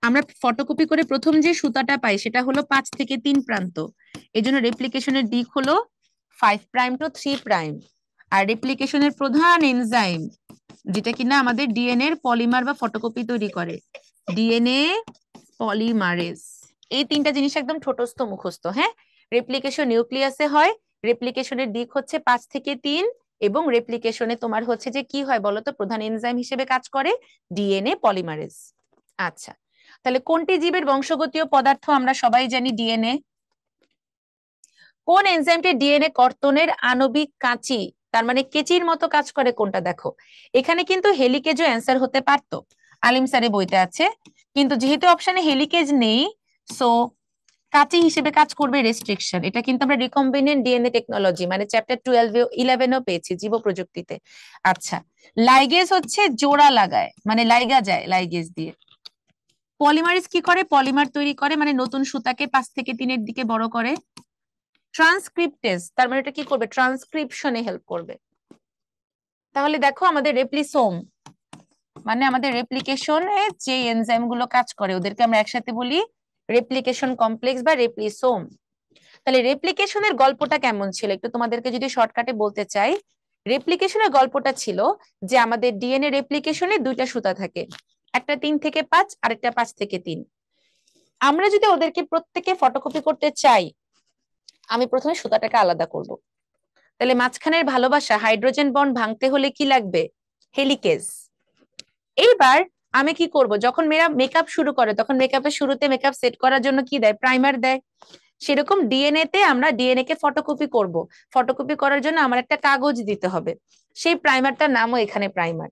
আমরা ফটোকপি করে প্রথম যে সুতাটা পাই সেটা হলো 5 থেকে 3 প্রান্ত, এজন্য রেপ্লিকেশনের দিক হলো 5 প্রাইম টু 3 প্রাইম। আর রেপ্লিকেশনের প্রধান এনজাইম যেটা কিনা আমাদের ডিএনএ এর পলিমার বা ফটোকপি তৈরি করে, ডিএনএ পলিমারেজ। এই তিনটা জিনিস একদম ছোটস্থ মুখস্থ, হ্যাঁ। রেপ্লিকেশন নিউক্লিয়াসে হয়, রেপ্লিকেশনের দিক হচ্ছে 5 থেকে 3, এবং রেপ্লিকেশনে তোমার হচ্ছে যে কি হয় বলতো, প্রধান এনজাইম হিসেবে কাজ করে ডিএনএ পলিমারেজ। আচ্ছা, তাহলে কোনটি জীবের বংশগতীয় পদার্থ? আমরা সবাই জানি ডিএনএ। কোন এনজাইমটি ডিএনএ কর্তনের আণবিক কাঁচি, তার মানে কেচির মতো কাজ করে, কোনটা? দেখো এখানে কিন্তু হেলিকেজও অ্যান্সার হতে পারতো, আলিম স্যারের বইতে আছে, কিন্তু যেহেতু অপশনে হেলিকেজ নেই, সো কাঁচি হিসেবে কাজ করবে রেস্ট্রিকশন। এটা কিন্তু আমরা রিকম্বিনেন্ট ডিএনএ টেকনোলজি মানে চ্যাপ্টার 12-11 পেয়েছি জীব প্রযুক্তিতে। আচ্ছা, লাইগেজ হচ্ছে জোড়া লাগায়, মানে লাইগা যায় লাইগেজ দিয়ে। পলিমারেজ কি করে? পলিমার তৈরি করে, মানে নতুন সুতাকে 5 থেকে 3-এর দিকে বড় করে। ট্রান্সক্রিপ্টেজ, তার মানে এটা কি করবে? ট্রান্সক্রিপশনে হেল্প করবে। তাহলে দেখো আমাদের রেপ্লিসোম মানে আমাদের রেপ্লিকেশনে যে এনজাইম গুলো কাজ করে ওদেরকে আমরা একসাথে বলি রেপ্লিকেশন কমপ্লেক্স বা রেপ্লিসোম। তাহলে রেপ্লিকেশনের গল্পটা কেমন ছিল একটু তোমাদেরকে যদি শর্টকাটে বলতে চাই। রেপ্লিকেশনের গল্পটা ছিল যে আমাদের ডিএনএ রেপ্লিকেশনে 2টা সুতা থাকে, একটা 3 থেকে 5, আরেকটা 5 থেকে 3। আমরা যদি ওদেরকে প্রত্যেকে ফটোকপি করতে চাই, আমি প্রথমে সুতাটাকে আলাদা করব। তাহলে মাঝখানের ভালোবাসা হাইড্রোজেন বন্ড ভাঙতে হলে কি লাগবে? হেলিকেজ। এইবার আমি কি করব, যখন মেয়েরা মেকআপ শুরু করে তখন মেকআপের শুরুতে মেকআপ সেট করার জন্য কি দেয়? প্রাইমার দেয়। সেরকম ডিএনএ তে আমরা ডিএনএ কে ফটোকপি করব। ফটোকপি করার জন্য আমার একটা কাগজ দিতে হবে, সেই প্রাইমারটার নামও এখানে প্রাইমার।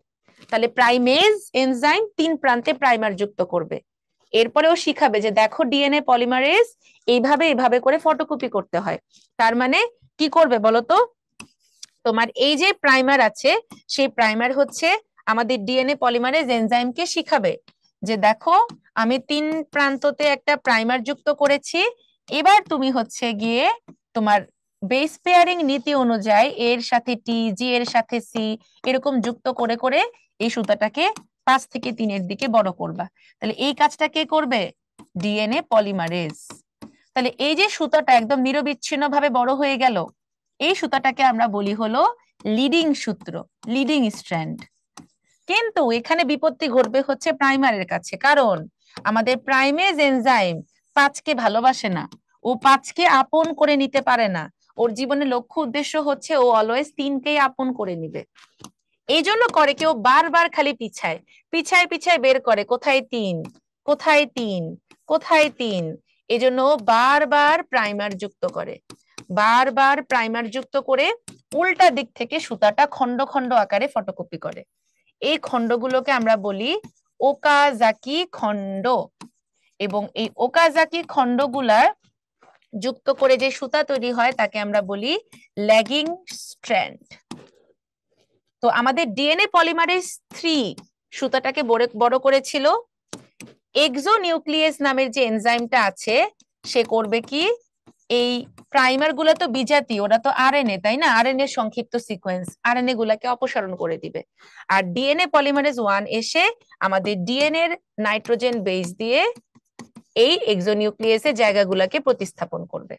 তাহলে প্রাইমেজ এনজাইম 3 প্রান্তে প্রাইমার যুক্ত করবে। এরপরেও শিখাবে যে দেখো ডিএনএ পলিমারেজ এইভাবে এইভাবে করে ফটোকপি করতে হয়। তার মানে কি করবে বলতো, তোমার এই যে প্রাইমার আছে সেই প্রাইমার হচ্ছে আমাদের ডিএনএ পলিমারেজ এনজাইমকে শিখাবে যে দেখো আমি 3 প্রান্ততে একটা প্রাইমার যুক্ত করেছি, এবার তুমি হচ্ছে গিয়ে তোমার বেস পেয়ারিং নীতি অনুযায়ী এর সাথে টি, জি এর সাথে সি, এরকম যুক্ত করে করে এই সুতাটাকে 5 থেকে 3-এর দিকে বড় করবা। তাহলে এই কাজটা কে করবে? DNA polymerase. তাহলে এই যে সুতাটা একদম নিরবিচ্ছিন্ন ভাবে বড় হয়ে গেল, এই সুতাটাকে আমরা বলি হলো লিডিং সূত্র, লিডিং স্ট্র্যান্ড। কিন্তু এখানে বিপত্তি ঘটবে হচ্ছে প্রাইমারের কাছে, কারণ আমাদের প্রাইমেজ এনজাইম 5কে ভালোবাসে না, ও 5কে আপন করে নিতে পারে না। ওর জীবনের লক্ষ্য উদ্দেশ্য হচ্ছে ও অলওয়েজ 3কেই আপন করে নিবে। এই জন্য করে কেউ বারবার খালি পিছায় পিছায় পিছায় বের করে কোথায় 3, কোথায় 3, কোথায় 3। এই জন্য বারবার প্রাইমার যুক্ত করে, বারবার প্রাইমার যুক্ত করে উল্টা দিক থেকে সুতাটা খন্ড খন্ড আকারে ফটোকপি করে। এই খন্ডগুলোকে আমরা বলি ওকাজাকি খন্ড। এবং এই ওকাজাকি খন্ডগুলার যুক্ত করে যে সুতা তৈরি হয় তাকে আমরা বলি ল্যাগিং স্ট্র্যান্ড। তো আমাদের ডিএনএ পলিমারেজ 3 সুতাটাকে বড় করেছিল। এক্সোনিউক্লিয়েজ নামের যে এনজাইমটা আছে সে করবে কি, এই প্রাইমার গুলো তো বিজাতি, ওরা তো আরএনএ, তাই না? আরএনএ সংক্ষিপ্ত সিকোয়েন্স, আরএনএ গুলাকে অপসারণ করে দিবে। আর ডিএনএ পলিমারেজ 1 এসে আমাদের ডিএনএ এর নাইট্রোজেন বেস দিয়ে এই এক্সোনিউক্লিয়াসের জায়গাগুলোকে প্রতিস্থাপন করবে।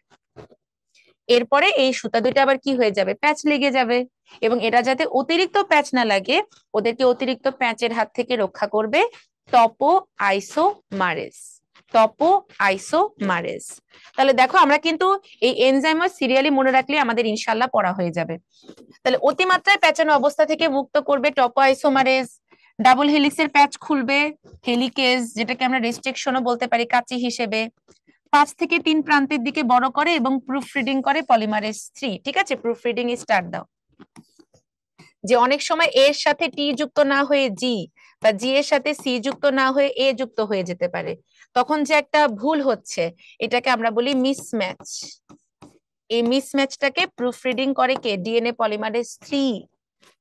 এরপরে এই সুতা দুইটা আবার কি হয়ে যাবে? প্যাচ লেগে যাবে। এবং এটা যাতে অতিরিক্ত প্যাচ না লাগে, ওদেরকে অতিরিক্ত প্যাচের হাত থেকে রক্ষা করবে টপো আইসোমারেজ, টপো আইসোমারেজ। তাহলে দেখো আমরা কিন্তু এই এনজাইম সিরিয়ালি মনে রাখলে আমাদের ইনশাল্লাহ পড়া হয়ে যাবে। তাহলে অতিমাত্রায় প্যাচানো অবস্থা থেকে মুক্ত করবে টপো আইসোমারেজ। ডাবল হেলিক্সের প্যাচ খুলবে হেলিকেজ, যেটাকে আমরা রেস্ট্রিকশনও বলতে পারি কাঁচি হিসেবে। 5 থেকে 3 প্রান্তের দিকে বড় করে এবং প্রুফ রিডিং করে পলিমারেজ 3। ঠিক আছে, প্রুফ রিডিং স্টার্ট দাও। যে অনেক সময় এর সাথে টি যুক্ত না হয়ে জি, বা জি এর সাথে সি যুক্ত না হয়ে এ যুক্ত হয়ে যেতে পারে, তখন যে একটা ভুল হচ্ছে এটাকে আমরা বলি মিসম্যাচ। এই মিসম্যাচটাকে প্রুফ রিডিং করে কে? DNA polymerase 3।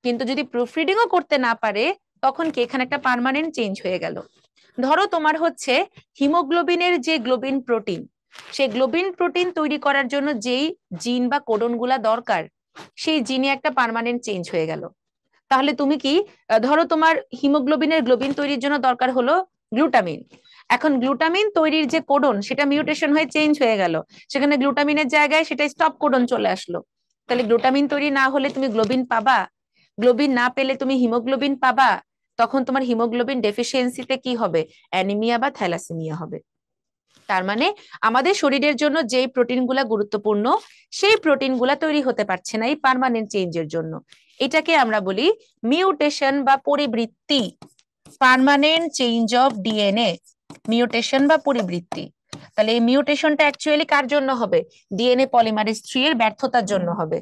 কিন্তু যদি প্রুফ রিডিংও করতে না পারে তখন কি এখানে একটা পার্মানেন্ট চেঞ্জ হয়ে গেল। ধরো তোমার হচ্ছে হিমোগ্লোবিনের যে গ্লোবিন প্রোটিন, সেই গ্লোবিন প্রোটিন তৈরি করার জন্য যেই জিন বা কোডন গুলা দরকার, সেই জিনে একটা পার্মানেন্ট চেঞ্জ হয়ে গেল। তাহলে তুমি কি, ধরো তোমার হিমোগ্লোবিনের গ্লোবিন তৈরির জন্য দরকার হলো গ্লুটামিন, এখন গ্লুটামিন তৈরির যে কোডন সেটা মিউটেশন হয়ে চেঞ্জ হয়ে গেল, সেখানে গ্লুটামিনের জায়গায় সেটা স্টপ কোডন চলে আসলো। তাহলে গ্লুটামিন তৈরি না হলে তুমি গ্লোবিন পাবা, গ্লোবিন না পেলে তুমি হিমোগ্লোবিন পাবা। তখন তোমার হিমোগ্লোবিন ডেফিসিয়েন্সিতে কি হবে? অ্যানিমিয়া বা থ্যালাসেমিয়া হবে। তার মানে আমাদের শরীরের জন্য যেই প্রোটিনগুলা গুরুত্বপূর্ণ সেই প্রোটিনগুলা তৈরি হতে পারছে না এই পার্মানেন্ট চেঞ্জের জন্য। এটাকে আমরা বলি মিউটেশন বা পরিবৃত্তি, permanent change of DNA, mutation বা পরিবৃত্তি। তাহলে এই মিউটেশনটা অ্যাকচুয়ালি কার জন্য হবে? ডিএনএ পলিমারেজ 3 এর ব্যর্থতার জন্য হবে।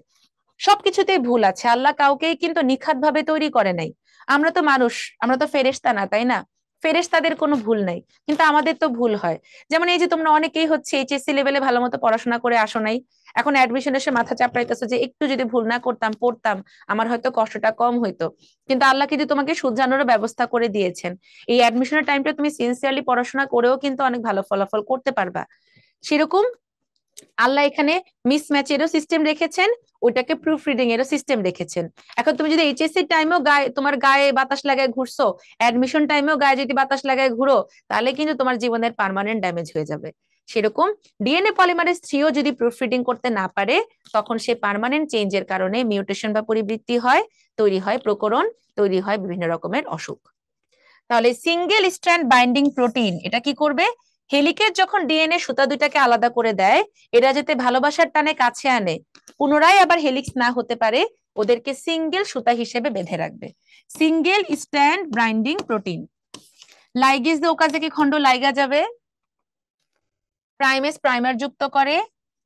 সবকিছুতেই ভুল আছে, আল্লাহ কাউকেই কিন্তু নিখাত ভাবে তৈরি করে নাই। আমরা তো মানুষ, আমরা তো ফেরেশতা না, তাই না? ফেরেশতাদের কোনো ভুল নাই, কিন্তু আমাদের তো ভুল হয়। যেমন এই যে তোমরা অনেকেই হচ্ছে এইচএসসি লেভেলে ভালো মতো পড়াশোনা করে আসো নাই, এখন অ্যাডমিশন এসে মাথা চাপড়াইতেছো যে একটু যদি ভুল না করতাম পড়তাম আমার হয়তো কষ্টটা কম হইতো। কিন্তু আল্লাহ কিন্তু তোমাকে শুধরানোর ব্যবস্থা করে দিয়েছেন। এই অ্যাডমিশনের টাইমটা তুমি সিনসিয়ারলি পড়াশোনা করেও কিন্তু অনেক ভালো ফলাফল করতে পারবা। সেরকম আল্লাহ এখানে মিসম্যাচেরও সিস্টেম রেখেছেন, ওইটাকে প্রুফ রিডিং এরও সিস্টেম রেখেছেন। এখন তুমি যদি এইচএসসি টাইমেও গায়ে তোমার গায়ে বাতাস লাগায় ঘুরছো, অ্যাডমিশন টাইমেও গায়ে যদি বাতাস লাগায় ঘুরো, তাহলে কিন্তু তোমার জীবনের পার্মানেন্ট ড্যামেজ হয়ে যাবে। সেরকম ডিএনএ পলিমারেজ 3ও যদি প্রুফ রিডিং করতে না পারে তখন সে পার্মানেন্ট চেঞ্জের কারণে মিউটেশন বা পরিবৃত্তি হয়, তৈরি হয় প্রকরণ, তৈরি হয় বিভিন্ন রকমের অসুখ। তাহলে সিঙ্গেল স্ট্র্যান্ড বাইন্ডিং প্রোটিন এটা কি করবে, হেলিকেজ যখন ডিএনএ সুতা দুইটাকে আলাদা করে দেয়, এরা যাতে ভালোবাসার টানে কাছে আনে, পুনরায় আবার হেলিক্স না হতে পারে, ওদেরকে সিঙ্গেল সুতা হিসেবে বেঁধে রাখবে। Single strand binding protein. Ligase দিয়ে ওকাজে কি খন্ড লাইগা যাবে, প্রাইমেস প্রাইমার যুক্ত করে,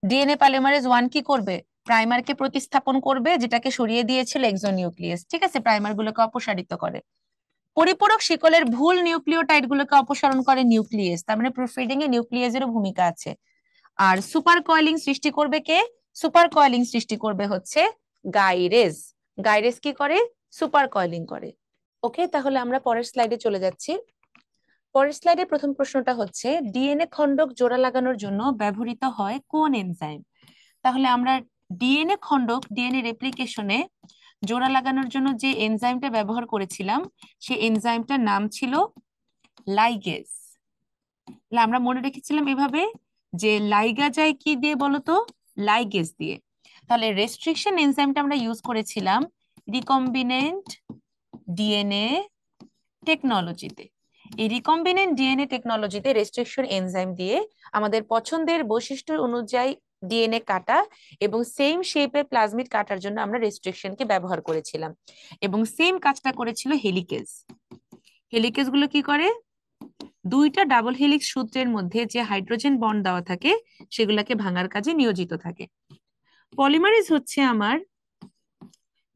ডিএনএ পলিমারেজ 1 কি করবে, প্রাইমারকে প্রতিস্থাপন করবে যেটাকে সরিয়ে দিয়েছিল এক্সোনিউক্লিয়াস, ঠিক আছে, প্রাইমার গুলোকে অপসারিত করে। পরিপূরক শিকলের ভুল নিউক্লিওটাইড গুলোকে অপসারণ করে নিউক্লিয়াস, তার মানে প্রুফরিডিং এ নিউক্লিয়াসেরও ভূমিকা আছে। আর সুপার কয়েলিং সৃষ্টি করবে কে, সুপার কয়েলিং সৃষ্টি করবে হচ্ছে গাইরেজ। গাইরেজ কি করে, সুপার কয়েলিং করে। ওকে, তাহলে আমরা পরের স্লাইডে চলে যাচ্ছি। পরের স্লাইডে প্রথম প্রশ্নটা হচ্ছে ডিএনএ খণ্ডক জোড়া লাগানোর জন্য ব্যবহৃত হয় কোন এনজাইম। তাহলে আমরা ডিএনএ খণ্ডক, ডিএনএ রেপ্লিকেশনে জোড়া লাগানোর জন্য যে এনজাইমটা ব্যবহার করেছিলাম, সেই এনজাইমটার নাম ছিল লাইগেজ। আমরা মনে রেখেছিলাম এভাবে যে লাইগা যায় কি দিয়ে বলতো, লাইগেজ দিয়ে। তাহলে রেস্ট্রিকশন এনজাইমটা আমরা ইউজ করেছিলাম রিকম্বিনেন্ট ডিএনএ টেকনোলজিতে। এই রিকম্বিনেন্ট ডিএনএ টেকনোলজিতে রেস্ট্রিকশন এনজাইম দিয়ে আমাদের পছন্দের বৈশিষ্ট্য অনুযায়ী ডিএনএ কাটা এবং সেম শেপে প্লাজমিড কাটার জন্য আমরা রেস্ট্রিকশনকে ব্যবহার করেছিলাম। এবং সেম কাজটা করেছিল হেলিকেজ। হেলিকেজ গুলো কি করে, দুইটা ডাবল হেলিক্স সূত্রের মধ্যে যে হাইড্রোজেন বন্ড দেওয়া থাকে সেগুলোকে ভাঙার কাজে নিয়োজিত থাকে। পলিমারেজ হচ্ছে আমার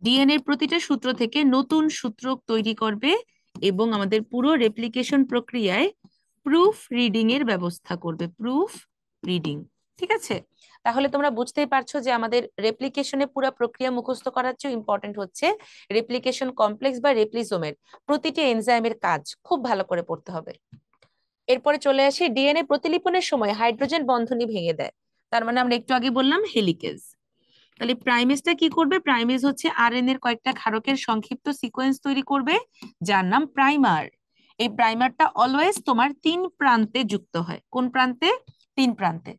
ডিএনএ প্রতিটা সূত্র থেকে নতুন সূত্র তৈরি করবে এবং আমাদের পুরো রেপ্লিকেশন প্রক্রিয়ায় প্রুফ রিডিং এর ব্যবস্থা করবে, প্রুফ রিডিং, ঠিক আছে। তাহলে তোমরা বুঝতেই পারছো যে আমাদের রেপ্লিকেশনে পুরো প্রক্রিয়া মুখস্থ করার চেয়ে ইম্পর্টেন্ট হচ্ছে রেপ্লিকেশন কমপ্লেক্স বা রেপ্লিজোমের প্রতিটি এনজাইমের কাজ খুব ভালো করে পড়তে হবে। এরপরে চলে আসি ডিএনএ প্রতিলিপনের সময় হাইড্রোজেন বন্ধনী ভেঙে দেয়, তার মানে আমরা একটু আগে বললাম হেলিকেজ। তাহলে প্রাইমেসটা কি করবে, প্রাইমেস হচ্ছে আরএনএ এর কয়েকটা ক্ষারকের সংক্ষিপ্ত সিকোয়েন্স তৈরি করবে যার নাম প্রাইমার। এই প্রাইমারটা অলওয়েজ তোমার 3 প্রান্তে যুক্ত হয়। কোন প্রান্তে, 3 প্রান্তে।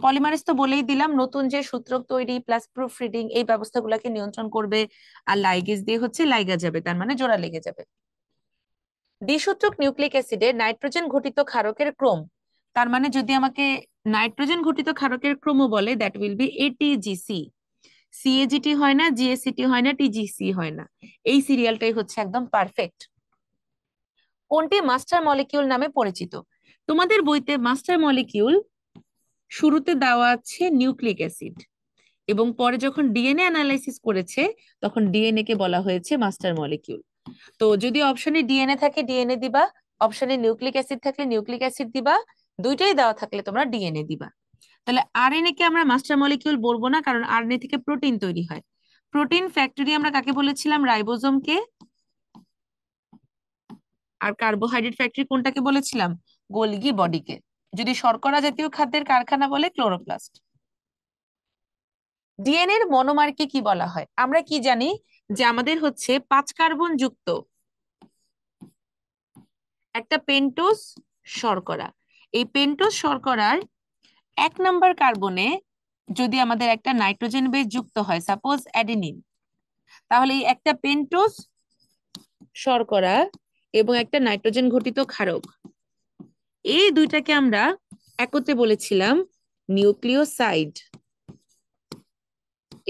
পলিমারেজ তো বলেই দিলাম, নতুন যে সূত্র তৈরি প্লাস প্রুফ রিডিং এই ব্যবস্থাগুলোকে নিয়ন্ত্রণ করবে। আর লাইগেজ দিয়ে হচ্ছে লাইগা যাবে, তার মানে জোড়া লেগে যাবে। দ্বিসূত্রক নিউক্লিক অ্যাসিডে নাইট্রোজেন ঘটিত ক্ষারকের ক্রম, তার মানে যদি আমাকে নাইট্রোজেন ঘটিত ক্ষারকের ক্রম বলে দ্যাট উইল বি এটিজিসি। সিএজিটি হয় না, জিএসিটি হয় না, টিজিসি হয় না, এই সিরিয়ালটাই হচ্ছে একদম পারফেক্ট। কোনটি মাস্টার মলিকিউল নামে পরিচিত, তোমাদের বইতে মাস্টার মলিকিউল শুরুতে দেওয়া আছে নিউক্লিক অ্যাসিড এবং পরে যখন ডিএনএ অ্যানালাইসিস করেছে তখন ডিএনএ কে বলা হয়েছে মাস্টার মলিকিউল। তো যদি অপশনে ডিএনএ থাকে ডিএনএ দিবা, অপশনে নিউক্লিক অ্যাসিড থাকলে নিউক্লিক অ্যাসিড দিবা, দুইটাই দেওয়া থাকলে তোমরা ডিএনএ দিবা। তাহলে আরএনএ কে আমরা মাস্টার মলিকিউল বলবো না, কারণ আরএনএ থেকে প্রোটিন তৈরি হয়। প্রোটিন ফ্যাক্টরি আমরা কাকে বলেছিলাম, রাইবোজোমকে। আর কার্বোহাইড্রেট ফ্যাক্টরি কোনটাকে বলেছিলাম, গোলগি বডিকে। যদি শর্করা জাতীয় খাদ্যের কারখানা বলে ক্লোরোপ্লাস্ট। ডিএনএ এর মনোমারকে কি বলা হয়, আমরা কি জানি যে আমাদের হচ্ছে 5 কার্বন যুক্ত একটা পেন্টোজ শর্করা। এই পেন্টোজ শর্করার 1 নাম্বার কার্বনে যদি আমাদের একটা নাইট্রোজেন বেস যুক্ত হয়, সাপোজ অ্যাডেনিন, তাহলে এই একটা পেন্টোজ শর্করা এবং একটা নাইট্রোজেন ঘটিত ক্ষারক, এই দুইটাকে আমরা একত্রে বলেছিলাম নিউক্লিওসাইড।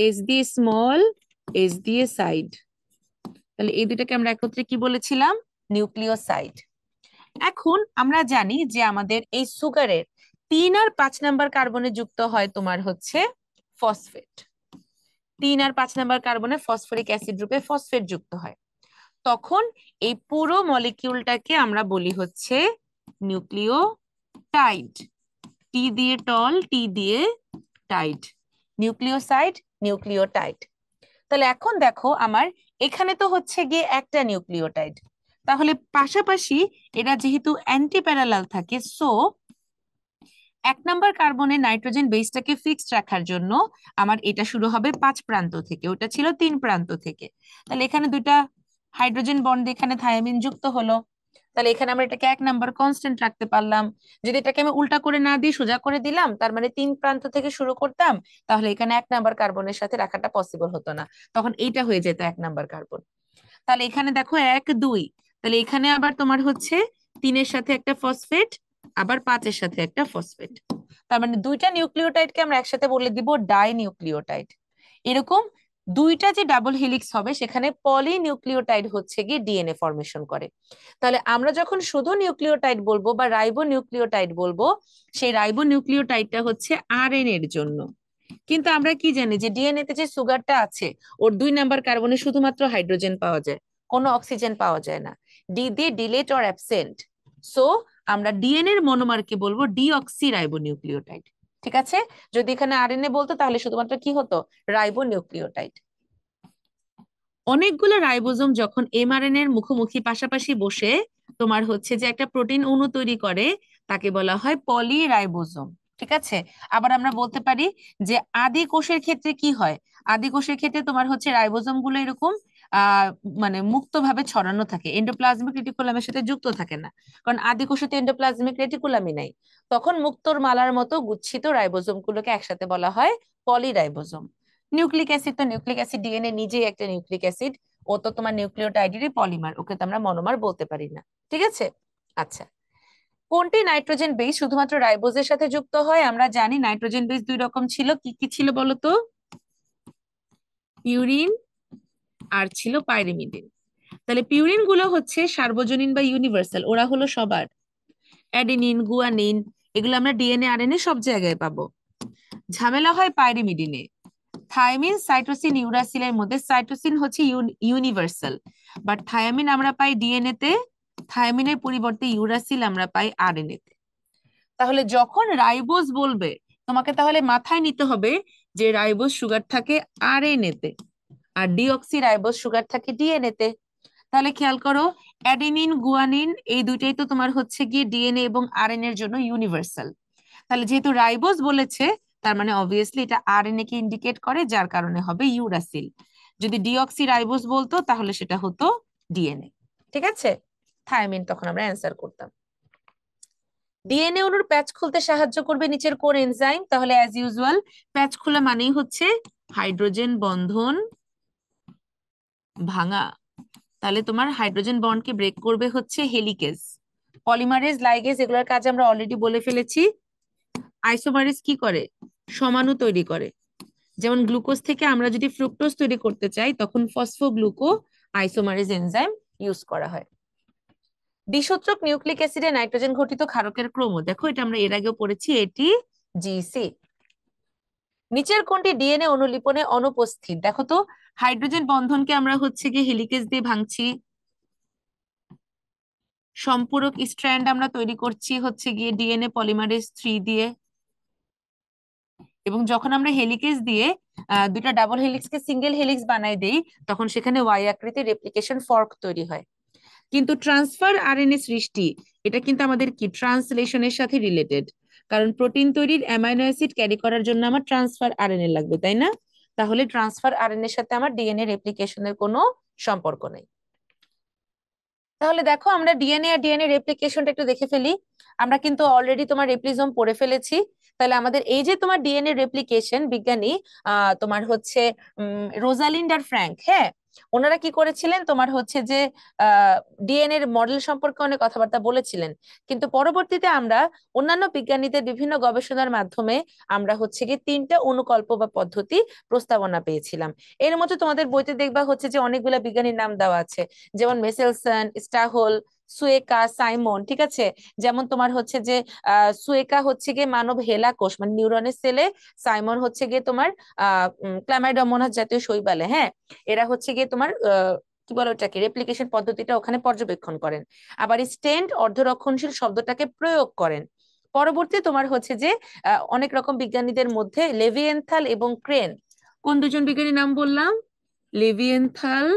এস দিয়ে স্মল, এস দিয়ে সাইড। তাহলে এই দুটাকে আমরা একত্রে কি বলেছিলাম, নিউক্লিওসাইড। এখন আমরা জানি যে আমাদের এই সুগারের 3 আর 5 নাম্বার কার্বনে যুক্ত হয় তোমার হচ্ছে ফসফেট। 3 আর 5 নাম্বার কার্বনে ফসফরিক অ্যাসিড রূপে ফসফেট যুক্ত হয়। তখন এই পুরো মলিকিউলটাকে আমরা বলি হচ্ছে নিউক্লিওটাইড। টি দিয়ে টল, টি দিয়ে টাইড, নিউক্লিওসাইড, নিউক্লিওটাইড। তাহলে এখন দেখো আমার এখানে তো হচ্ছে গিয়ে একটা নিউক্লিওটাইড, তাহলে পাশাপাশি এরা যেহেতু অ্যান্টি প্যারালাল থাকে, সো 1 নাম্বার কার্বনের নাইট্রোজেন বেসটাকে ফিক্সড রাখার জন্য আমার এটা শুরু হবে 5 প্রান্ত থেকে, ওটা ছিল 3 প্রান্ত থেকে। তাহলে এখানে দুইটা হাইড্রোজেন বন্ড, এখানে থায়ামিন যুক্ত হলো, তাহলে এখানে আমরা এটাকে 1 নাম্বার কনস্ট্যান্ট রাখতে পারলাম। যদি এটাকে আমি উল্টা করে না দিয়ে সোজা করে দিলাম, তার মানে 3 প্রান্ত থেকে শুরু করতাম, তাহলে এখানে 1 নাম্বার কার্বনের সাথে রাখাটা পসিবল হতো না, তখন এইটা হয়ে যেত 1 নাম্বার কার্বন। তাহলে এখানে দেখো 1 2, তাহলে এখানে আবার তোমার হচ্ছে 3-এর সাথে একটা ফসফেট, আবার 5-এর সাথে একটা ফসফেট। তার মানে দুইটা নিউক্লিওটাইডকে আমরা একসাথে বলে দিব ডাই নিউক্লিওটাইড। এরকম দুইটা যে ডাবল হেলিক্স হবে সেখানে পলি নিউক্লিওটাইড হচ্ছে গিয়ে ডিএনএ ফরমেশন করে। তাহলে আমরা যখন শুধু নিউক্লিওটাইড বলবো বা রাইবো নিউক্লিওটাইড বলবো, সেই রাইবো নিউক্লিওটাইডটা হচ্ছে আরএনএ এর জন্য। কিন্তু আমরা কি জানি যে ডিএনএ তে যে সুগারটা আছে ওর 2 নাম্বার কার্বনে শুধুমাত্র হাইড্রোজেন পাওয়া যায়, কোনো অক্সিজেন পাওয়া যায় না। ডি দিয়ে ডিলেট অর অ্যাবসেন্ট। সো আমরা ডিএনএ এর মনোমারকে বলবো ডিঅক্সি রাইবো নিউক্লিওটাইড। ঠিক আছে, যদি এখানে আরএনএ বলতো তাহলে শুধুমাত্র কি হতো, রাইবো নিউক্লিওটাইড। অনেকগুলো রাইবোজোম যখন এমআরএনএ এর মুখোমুখি পাশাপাশি বসে তোমার হচ্ছে যে একটা প্রোটিন অণু তৈরি করে, তাকে বলা হয় পলিরাইবোজোম। ঠিক আছে, আবার আমরা বলতে পারি যে আদি কোষের ক্ষেত্রে কি হয়, আদি কোষের ক্ষেত্রে তোমার হচ্ছে রাইবোজোম গুলো এরকম আহ মানে মুক্তভাবে ছড়ানো থাকে, এন্ডোপ্লাজমিক রেটিকুলামের সাথে যুক্ত থাকে না, কারণ আদি কোষে তো এন্ডোপ্লাজমিক রেটিকুলামই নাই। তখন মুক্তোর মালার মতো গুচ্ছিত রাইবোজোম গুলোকে একসাথে বলা হয় পলিরাইবোজোম। নিউক্লিক অ্যাসিড তো নিউক্লিক অ্যাসিড, ডিএনএ নিজেই একটা নিউক্লিক অ্যাসিড, ও তো তোমার নিউক্লিওটাইডেরই পলিমার, ওকে তো আমরা মনোমার বলতে পারি না। ঠিক আছে, আচ্ছা, কোনটি নাইট্রোজেন বেস শুধুমাত্র রাইবোজের সাথে যুক্ত হয়? আমরা জানি নাইট্রোজেন বেস 2 রকম ছিল, কি কি ছিল বলতো? পিউরিন আর ছিল পাইরিমিডিন। তাহলে পিউরিন গুলো হচ্ছে সার্বজনীন বা ইউনিভার্সাল, ওরা হলো সবার। অ্যাডেনিন, গুয়ানিন, এগুলো আমরা ডিএনএ আরএনএ সব জায়গায় পাবো। ঝামেলা হয় পাইরিমিডিনে। থায়ামিন, সাইটোসিন, ইউরাসিলের মধ্যে সাইটোসিন হচ্ছে ইউনিভার্সাল, বাট থায়ামিন আমরা পাই ডিএনএ তে, থায়ামিনের পরিবর্তে ইউরাসিল আমরা পাই আরএনএ তে। তাহলে যখন রাইবোজ বলবে তোমাকে তাহলে মাথায় নিতে হবে যে রাইবোজ সুগার থাকে আরএনএ তে আর ডিঅক্সি রাইবোজ সুগার থাকে ডিএনএ তে। তাহলে খেয়াল করো, অ্যাডেনিন, গুয়ানিন এই দুইটাই তো তোমার হচ্ছে গিয়ে ডিএনএ এবং আরএনএ এর জন্য ইউনিভার্সাল। তাহলে যেহেতু রাইবোজ বলেছে, তার মানে অবভিয়াসলি এটা আরএনএ কে ইন্ডিকেট করে, যার কারণে হবে ইউরাসিল। যদি ডিঅক্সি রাইবোজ বলতো তাহলে সেটা হতো ডিএনএ। ঠিক আছে, থায়ামিন তখন আমরা অ্যান্সার করতাম। ডিএনএ অণুর প্যাচ খুলতে সাহায্য করবে নিচের কোন এনজাইম? তাহলে অ্যাজ ইউজুয়াল প্যাচ খোলা মানেই হচ্ছে হাইড্রোজেন বন্ধন ভাঙা। তাহলে তোমার হাইড্রোজেন বন্ডকে ব্রেক করবে হচ্ছে হেলিকেজ। পলিমারেজ, লাইগেজ এগুলোর কাজ আমরা অলরেডি বলে ফেলেছি। আইসোমারেজ কি করে? সমাণু তৈরি করে। যেমন গ্লুকোজ থেকে আমরা যদি ফ্রুক্টোজ তৈরি করতে চাই তখন ফসফোগ্লুকো আইসোমারেজ এনজাইম ইউজ করা হয়। দ্বিসূত্রক নিউক্লিক অ্যাসিডে নাইট্রোজেন ঘটিত ক্ষারকের ক্রম দেখো, এটা আমরা এর আগেও পড়েছি, এটি জিসি। নিচের কোনটি ডিএনএ অনুলিপনে অনুপস্থিত? দেখো তো, হাইড্রোজেন বন্ধনকে আমরা হচ্ছে গিয়ে হেলিকেজ দিয়ে ভাঙছি, সম্পূরক স্ট্র্যান্ড আমরা তৈরি করছি হচ্ছে গিয়ে ডিএনএ পলিমারেজ 3 দিয়ে, এবং যখন আমরা হেলিকেজ দিয়ে দুইটা ডাবল হেলিক্সকে সিঙ্গেল হেলিক্স বানাই দেই তখন সেখানে ওয়াই আকৃতির রেপ্লিকেশন ফর্ক তৈরি হয়। কিন্তু ট্রান্সফার আরএনএ সৃষ্টি, এটা কিন্তু আমাদের কি ট্রান্সলেশনের সাথে রিলেটেড, কারণ প্রোটিন তৈরির অ্যামাইনো অ্যাসিড ক্যারি করার জন্য আমার ট্রান্সফার আরএনএ লাগবে, তাই না? তাহলে ট্রান্সফার আরএনএ এর সাথে আমার ডিএনএ রেপ্লিকেশনের কোনো সম্পর্ক নেই। তাহলে দেখো, আমরা ডিএনএ আর ডিএনএ রেপ্লিকেশনটা একটু দেখে ফেলি। আমরা কিন্তু অলরেডি তোমার রেপ্লিজম পড়ে ফেলেছি। তাহলে আমাদের এই যে তোমার ডিএনএ রেপ্লিকেশন, বিজ্ঞানী তোমার হচ্ছে রোজালিন্ড আর ফ্র্যাঙ্ক, হ্যাঁ, ওনারা কি করেছিলেন, তোমার হচ্ছে যে ডিএনএ এর মডেল সম্পর্কে অনেক কথাবার্তা বলেছিলেন, কিন্তু পরবর্তীতে আমরা অন্যান্য বিজ্ঞানীদের বিভিন্ন গবেষণার মাধ্যমে আমরা হচ্ছে কি 3টা অনুকল্প বা পদ্ধতি প্রস্তাবনা পেয়েছিলাম। এর মধ্যে তোমাদের বইতে দেখবা হচ্ছে যে অনেকগুলা বিজ্ঞানীর নাম দেওয়া আছে, যেমন মেসেলসন, স্টাহল, সুয়েকা, সাইমন। ঠিক আছে, যেমন তোমার হচ্ছে যে সুয়েকা হচ্ছে গিয়ে মানব হেলা কোষ মানে নিউরনের সেলে, সাইমন হচ্ছে গিয়ে তোমার ক্লামাইডোমোনাস জাতীয় শৈবালে, হ্যাঁ, এরা হচ্ছে গিয়ে তোমার কি বলো ওটাকে রেপ্লিকেশন পদ্ধতিটা ওখানে পর্যবেক্ষণ করেন। আবার স্টেন্ড অর্ধরক্ষণশীল শব্দটাকে প্রয়োগ করেন। পরবর্তী তোমার হচ্ছে যে অনেক রকম বিজ্ঞানীদের মধ্যে লেভিয়েন্থাল এবং ক্রেন, কোন দুজন বিজ্ঞানীর নাম বললাম? লেভিয়েন্থাল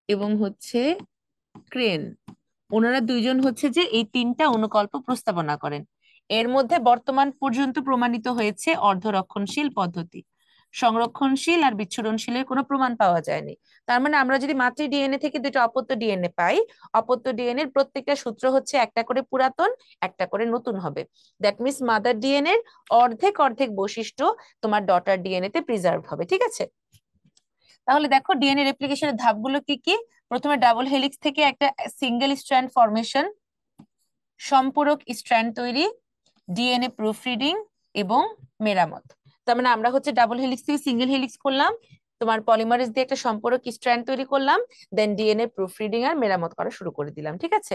এবং হচ্ছে ক্রেন, ওনারা দুইজন হচ্ছে যে এই 3টা অনুকল্প প্রস্তাবনা করেন। এর মধ্যে বর্তমান পর্যন্ত প্রমাণিত হয়েছে অর্ধরক্ষণশীল পদ্ধতি, সংরক্ষণশীল আর বিচ্ছুরণশীলের কোনো প্রমাণ পাওয়া যায়নি। তার মানে আমরা যদি মাতৃ ডিএনএ থেকে দুটো অপত্য ডিএনএ পাই, অপত্য ডিএনএ এর প্রত্যেকটা সূত্র হচ্ছে একটা করে পুরাতন, একটা করে নতুন হবে। দ্যাট মিনস মাদার ডিএনএ এর অর্ধেক অর্ধেক বৈশিষ্ট্য তোমার ডটার ডিএনএ তে প্রিজার্ভ হবে। ঠিক আছে, তাহলে দেখো ডিএনএ রেপ্লিকেশনের ধাপগুলো কি কি। প্রথমে ডাবল হেলিক্স থেকে একটা সিঙ্গেল স্ট্র্যান্ড ফরমেশন, সম্পূরক স্ট্র্যান্ড তৈরি, ডিএনএ প্রুফ রিডিং এবং মেরামত। তার মানে আমরা হচ্ছে ডাবল হেলিক্স থেকে সিঙ্গেল হেলিক্স করলাম, তোমার পলিমারেজ দিয়ে একটা সম্পূরক স্ট্র্যান্ড তৈরি করলাম, দেন ডিএনএ প্রুফ রিডিং আর মেরামত করা শুরু করে দিলাম, ঠিক আছে।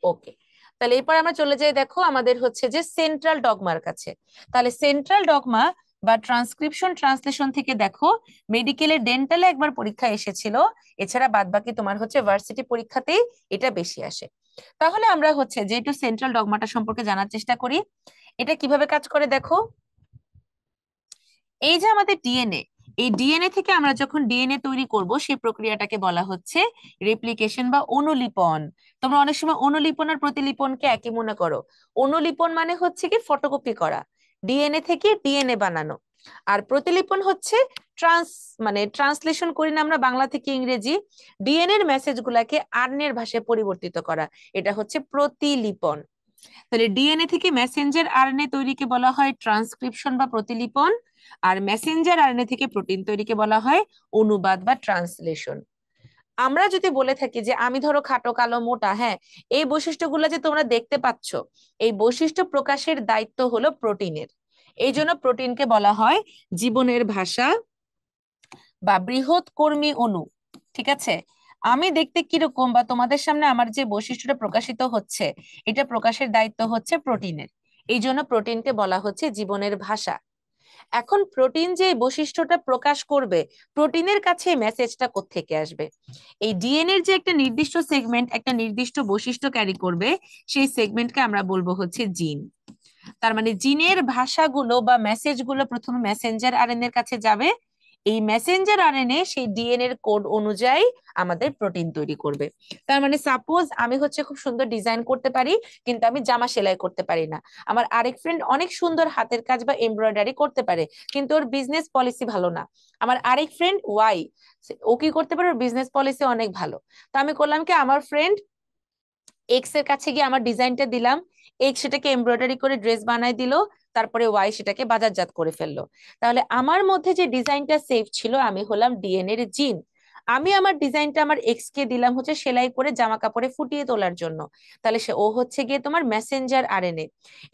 ওকে, তাহলে এরপর আমরা চলে যাই দেখো আমাদের হচ্ছে যে সেন্ট্রাল ডগমার কাছে। তাহলে সেন্ট্রাল ডগমা বা ট্রান্সক্রিপশন ট্রান্সলেশন থেকে দেখো মেডিকেলে ডেন্টালে একবার পরীক্ষা এসেছিল, এছাড়া বাদবাকি তোমার হচ্ছে ভার্সিটি পরীক্ষাতেই এটা বেশি আসে। তাহলে আমরা হচ্ছে যে একটু সেন্ট্রাল ডগমাটা সম্পর্কে জানার চেষ্টা করি। এটা কিভাবে কাজ করে দেখো। এই যে আমাদের ডিএনএ, এই ডিএনএ থেকে আমরা যখন ডিএনএ তৈরি করব সেই প্রক্রিয়াটাকে বলা হচ্ছে রেপ্লিকেশন বা অনুলিপন। তোমরা অনেক সময় অনুলিপন আর প্রতিলিপনকে একই মনে করো। অনুলিপন মানে হচ্ছে কি ফটোকপি করা, ডিএনএ থেকে ডিএনএ বানানো। আর প্রতিলিপন হচ্ছে ট্রান্স মানে ট্রান্সলেশন করি না আমরা বাংলা থেকে ইংরেজি, ডিএনএ এর মেসেজ গুলাকে আরএনএ ভাষায় পরিবর্তিত করা, এটা হচ্ছে প্রতিলিপন। তাহলে ডিএনএ থেকে মেসেঞ্জার আরএনএ তৈরিকে বলা হয় ট্রান্সক্রিপশন বা প্রতিলিপন, আর মেসেঞ্জার আরএনএ থেকে প্রোটিন তৈরিকে বলা হয় অনুবাদ বা ট্রান্সলেশন। আমরা যদি বলে থাকি যে আমি ধরো খাটো কালো মোটা, হ্যাঁ, এই বৈশিষ্ট্যগুলো যে তোমরা দেখতে পাচ্ছ, এই বৈশিষ্ট্য প্রকাশের দায়িত্ব হলো প্রোটিনের। এই জন্য প্রোটিনকে বলা হয় জীবনের ভাষা বা বৃহৎ কর্মী অণু, ঠিক আছে। আমি দেখতে কিরকম বা তোমাদের সামনে আমার যে বৈশিষ্ট্যটা প্রকাশিত হচ্ছে, এটা প্রকাশের দায়িত্ব হচ্ছে প্রোটিনের। এই জন্য প্রোটিনকে বলা হচ্ছে জীবনের ভাষা। এখন প্রোটিন যে বৈশিষ্ট্যটা প্রকাশ করবে, প্রোটিনের কাছে মেসেজটা কোত্থেকে আসবে? এই ডিএনএ এর যে একটা নির্দিষ্ট সেগমেন্ট একটা নির্দিষ্ট বৈশিষ্ট্য ক্যারি করবে, সেই সেগমেন্টকে আমরা বলবো হচ্ছে জিন। তার মানে জিনের ভাষাগুলো বা মেসেজগুলো প্রথমে মেসেঞ্জার আরএনএ এর কাছে যাবে, এই মেসেঞ্জার আরএনএ সেই ডিএনএ এর কোড অনুযায়ী আমাদের প্রোটিন তৈরি করবে। তার মানে সাপোজ আমি হচ্ছে খুব সুন্দর ডিজাইন করতে পারি, কিন্তু আমি জামা সেলাই করতে পারি না। আমার আরেক ফ্রেন্ড অনেক সুন্দর হাতের কাজ বা এমব্রয়ডারি করতে পারে, কিন্তু ওর বিজনেস পলিসি ভালো না। আমার আরেক ফ্রেন্ড ওয়াই, ও কি করতে পারে, ওর বিজনেস পলিসি অনেক ভালো। তো আমি করলাম কি, আমার ফ্রেন্ড এক্স এর কাছে গিয়ে আমার ডিজাইনটা দিলাম, এক্স সেটাকে এমব্রয়ডারি করে ড্রেস বানাই দিল, তারপরে ওয়াই সেটাকে বাজারজাত করে ফেললো। তাহলে আমার মধ্যে যে ডিজাইনটা সেভ ছিল, আমি হলাম ডিএনএ এর জিন। আমি আমার ডিজাইনটা আমার এক্স কে দিলাম হচ্ছে সেলাই করে জামা কাপড়ে ফুটিয়ে তোলার জন্য। তাহলে সে ও হচ্ছে গিয়ে তোমার মেসেঞ্জার আরএনএ,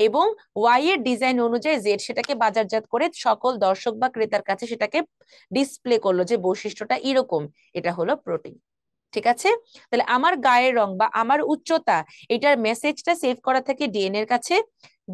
এবং ওয়াই এর ডিজাইন অনুযায়ী জেড সেটাকে বাজারজাত করে সকল দর্শক বা ক্রেতার কাছে সেটাকে ডিসপ্লে করলো যে বৈশিষ্ট্যটা এরকম, এটা হলো প্রোটিন, ঠিক আছে। তাহলে আমার গায়ের রং বা আমার উচ্চতা, এটার মেসেজটা সেভ করা থাকে ডিএনএ এর কাছে।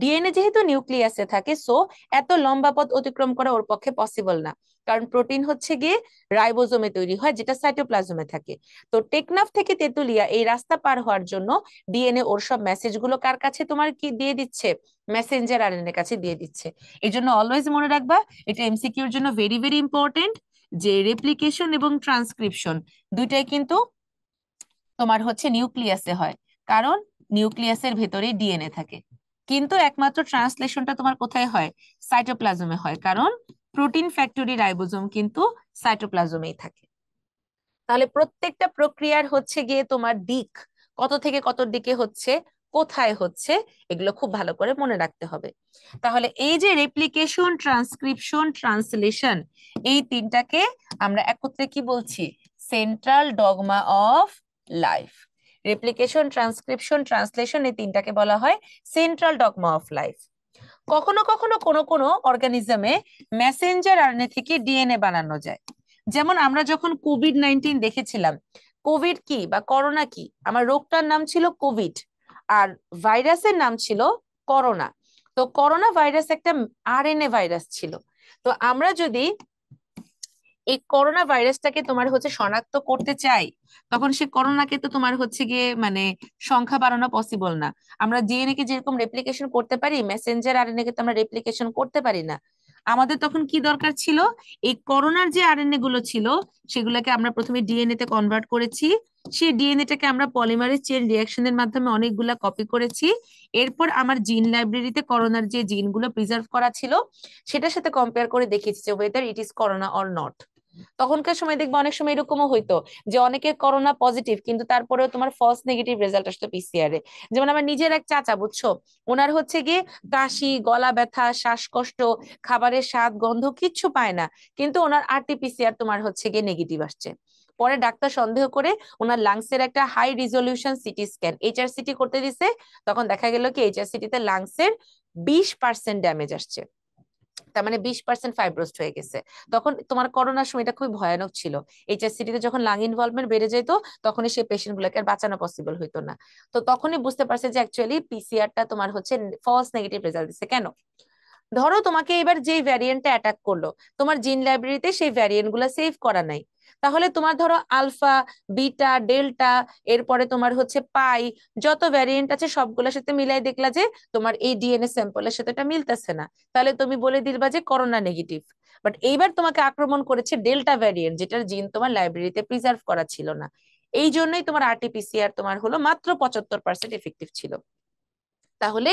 ডিএনএ যেহেতু নিউক্লিয়াসে থাকে, সো এত লম্বা পথ অতিক্রম করা ওর পক্ষে পসিবল না, কারণ প্রোটিন হচ্ছে গিয়ে রাইবোজোমে তৈরি হয়, যেটা সাইটোপ্লাজমে থাকে। তো টেকনাফ থেকে তেতুলিয়া এই রাস্তা পার হওয়ার জন্য ডিএনএ ওর সব মেসেজ গুলো কার কাছে তোমার কি দিয়ে দিচ্ছে, মেসেঞ্জার আরএনএ এর কাছে দিয়ে দিচ্ছে। এই জন্য অলওয়েজ মনে রাখবা, এটা এমসিকিউর জন্য ভেরি ভেরি ইম্পর্টেন্ট, যে রেপ্লিকেশন এবং ট্রান্সক্রিপশন দুইটাই কিন্তু তোমার হচ্ছে নিউক্লিয়াসে হয়, কারণ নিউক্লিয়াসের ভেতরে ডিএনএ থাকে। কিন্তু একমাত্র ট্রান্সলেশনটা তোমার কোথায় হয়, সাইটোপ্লাজমে হয়, কারণ প্রোটিন ফ্যাক্টরি রাইবোজোম কিন্তু সাইটোপ্লাজমেই থাকে। তাহলে প্রত্যেকটা প্রক্রিয়ার হচ্ছে গিয়ে তোমার দিক, কত থেকে কত দিকে হচ্ছে, কোথায় হচ্ছে, এগুলো খুব ভালো করে মনে রাখতে হবে। তাহলে এই যে রেপ্লিকেশন ট্রান্সক্রিপশন ট্রান্সলেশন, এই তিনটাকে আমরা একত্রে কি বলছি, central dogma of life. Replication transcription translation এই তিনটাকে বলা হয় সেন্ট্রাল ডগমা অফ লাইফ। কখনো কখনো কোনো কোনো অর্গানিজমে মেসেঞ্জার আরএনএ থেকে ডিএনএ বানানো যায়। যেমন আমরা যখন কোভিড-19 দেখেছিলাম, কোভিড কি বা করোনা কি, আমার রোগটার নাম ছিল কোভিড, আর ভাইরাসের নাম ছিল করোনা। তো করোনা ভাইরাস একটা আরএনএ ভাইরাস ছিল। তো আমরা যদি এই করোনা ভাইরাসটাকে তোমার হচ্ছে শনাক্ত করতে চাই, তখন সে করোনাকে তো তোমার হচ্ছে গিয়ে মানে সংখ্যা বাড়ানো পসিবল না। আমরা ডিএনএ কে যেরকম রেপ্লিকেশন করতে পারি, মেসেঞ্জার আরএনএ কে তো আমরা রেপ্লিকেশন করতে পারি না। আমাদের তখন কি দরকার ছিল, এই করোনার যে আরএনএ গুলো ছিল সেগুলোকে আমরা প্রথমে ডিএনএ তে কনভার্ট করেছি, সেই ডিএনএটাকে আমরা পলিমারেজ চেইন রিঅ্যাকশনের মাধ্যমে অনেকগুলা কপি করেছি। এরপর আমার জিন লাইব্রেরিতে করোনার যে জিনগুলো প্রিজার্ভ করা ছিল সেটার সাথে কম্পেয়ার করে দেখেছি যে weather it is corona or not. তখনকার সময় দেখবো অনেক সময় এরকমও হইতো যে অনেকের করোনা পজিটিভ কিন্তু তারপরেও তোমার ফলস নেগেটিভ রেজাল্ট আসতো পিসিআর এ। যেমন আমার নিজের এক চাচা, বুঝছো, ওনার হচ্ছে গিয়ে কাশি, গলা ব্যথা, শ্বাসকষ্ট, খাবারের স্বাদ গন্ধ কিচ্ছু পায় না, কিন্তু ওনার আরটিপিসিআর তোমার হচ্ছে গিয়ে নেগেটিভ আসছে। পরে ডাক্তার সন্দেহ করে ওনার লাংসের একটা হাই রিজলিউশন সিটি স্ক্যান এইচআরসিটি করতে দিছে। তখন দেখা গেল কি এইচআরসিটি তে লাংসের 20% ড্যামেজ আসছে, তার মানে 20% ফাইব্রোস্ট হয়ে গেছে। তখন তোমার করোনার সময় এটা খুবই ভয়ানক ছিল। এইচএসসিটি তে যখন লাং ইনভলভমেন্ট বেড়ে যেত তখনই সেই পেশেন্ট গুলোকে আর বাঁচানো পসিবল হইতো না। তো তখনই বুঝতে পারছে যে অ্যাকচুয়ালি পিসিআরটা তোমার হচ্ছে ফলস নেগেটিভ রেজাল্ট দিচ্ছে। কেন? ধরো তোমাকে এবার যেই ভ্যারিয়েন্টটা অ্যাটাক করলো, তোমার জিন লাইব্রেরিতে সেই ভ্যারিয়েন্ট গুলো সেভ করা নাই। তাহলে তোমার ধরো আলফা, বিটা, ডেল্টা, এরপরে তোমার হচ্ছে পাই, যত ভ্যারিয়েন্ট আছে সবগুলোর সাথে মিলাই দেখলা যে তোমার এই ডিএনএ স্যাম্পলের সাথে এটা মিলতেছে না, তাহলে তুমি বলে দিবা যে করোনা নেগেটিভ। বাট এইবার তোমাকে আক্রমণ করেছে ডেল্টা ভ্যারিয়েন্ট, যেটার জিন তোমার লাইব্রেরিতে প্রিজার্ভ করা ছিল না। এই জন্যই তোমার আরটিপিসিআর তোমার হলো মাত্র 75% এফেক্টিভ ছিল। তাহলে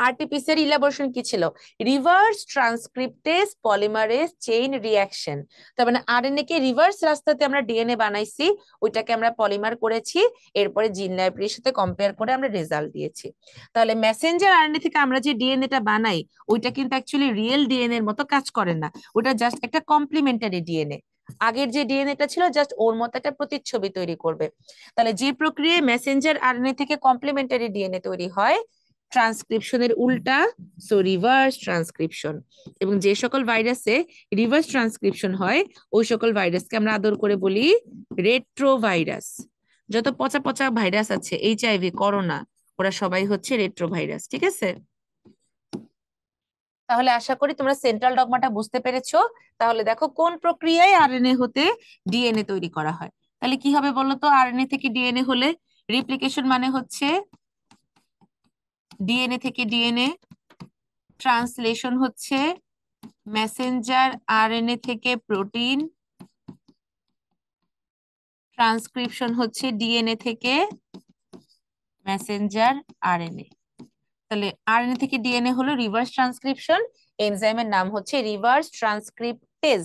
আরটিপিসিআর ইলাবোরেশন কি ছিল? Reverse transcriptase polymerase chain reaction. তার মানে আরএনএ কে রিভার্স রাস্তাতে আমরা ডিএনএ বানাইছি, ওইটাকে আমরা পলিমার করেছি, এরপরে জিন লাইব্রেরির সাথে কম্পেয়ার করে আমরা রেজাল্ট দিয়েছি। তাহলে মেসেঞ্জার আরএনএ থেকে আমরা যে ডিএনএটা বানাই ওইটা কিন্তু অ্যাকচুয়ালি রিয়েল ডিএনএ এর মতো কাজ করে না, ওটা জাস্ট একটা কমপ্লিমেন্টারি ডিএনএ। আগের যে ডিএনএটা ছিল জাস্ট ওর মতো একটা প্রতিচ্ছবি তৈরি করবে। তাহলে যে প্রক্রিয়ায় মেসেঞ্জার আরএনএ থেকে কমপ্লিমেন্টারি ডিএনএ তৈরি হয়, ট্রান্সক্রিপশনের উল্টা, সো রিভার্স ট্রান্সক্রিপশন। এবং যে সকল ভাইরাসে রিভার্স ট্রান্সক্রিপশন হয় ওই সকল ভাইরাসকে আমরা আদর করে বলি রেট্রোভাইরাস। যত পচা পচা ভাইরাস আছে, এইচআইভি, করোনা, ওরা সবাই হচ্ছে রেট্রোভাইরাস। ঠিক আছে? তাহলে আশা করি তোমরা সেন্ট্রাল ডগমাটা বুঝতে পেরেছো। তাহলে দেখো কোন প্রক্রিয়ায় আরএনএ হতে ডিএনএ তৈরি করা হয়। তাহলে কি হবে বলো তো? আরএনএ থেকে ডিএনএ হলে রিপ্লিকেশন মানে হচ্ছে ডিএনএ থেকে ডিএনএ, ট্রান্সলেশন হচ্ছে মেসেঞ্জার আরএনএ থেকে প্রোটিন, ট্রান্সক্রিপশন হচ্ছে ডিএনএ থেকে মেসেঞ্জার আরএনএ। তাহলে আরএনএ থেকে ডিএনএ হলো রিভার্স ট্রান্সক্রিপশন, এনজাইমের নাম হচ্ছে রিভার্স ট্রান্সক্রিপ্টেজ।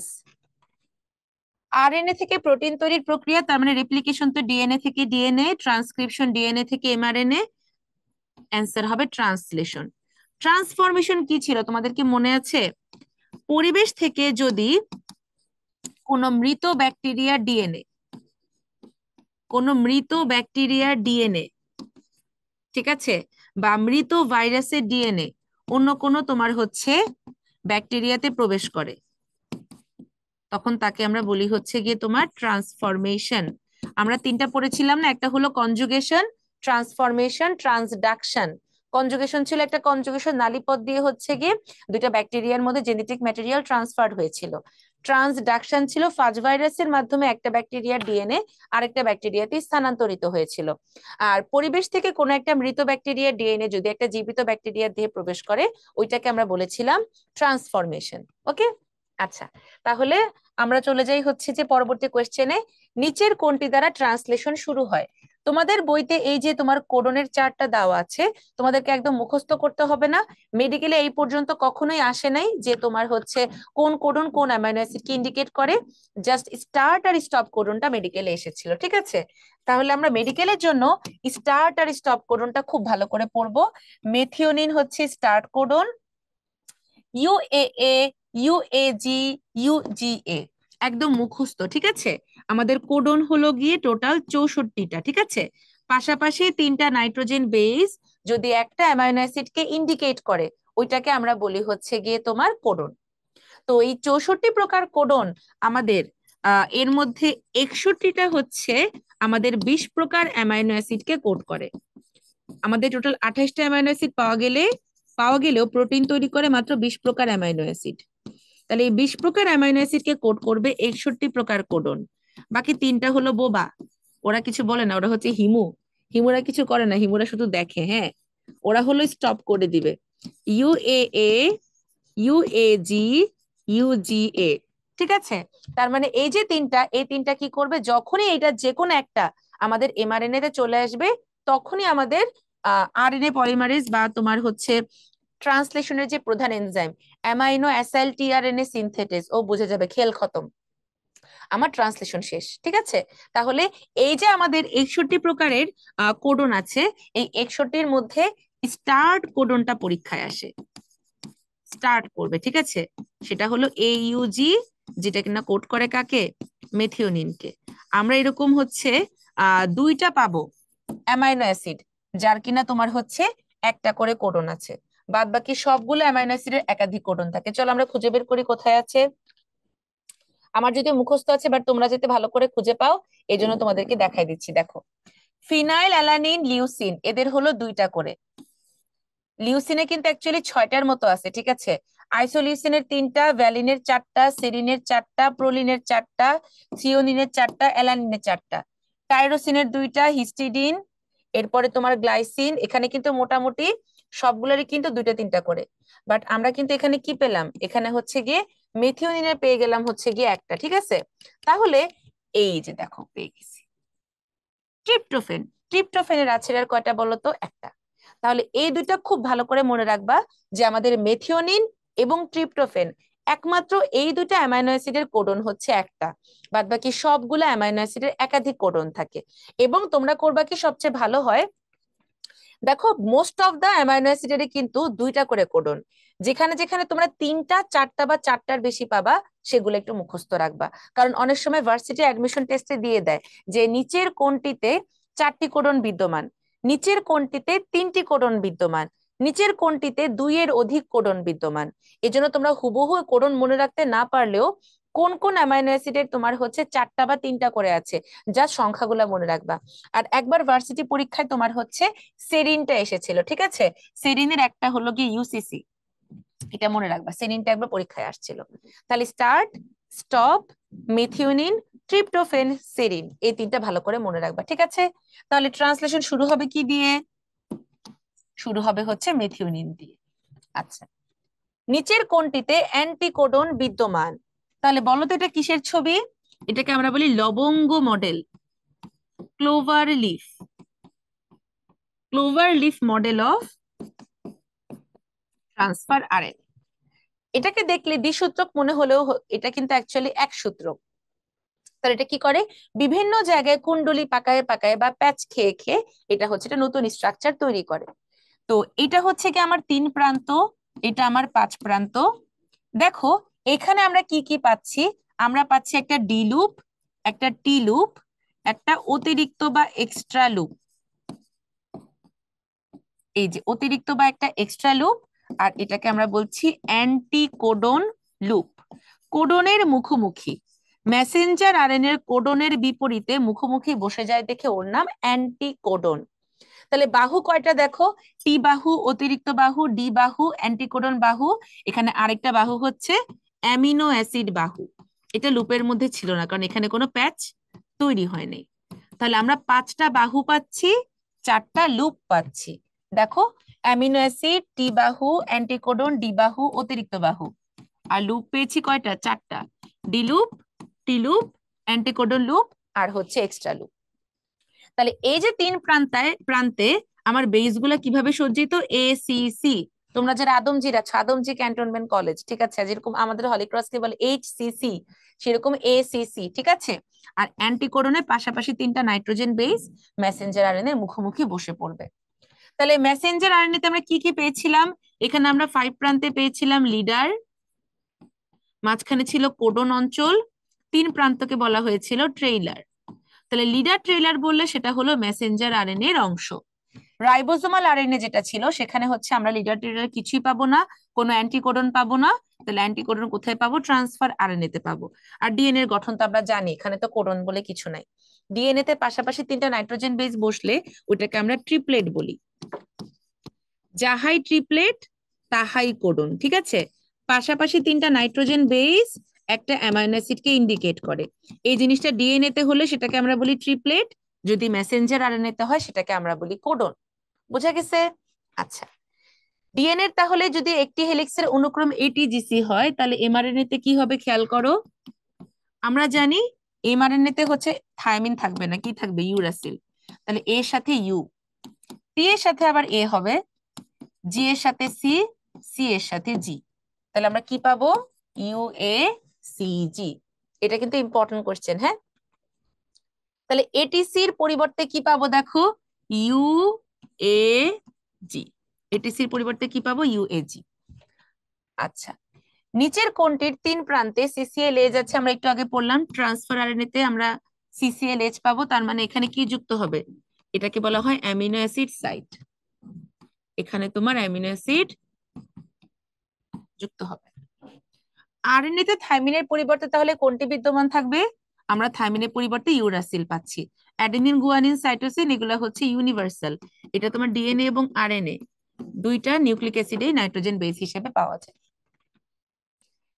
আরএনএ থেকে প্রোটিন তৈরির প্রক্রিয়া, তার মানে রেপ্লিকেশন তো ডিএনএ থেকে ডিএনএ, ট্রান্সক্রিপশন ডিএনএ থেকে এমআরএনএ, অ্যান্সার হবে ট্রান্সলেশন। ট্রান্সফরমেশন কি ছিল তোমাদের কি মনে আছে? পরিবেশ থেকে যদি কোনো মৃত ব্যাকটেরিয়া ডিএনএ, কোনো মৃত ব্যাকটেরিয়ার ডিএনএ, ঠিক আছে, বা মৃত ভাইরাসের ডিএনএ অন্য কোনো তোমার হচ্ছে ব্যাকটেরিয়াতে প্রবেশ করে, তখন তাকে আমরা বলি হচ্ছে গিয়ে তোমার ট্রান্সফরমেশন। আমরা তিনটা পড়েছিলাম না? একটা হলো কনজুগেশন, ট্রান্সফরমেশন, ট্রান্সডাকশন। কনজুগেশন ছিল একটা কনজুগেশন নালীপথ দিয়ে হচ্ছে গিয়ে দুইটা ব্যাকটেরিয়ার মধ্যে জেনেটিক ম্যাটেরিয়াল ট্রান্সফার হয়েছিল। ট্রান্সডাকশন ছিল ফাজ ভাইরাসের মাধ্যমে একটা ব্যাকটেরিয়ার ডিএনএ আরেকটা ব্যাকটেরিয়াতে স্থানান্তরিত হয়েছিল। আর পরিবেশ থেকে কোনো একটা মৃত ব্যাকটেরিয়ার ডিএনএ যদি একটা জীবিত ব্যাকটেরিয়ার দেহে প্রবেশ করে ওইটাকে আমরা বলেছিলাম ট্রান্সফরমেশন। ওকে, আচ্ছা। তাহলে আমরা চলে যাই হচ্ছে যে পরবর্তী কোয়েশ্চেনে, নিচের কোনটি দ্বারা ট্রান্সলেশন শুরু হয়? তোমাদের বইতে এই যে তোমার কোডনের চার্টটা দেওয়া আছে, তোমাদেরকে একদম মুখস্থ করতে হবে না। মেডিকেলে এই পর্যন্ত কখনোই আসে নাই যে তোমার হচ্ছে কোন কোডন কোন অ্যামাইনো অ্যাসিড কি ইন্ডিকেট করে, জাস্ট স্টার্ট আর স্টপ কোডনটা মেডিকেলে এসেছিল। ঠিক আছে? তাহলে আমরা মেডিকেলের জন্য স্টার্ট আর স্টপ কোডনটা খুব ভালো করে পড়বো। মেথিওনিন হচ্ছে স্টার্ট কোডন, ইউএএ, ইউএজি, ইউজিএ একদম মুখস্থ। ঠিক আছে? আমাদের কোডন হলো গিয়ে টোটাল 64টা। ঠিক আছে? পাশাপাশি তিনটা নাইট্রোজেন বেস যদি একটা অ্যামাইনো অ্যাসিডকে ইন্ডিকেট করে ওইটাকে আমরা বলি হচ্ছে গিয়ে তোমার কোডন। তো এই 64 প্রকার কোডন আমাদের, এর মধ্যে 61টা হচ্ছে আমাদের 20 প্রকার অ্যামাইনো অ্যাসিডকে কোড করে। আমাদের টোটাল 28টা অ্যামাইনো অ্যাসিড পাওয়া গেলেও প্রোটিন তৈরি করে মাত্র 20 প্রকার অ্যামাইনো অ্যাসিড। তাহলে এই 20 প্রকার অ্যামাইনো অ্যাসিডকে কোড করবে 61 প্রকার কোডন। বাকি তিনটা হলো বোবা, ওরা কিছু বলে না, ওরা হচ্ছে হিমুরা কিছু করে না, হিমুরা শুধু দেখে। হ্যাঁ, ওরা হলো স্টপ করে দিবে। ইউএএ, ইউএজি, ইউজিএ। ঠিক আছে? তার মানে এই যে তিনটা, এই তিনটা কি করবে, যখনই এটা যে কোনো একটা আমাদের এমআরএনএ তে চলে আসবে তখনই আমাদের আরএনএ পলিমারেজ বা তোমার হচ্ছে ট্রান্সলেশনের যে প্রধান enzyme amino acyl tRNA synthetase ও বুঝে যাবে, খেল খতম। আমার ট্রান্সলেশন শেষ, ঠিক আছে? তাহলে এই যে আমাদের 61 প্রকারের কোডন আছে, এই 61-র মধ্যে স্টার্ট কোডনটা পরীক্ষায় আসে, স্টার্ট করবে, ঠিক আছে? সেটা হলো AUG, যেটা কিনা কোড করে কাকে? মেথিওনিনকে। আমরা এরকম হচ্ছে দুইটা পাবো অ্যামাইনো অ্যাসিড, যার কিনা তোমার হচ্ছে একটা করে কোডন আছে, বাদ বাকি সবগুলো অ্যামাইনো অ্যাসিডের একাধিক কোডন থাকে। চলো আমরা খুঁজে বের করি কোথায় আছে। আমার যদি মুখস্থ আছে, বাট তোমরা যাতে ভালো করে খুঁজে পাও এই জন্য তোমাদেরকে দেখাই দিচ্ছি। দেখো, ফিনাইল অ্যালানিন, লিউসিন, এদের হলো দুইটা করে। লিউসিনে কিন্তু অ্যাকচুয়ালি 6টার মতো আছে, ঠিক আছে? আইসোলিউসিনের 3টা, ভ্যালিনের 4টা, সেরিনের 4টা, প্রোলিনের 4টা, থ্রিওনিনের 4টা, অ্যালানিনের 4টা, টাইরোসিনের 2টা, হিস্টিডিন, এরপরে তোমার গ্লাইসিন। এখানে কিন্তু মোটামুটি সবগুলোরই কিন্তু 2টা 3টা করে। বাট আমরা কিন্তু এখানে কি পেলাম? এখানে হচ্ছে গিয়ে মেথিওনিনের পেয়ে গেলাম হচ্ছে গিয়ে একটা, ঠিক আছে? তাহলে এই যে দেখো পেয়ে গেছি ট্রিপ্টোফেন। ট্রিপ্টোফেনের আছে আর কয়টা বলো তো? একটা। তাহলে এই দুইটা খুব ভালো করে মনে রাখবা যে আমাদের মেথিওনিন এবং ট্রিপ্টোফেন একমাত্র এই দুইটা অ্যামাইনো অ্যাসিডের কোডন হচ্ছে একটা, বাদ বাকি সবগুলো অ্যামাইনো অ্যাসিডের একাধিক কোডন থাকে। এবং তোমরা করবা কি সবচেয়ে ভালো হয়, দেখো মোস্ট অফ দা অ্যামাইনো অ্যাসিডেরই কিন্তু 2টা করে কোডন। যেখানে যেখানে তোমরা 3টা 4টা বা 4টার বেশি পাবা সেগুলো একটু মুখস্থ রাখবা। কারণ অনেক সময় ভার্সিটি অ্যাডমিশন টেস্টে দিয়ে দেয় যে নিচের কোনটিতে 4টি কোডন বিদ্যমান, নিচের কোনটিতে 3টি কোডন বিদ্যমান, নিচের কোনটিতে 2-এর অধিক কোডন বিদ্যমান। এজন্য তোমরা হুবহু কোডন মনে রাখতে না পারলেও কোন কোন অ্যামাইনো অ্যাসিডের তোমার হচ্ছে 4টা বা 3টা করে আছে, যা সংখ্যাগুলো মনে রাখবা। আর একবার ভার্সিটি পরীক্ষায় তোমার হচ্ছে সেরিনটা এসেছিল, ঠিক আছে? সেরিনের একটা হলো গিয়ে ইউসিসি, এটা মনে রাখবা, সেরিনটা একবার পরীক্ষায় আসছিল। তাহলে start, stop, methionine, tryptophan, serene, এই 3টা ভালো করে মনে রাখবা, ঠিক আছে? তাহলে ট্রান্সলেশন শুরু হবে কি দিয়ে? শুরু হবে হচ্ছে মিথিওনিন দিয়ে। আচ্ছা, নিচের কোনটিতে অ্যান্টিকোডন বিদ্যমান? তাহলে বলো তো এটা কিসের ছবি? এটাকে আমরা বলি লবঙ্গ model, clover leaf, clover leaf model of transfer RNA. এটাকে দেখলে দ্বিসূত্রক মনে হলেও এটা কিন্তু অ্যাকচুয়ালি এক সূত্রক। তাহলে এটা কি করে? বিভিন্ন জায়গায় কুণ্ডলি পাকায় পাকায় বা প্যাচ খেয়ে খেয়ে এটা হচ্ছে একটা নতুন স্ট্রাকচার তৈরি করে। তো এটা হচ্ছে কি আমার 3 প্রান্ত, এটা আমার 5 প্রান্ত। দেখো এখানে আমরা কি কি পাচ্ছি? আমরা পাচ্ছি একটা ডি লুপ, একটা টি লুপ, একটা অতিরিক্ত বা এক্সট্রা লুপ। এই যে অতিরিক্ত বা একটা এক্সট্রা লুপ, আর এটাকে আমরা বলছি অ্যান্টিকোডন লুপ। কোডনের মুখোমুখি, মেসেঞ্জার আরএনএর কোডনের বিপরীতে মুখোমুখি বসে যায় দেখে ওর নাম অ্যান্টিকোডন। তাহলে বাহু কয়টা দেখো? টি বাহু, অতিরিক্ত বাহু, ডি বাহু, অ্যান্টিকোডন বাহু। এখানে আরেকটা বাহু হচ্ছে অ্যামিনো অ্যাসিড বাহু। এটা লুপের মধ্যে ছিল না কারণ এখানে কোনো প্যাচ তৈরি হয়নি। তাহলে আমরা 5টা বাহু পাচ্ছি, 4টা লুপ পাচ্ছি। দেখো, অ্যামিনো অ্যাসিড, টি বাহু, অ্যান্টিকোডন, ডি বাহু, অতিরিক্ত বাহু। আর লুপ পেয়েছি কয়টা? 4টা। ডি লুপ, টি লুপ, অ্যান্টিকোডন লুপ, আর হচ্ছে এক্সট্রা লুপ। তাহলে এই যে 3 প্রান্তে আমার বেস গুলা কিভাবে সজ্জিত? ACC। তোমরা যারা আদমজির আছো, আদমজি ক্যান্টনমেন্ট কলেজ, ঠিক আছে, যেরকম আমাদের হলিক্রসকে বলে HCC, সেরকম ACC, ঠিক আছে? আর অ্যান্টিকোডনের পাশাপাশি 3টা নাইট্রোজেন বেস মেসেঞ্জার আরএনএ মুখোমুখি বসে পড়বে। তাহলে মেসেঞ্জার আরএনএ তে আমরা কি কি পেয়েছিলাম? এখানে আমরা 5 প্রান্তে পেয়েছিলাম লিডার, মাঝখানে ছিল কোডন অঞ্চল, 3 প্রান্তকে বলা হয়েছিল ট্রেইলার। তাহলে লিডার ট্রেইলার বললে সেটা হলো মেসেঞ্জার আরএনএ এর অংশ। রাইবোজোমাল আরএনএ যেটা ছিল সেখানে হচ্ছে আমরা লিডার ট্রেইলার কিছুই পাবো না, কোনো অ্যান্টিকোডন পাবো না। তাহলে অ্যান্টিকোডন কোথায় পাবো? ট্রান্সফার আরএনএ তে পাবো। আর ডিএনএ এর গঠন তো আমরা জানি, এখানে তো কোডন বলে কিছু নাই। ডিএনএ তে পাশাপাশি 3টা নাইট্রোজেন বেস বসলে ওটাকে আমরা ট্রিপলেট বলি। যাহাই ট্রিপলেট তাহাই কোডন, ঠিক আছে? পাশাপাশি 3টা নাইট্রোজেন বেস একটা অ্যামাইনো অ্যাসিডকে ইন্ডিকেট করে। এই জিনিসটা ডিএনএ তে হলে সেটাকে আমরা বলি ট্রিপলেট, যদি মেসেঞ্জার আরএনএ তে হয় সেটাকে আমরা বলি কোডন। বোঝা গেছে? আচ্ছা, ডিএনএ তাহলে যদি একটি হেলিক্সের অনুক্রম ATGC হয় তাহলে এমআরএনএ তে কি হবে খেয়াল করো। আমরা জানি এমআরএনএ তে হচ্ছে থায়ামিন থাকবে না, কি থাকবে? ইউরাসিল। তাহলে এর সাথে ইউ, টি এর সাথে আবার এ হবে, জি এর সাথে সি, সি এর সাথে জি। তাহলে আমরা কি পাবো? UACG। এটা কিন্তু ইম্পর্টেন্ট কোশ্চেন, হ্যাঁ। তাহলে এটিসির পরিবর্তে কি পাবো দেখো, ইউ এ জি। এটিসির পরিবর্তে কি পাবো, ইউএজি। আচ্ছা, নিচের কোনটির 3 প্রান্তে সিসিএল এজ আছে, আমরা একটু আগে পড়লাম ট্রান্সফার আরএনএ তে আমরা সিসিএল এজ পাবো, তার মানে এখানে কি যুক্ত হবে, এটাকে বলা হয় অ্যামিনো অ্যাসিড সাইট। এখানে তোমার অ্যামিনো অ্যাসিড যুক্ত হবে। আরএনএ তে থাইমিনের পরিবর্তে তাহলে কোনটি বিদ্যমান থাকবে, আমরা থাইমিনের পরিবর্তে ইউরাসিল পাচ্ছি। অ্যাডেনিন, গুয়ানিন, সাইটোসিন এগুলো হচ্ছে ইউনিভার্সাল। এটা তোমার ডিএনএ এবং আরএনএ দুইটা নিউক্লিক অ্যাসিডে নাইট্রোজেন বেস হিসেবে পাওয়া যায়।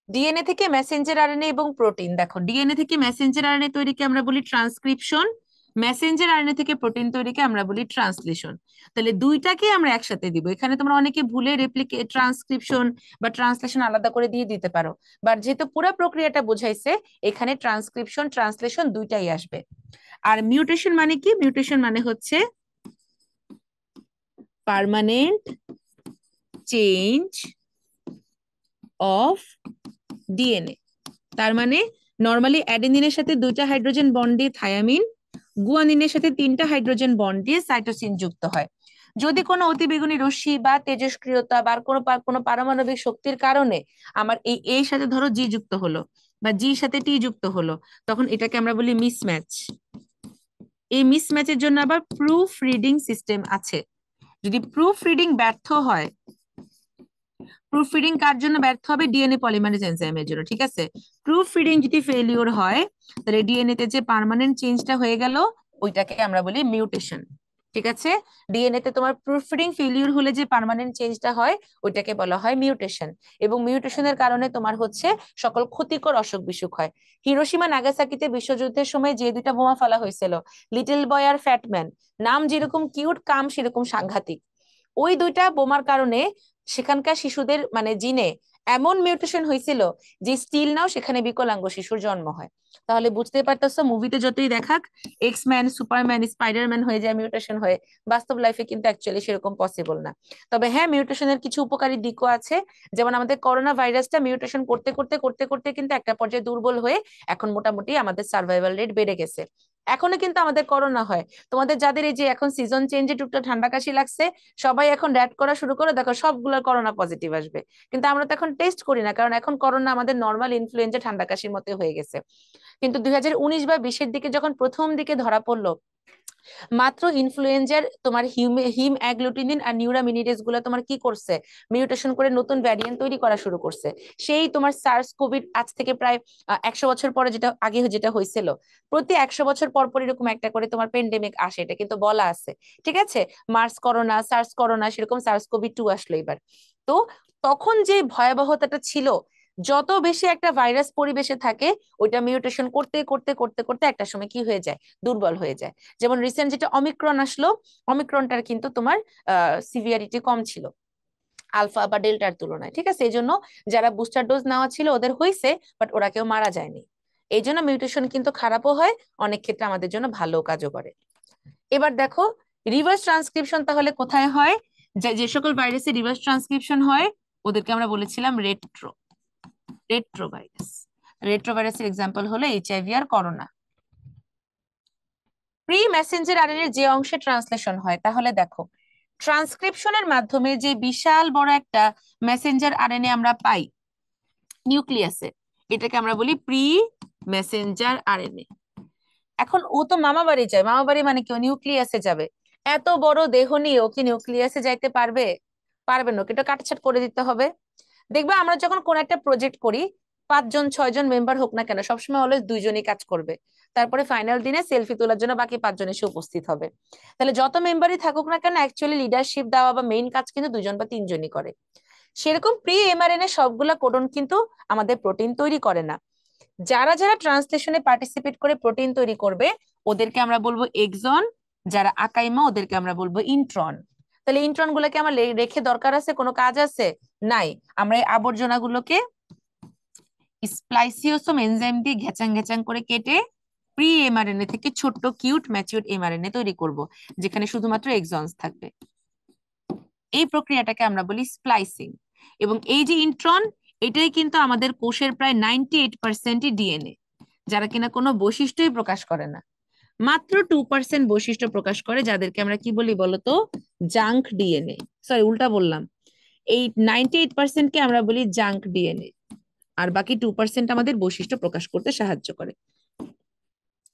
ডিএনএ থেকে মেসেঞ্জার আরএনএ এবং প্রোটিন, দেখো ডিএনএ থেকে মেসেঞ্জার আরএনএ তৈরিকে আমরা বলি ট্রান্সক্রিপশন, মেসেঞ্জার আরএনএ থেকে প্রোটিন তৈরিকে আমরা বলি ট্রান্সলেশন। তাহলে দুইটাকে আমরা একসাথে দিব। এখানে তোমরা অনেকে ভুলে ট্রান্সক্রিপশন বা ট্রান্সলেশন আলাদা করে দিয়ে দিতে পারো, বাট যেহেতু পুরো প্রক্রিয়াটা বুঝাইছে, এখানে ট্রান্সক্রিপশন ট্রান্সলেশন দুইটাই আসবে। আর মিউটেশন মানে কি, মিউটেশন মানে হচ্ছে পার্মানেন্ট চেঞ্জ অফ ডিএনএ। তার মানে নরমালি অ্যাডেনিনের সাথে 2টা হাইড্রোজেন বন্ড দিয়ে থায়ামিন, গুয়ানিনের সাথে 3টা হাইড্রোজেন বন্ড দিয়ে সাইটোসিন যুক্ত হয়। যদি কোনো অতিবেগুনি রশ্মি বা তেজস্ক্রিয়তা বা কোনো পারমাণবিক শক্তির কারণে আমার এই এর সাথে ধরো জি যুক্ত হলো বা জির সাথে টি যুক্ত হলো, তখন এটাকে আমরা বলি মিসম্যাচ। এই মিসম্যাচের জন্য আবার প্রুফ রিডিং সিস্টেম আছে। যদি প্রুফ রিডিং ব্যর্থ হয়, প্রুফ রিডিং কার জন্য ব্যর্থ হবে, ডিএনএ পলিমারেজ এনজাইমের জন্য, ঠিক আছে। প্রুফ রিডিং যদি ফেলিওর হয়, তাহলে ডিএনএ তে যে পার্মানেন্ট চেঞ্জটা হয়ে গেল ওইটাকে আমরা বলি মিউটেশন, ঠিক আছে। ডিএনএ তে তোমার প্রুফ রিডিং ফেলিওর হলে যে পার্মানেন্ট চেঞ্জটা হয় ওইটাকে বলা হয় মিউটেশন। এবং মিউটেশনের কারণে তোমার হচ্ছে সকল ক্ষতিকর অসুখ বিসুখ হয়। হিরোশিমা নাগাসাকিতে বিশ্বযুদ্ধের সময় যে 2টা বোমা ফেলা হয়েছিল, লিটল বয় আর ফ্যাটম্যান, নাম যেরকম কিউট কাম সেরকম সাংঘাতিক। ওই 2টা বোমার কারণে সেখানকার শিশুদের মানে জিনে এমন মিউটেশন হয়েছিল যে স্টিল নাও সেখানে বিকলাঙ্গ শিশুর জন্ম হয়। তাহলে বুঝতে পারতেছো, মুভিতে যতই দেখাক এক্সম্যান, সুপারম্যান, স্পাইডারম্যান হয়ে যায় মিউটেশন হয়ে, বাস্তব লাইফে কিন্তু অ্যাকচুয়ালি সেরকম পসিবল না। তবে হ্যাঁ, মিউটেশনের কিছু উপকারী দিকও আছে। যেমন আমাদের করোনা ভাইরাসটা মিউটেশন করতে করতে করতে করতে কিন্তু একটা পর্যায়ে দুর্বল হয়ে এখন মোটামুটি আমাদের সার্ভাইভাল রেট বেড়ে গেছে। এখনো কিন্তু আমাদের করোনা হয়। তোমাদের যাদের এই যে এখন সিজন চেঞ্জে টুকটাক ঠান্ডা কাশি লাগছে, সবাই এখন র্যাট করা শুরু করে, দেখো সবগুলোর করোনা পজিটিভ আসবে। কিন্তু আমরা তো এখন টেস্ট করি না, কারণ এখন করোনা আমাদের নর্মাল ইনফ্লুয়েঞ্জা ঠান্ডা কাশির মতো হয়ে গেছে। কিন্তু 2019 বা 20-এর দিকে যখন প্রথম দিকে ধরা পড়লো, মাত্র ইনফ্লুয়েঞ্জার তোমার হিম অ্যাগ্লুটিনিন আর নিউরামিনিডেজ গুলো তোমার কি করছে, মিউটেশন করে নতুন ভ্যারিয়েন্ট তৈরি করা শুরু করছে। সেই তোমার সার্স কোভিড আজ থেকে প্রায় 100 বছর পরে, যেটা আগে যেটা হয়েছিল, প্রতি 100 বছর পর পর এরকম একটা করে তোমার পেন্ডেমিক আসে, এটা কিন্তু বলা আছে, ঠিক আছে। মার্স করোনা, সার্স করোনা, সেরকম সার্স কোভিড 2 আসলো এবার। তো তখন যে ভয়াবহতাটা ছিল, যত বেশি একটা ভাইরাস পরিবেশে থাকে ওইটা মিউটেশন করতে করতে করতে করতে একটা সময় কি হয়ে যায়, দুর্বল হয়ে যায়। যেমন রিসেন্ট যেটা অমিক্রন আসলো, অমিক্রনটার কিন্তু তোমার সিভিয়ারিটি কম ছিল আলফা বা ডেল্টার তুলনায়, ঠিক আছে। এই জন্য যারা বুস্টার ডোজ নেওয়া ছিল ওদের হয়েছে, বাট ওরা কেউ মারা যায়নি। এই জন্য মিউটেশন কিন্তু খারাপও হয়, অনেক ক্ষেত্রে আমাদের জন্য ভালো কাজও করে। এবার দেখো রিভার্স ট্রান্সক্রিপশন তাহলে কোথায় হয়, যে সকল ভাইরাসে রিভার্স ট্রান্সক্রিপশন হয় ওদেরকে আমরা বলেছিলাম রেট্রোভাইরাস। রেট্রোভাইরাসের এক্সাম্পল হলো এইচআইভি আর করোনা। প্রি মেসেঞ্জার আরএনএ যে অংশে ট্রান্সলেশন হয়, তাহলে দেখো ট্রান্সক্রিপশনের মাধ্যমে যে বিশাল বড় একটা মেসেঞ্জার আরএনএ আমরা পাই নিউক্লিয়াসে, এটাকে আমরা বলি প্রি মেসেঞ্জার আরএনএ। এখন ও তো মামা বাড়ি যায়, মামা বাড়ি মানে কি, ও নিউক্লিয়াসে যাবে। এত বড় দেহ নিয়ে ও কি নিউক্লিয়াসে যাইতে পারবে? পারবে না, ওকে এটা কাটছাট করে দিতে হবে। দেখবা আমরা যখন কোন একটা প্রজেক্ট করি, 5 জন 6 জন মেম্বার হোক না কেন, সবসময় অলওয়েজ 2জনই কাজ করবে। তারপরে ফাইনাল দিনে সেলফি তোলার জন্য বাকি 5জন এসে উপস্থিত হবে। তাহলে যত মেম্বারই থাকুক না কেন, অ্যাকচুয়ালি লিডারশিপ দেওয়া বা মেইন কাজ কিন্তু 2জন বা 3জনই করে। সেরকম প্রি এমআরএনএ সবগুলা কোডন কিন্তু আমাদের প্রোটিন তৈরি করে না। যারা যারা ট্রান্সলেশনে পার্টিসিপেট করে প্রোটিন তৈরি করবে ওদেরকে আমরা বলবো এক্সন, যারা আকাইমা ওদেরকে আমরা বলবো ইন্ট্রন। তাহলে ইন্ট্রন গুলোকে আমার রেখে দরকার আছে, কোনো কাজ আছে? নাই। আমরা এই আবর্জনাগুলোকে স্প্লাইসিওসোম এনজাইম দিয়ে ঘেচাং ঘেচাং করে কেটে প্রি এমআরএনএ থেকে ছোট্ট কিউট ম্যাচিউরড এমআরএনএ তৈরি করব, যেখানে শুধুমাত্র এক্সনস থাকবে। এই প্রক্রিয়াটাকে আমরা বলি স্প্লাইসিং। এবং এই যে ইন্ট্রন, এটাই কিন্তু আমাদের কোষের প্রায় 98% ডিএনএ। যারা কিনা কোনো বৈশিষ্ট্যই প্রকাশ করে না। মাত্র 2% বৈশিষ্ট্য প্রকাশ করে, যাদেরকে আমরা কি বলি বলতো? Junk DNA. সরি, উল্টা বললাম। এই 98% কে আমরা বলি জাঙ্ক ডিএনএ, আর বাকি 2% আমাদের বৈশিষ্ট্য প্রকাশ করতে সাহায্য করে।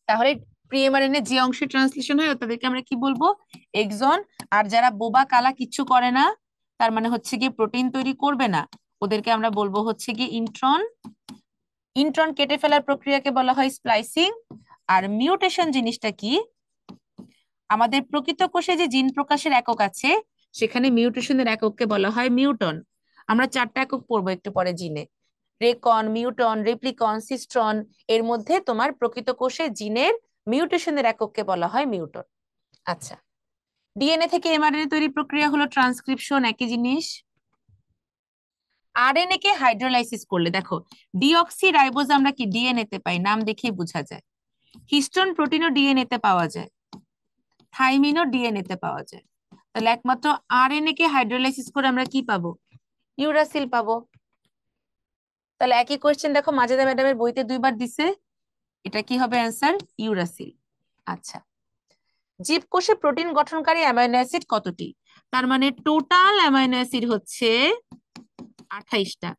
তাহলে প্রি এমআরএনএ যে অংশে ট্রান্সলেশন হয় তাদেরকে আমরা কি বলবো? এক্সন। আর যারা বোবা কালা কিচ্ছু করে না, তার মানে হচ্ছে গিয়ে প্রোটিন তৈরি করবে না, ওদেরকে আমরা বলবো হচ্ছে গিয়ে ইন্ট্রন। ইন্ট্রন কেটে ফেলার প্রক্রিয়াকে বলা হয় স্প্লাইসিং। আর মিউটেশন জিনিসটা কি? আমাদের প্রকৃত কোষে যে জিন প্রকাশের একক আছে, সেখানে মিউটেশনের একককে বলা হয় মিউটন। আমরা 4টা একক পড়বো একটু পরে জিনে: রেকন, মিউটন, রেপ্লিকন, সিস্ট্রন। এর মধ্যে তোমার প্রকৃত কোষে জিনের মিউটেশনের একককে বলা হয় মিউটন। আচ্ছা, ডিএনএ থেকে এমআরএনএ তৈরি প্রক্রিয়া হলো ট্রান্সক্রিপশন, একই জিনিস। আরএনএ কে হাইড্রোলাইসিস করলে দেখো, ডিঅক্সি রাইবোজ আমরা কি ডিএনএ তে পাই, নাম দেখেই বোঝা যায়। হিস্টোন প্রোটিনও ডিএনএ তে পাওয়া যায়, থাইমিনও ডিএনএ তে পাওয়া যায়। তাহলে একমাত্র আরএনএ কে হাইড্রোলাইসিস করে আমরা কি পাবো? ইউরাসিল পাবো। তাহলে একই কোয়েশ্চেন দেখো, মাজেদা ম্যাডামের বইতে 2বার দিছে। এটা কি হবে অ্যান্সার? ইউরাসিল। আচ্ছা, জীবকোষে প্রোটিন গঠনকারী অ্যামাইনো অ্যাসিড কতটি? তার মানে টোটাল অ্যামাইনো অ্যাসিড হচ্ছে 28টা,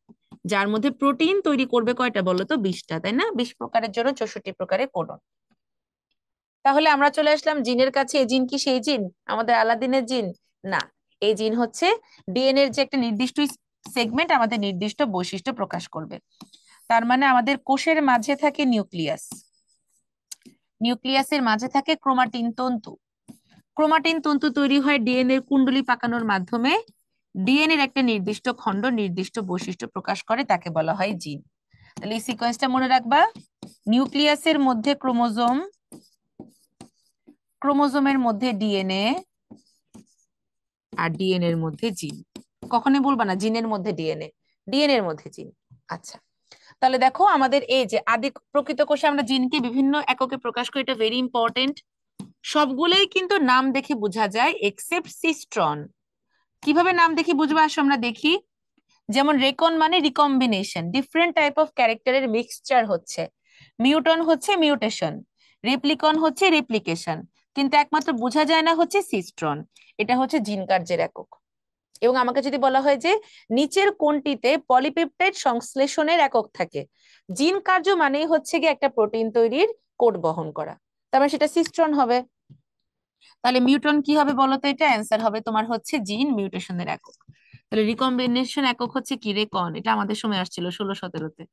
যার মধ্যে প্রোটিন তৈরি করবে কয়টা বলো তো? 20টা, তাই না? 20 প্রকারের জন্য 64 প্রকারের কোডন। তাহলে আমরা চলে আসলাম জিনের কাছে। এই জিন কি সেই জিন আমাদের আলাদিনের জিন? না, এই জিন হচ্ছে ডিএনএ এর যে একটা নির্দিষ্ট সেগমেন্ট আমাদের নির্দিষ্ট বৈশিষ্ট্য প্রকাশ করবে। তার মানে আমাদের কোষের মাঝে থাকে নিউক্লিয়াস, নিউক্লিয়াসের মাঝে থাকে ক্রোমাটিন তন্তু। ক্রোমাটিন তন্তু তৈরি হয় ডিএনএ এর কুণ্ডলী পাকানোর মাধ্যমে। ডিএনএ এর একটা নির্দিষ্ট খণ্ড নির্দিষ্ট বৈশিষ্ট্য প্রকাশ করে, তাকে বলা হয় জিন। তাহলে এই সিকোয়েন্সটা মনে রাখবা: নিউক্লিয়াসের মধ্যে ক্রোমোজোম, ক্রোমোজোমের মধ্যে ডিএনএ, আর ডিএনএ এর মধ্যে জিন। কখনোই বলবা না জিনের মধ্যে ডিএনএ, ডিএনএ এর মধ্যে জিন। আচ্ছা, তাহলে দেখো আমাদের এই যে আদি প্রকৃত কোষে আমরা জিনকে বিভিন্ন এককে প্রকাশ করি, এটা ভেরি ইম্পর্টেন্ট। সবগুলোই কিন্তু নাম দেখে বোঝা যায় এক্সেপ্ট সিস্ট্রন। কিভাবে নাম দেখে বুঝবো আসো আমরা দেখি। যেমন রেকন মানে রিকম্বিনেশন, ডিফারেন্ট টাইপ অফ ক্যারেক্টারের মিক্সচার হচ্ছে। মিউটন হচ্ছে মিউটেশন, রেপ্লিকন হচ্ছে রেপ্লিকেশন, কিন্তু একমাত্র বোঝা যায় না হচ্ছে সিস্ট্রন। এটা হচ্ছে জিন কার্যের একক। এবং আমাকে যদি বলা হয় যে নিচের কোনটিতে পলিপেপটাইড সংশ্লেষণের একক থাকে, জিন কার্য মানেই হচ্ছে গিয়ে একটা প্রোটিন তৈরির কোড বহন করা, তার মানে সেটা সিস্ট্রন হবে। তাহলে মিউটন কি হবে বলো তো? এটা অ্যান্সার হবে তোমার হচ্ছে জিন মিউটেশনের একক। তাহলে রিকম্বিনেশন একক হচ্ছে কি? রেকন। এটা আমাদের সময় আসছিল 16-17-তে।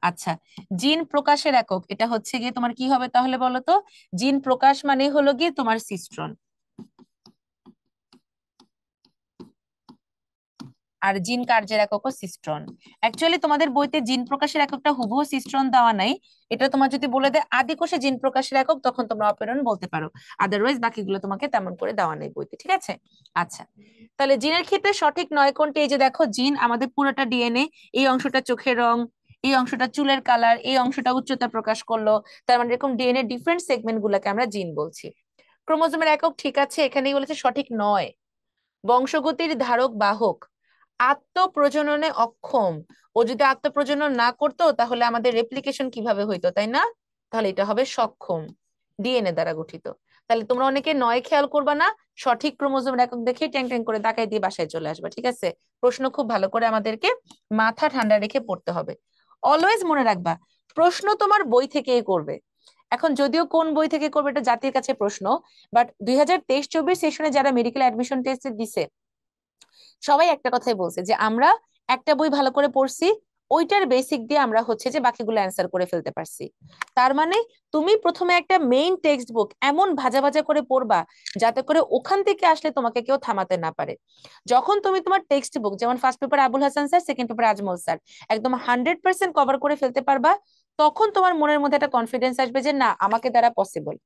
আচ্ছা, জিন প্রকাশের একক এটা হচ্ছে গিয়ে তোমার কি হবে তাহলে বলো তো? জিন প্রকাশ মানে হলো গিয়ে তোমার সিস্ট্রন, আর জিন কার্যের এককও সিস্ট্রন। অ্যাকচুয়ালি তোমাদের বইতে জিন প্রকাশের এককটা হুবহু সিস্ট্রন দেওয়া নাই। এটা তোমার যদি বলে দেয় আদি কোষে জিন প্রকাশের একক, তখন তোমরা অপেরন বলতে পারো, আদারওয়াইজ বাকিগুলো তোমাকে তেমন করে দেওয়া নেই বইতে, ঠিক আছে? আচ্ছা, তাহলে জিনের ক্ষেত্রে সঠিক নয় কোনটি? এই যে দেখো, জিন আমাদের পুরোটা ডিএনএ, এই অংশটা চোখের রং, এই অংশটা চুলের কালার, এই অংশটা উচ্চতা প্রকাশ করলো, তার মানে এরকম ডিএনএ ডিফারেন্ট সেগমেন্ট গুলাকে আমরা জিন বলছি। ক্রোমোজোমের একক ঠিক আছে, এখানেই বলেছে সঠিক নয়। বংশগতির ধারক বাহক, আত্মপ্রজননে অক্ষম। ও যদি আত্মপ্রজনন না করতো তাহলে আমাদের রেপ্লিকেশন কিভাবে হইতো, তাই না? তাহলে এটা হবে সক্ষম, ডিএনএ দ্বারা গঠিত। তাহলে তোমরা অনেকে নয় খেয়াল করবা না, সঠিক ক্রোমোজোমের একক দেখে ট্যাং ট্যাং করে দাগাই দিয়ে বাসায় চলে আসবা, ঠিক আছে? প্রশ্ন খুব ভালো করে আমাদেরকে মাথা ঠান্ডা রেখে পড়তে হবে। অলওয়েজ মনে রাখবা, প্রশ্ন তোমার বই থেকেই করবে। এখন যদিও কোন বই থেকে করবে এটা জাতির কাছে প্রশ্ন, বাট 2023-24 সেশনে যারা মেডিকেল অ্যাডমিশন টেস্ট দিছে সবাই একটা কথাই বলছে যে আমরা একটা বই ভালো করে পড়ছি, ওইটার বেসিক দিয়ে আমরা হচ্ছে যে বাকিগুলো অ্যান্সার করে ফেলতে পারছি। তার মানে তুমি প্রথমে একটা মেইন টেক্সট বুক এমন ভাজা ভাজা করে পড়বা যাতে করে ওখান থেকে আসলে তোমাকে কেউ থামাতে না পারে। যখন তুমি তোমার টেক্সট বুক, যেমন first paper Abul Hasan sir, second paper Ajmal sir, একদম 100% কভার করে ফেলতে পারবা, তখন তোমার মনের মধ্যে একটা কনফিডেন্স আসবে যে না, আমাকে দ্বারা পসিবল।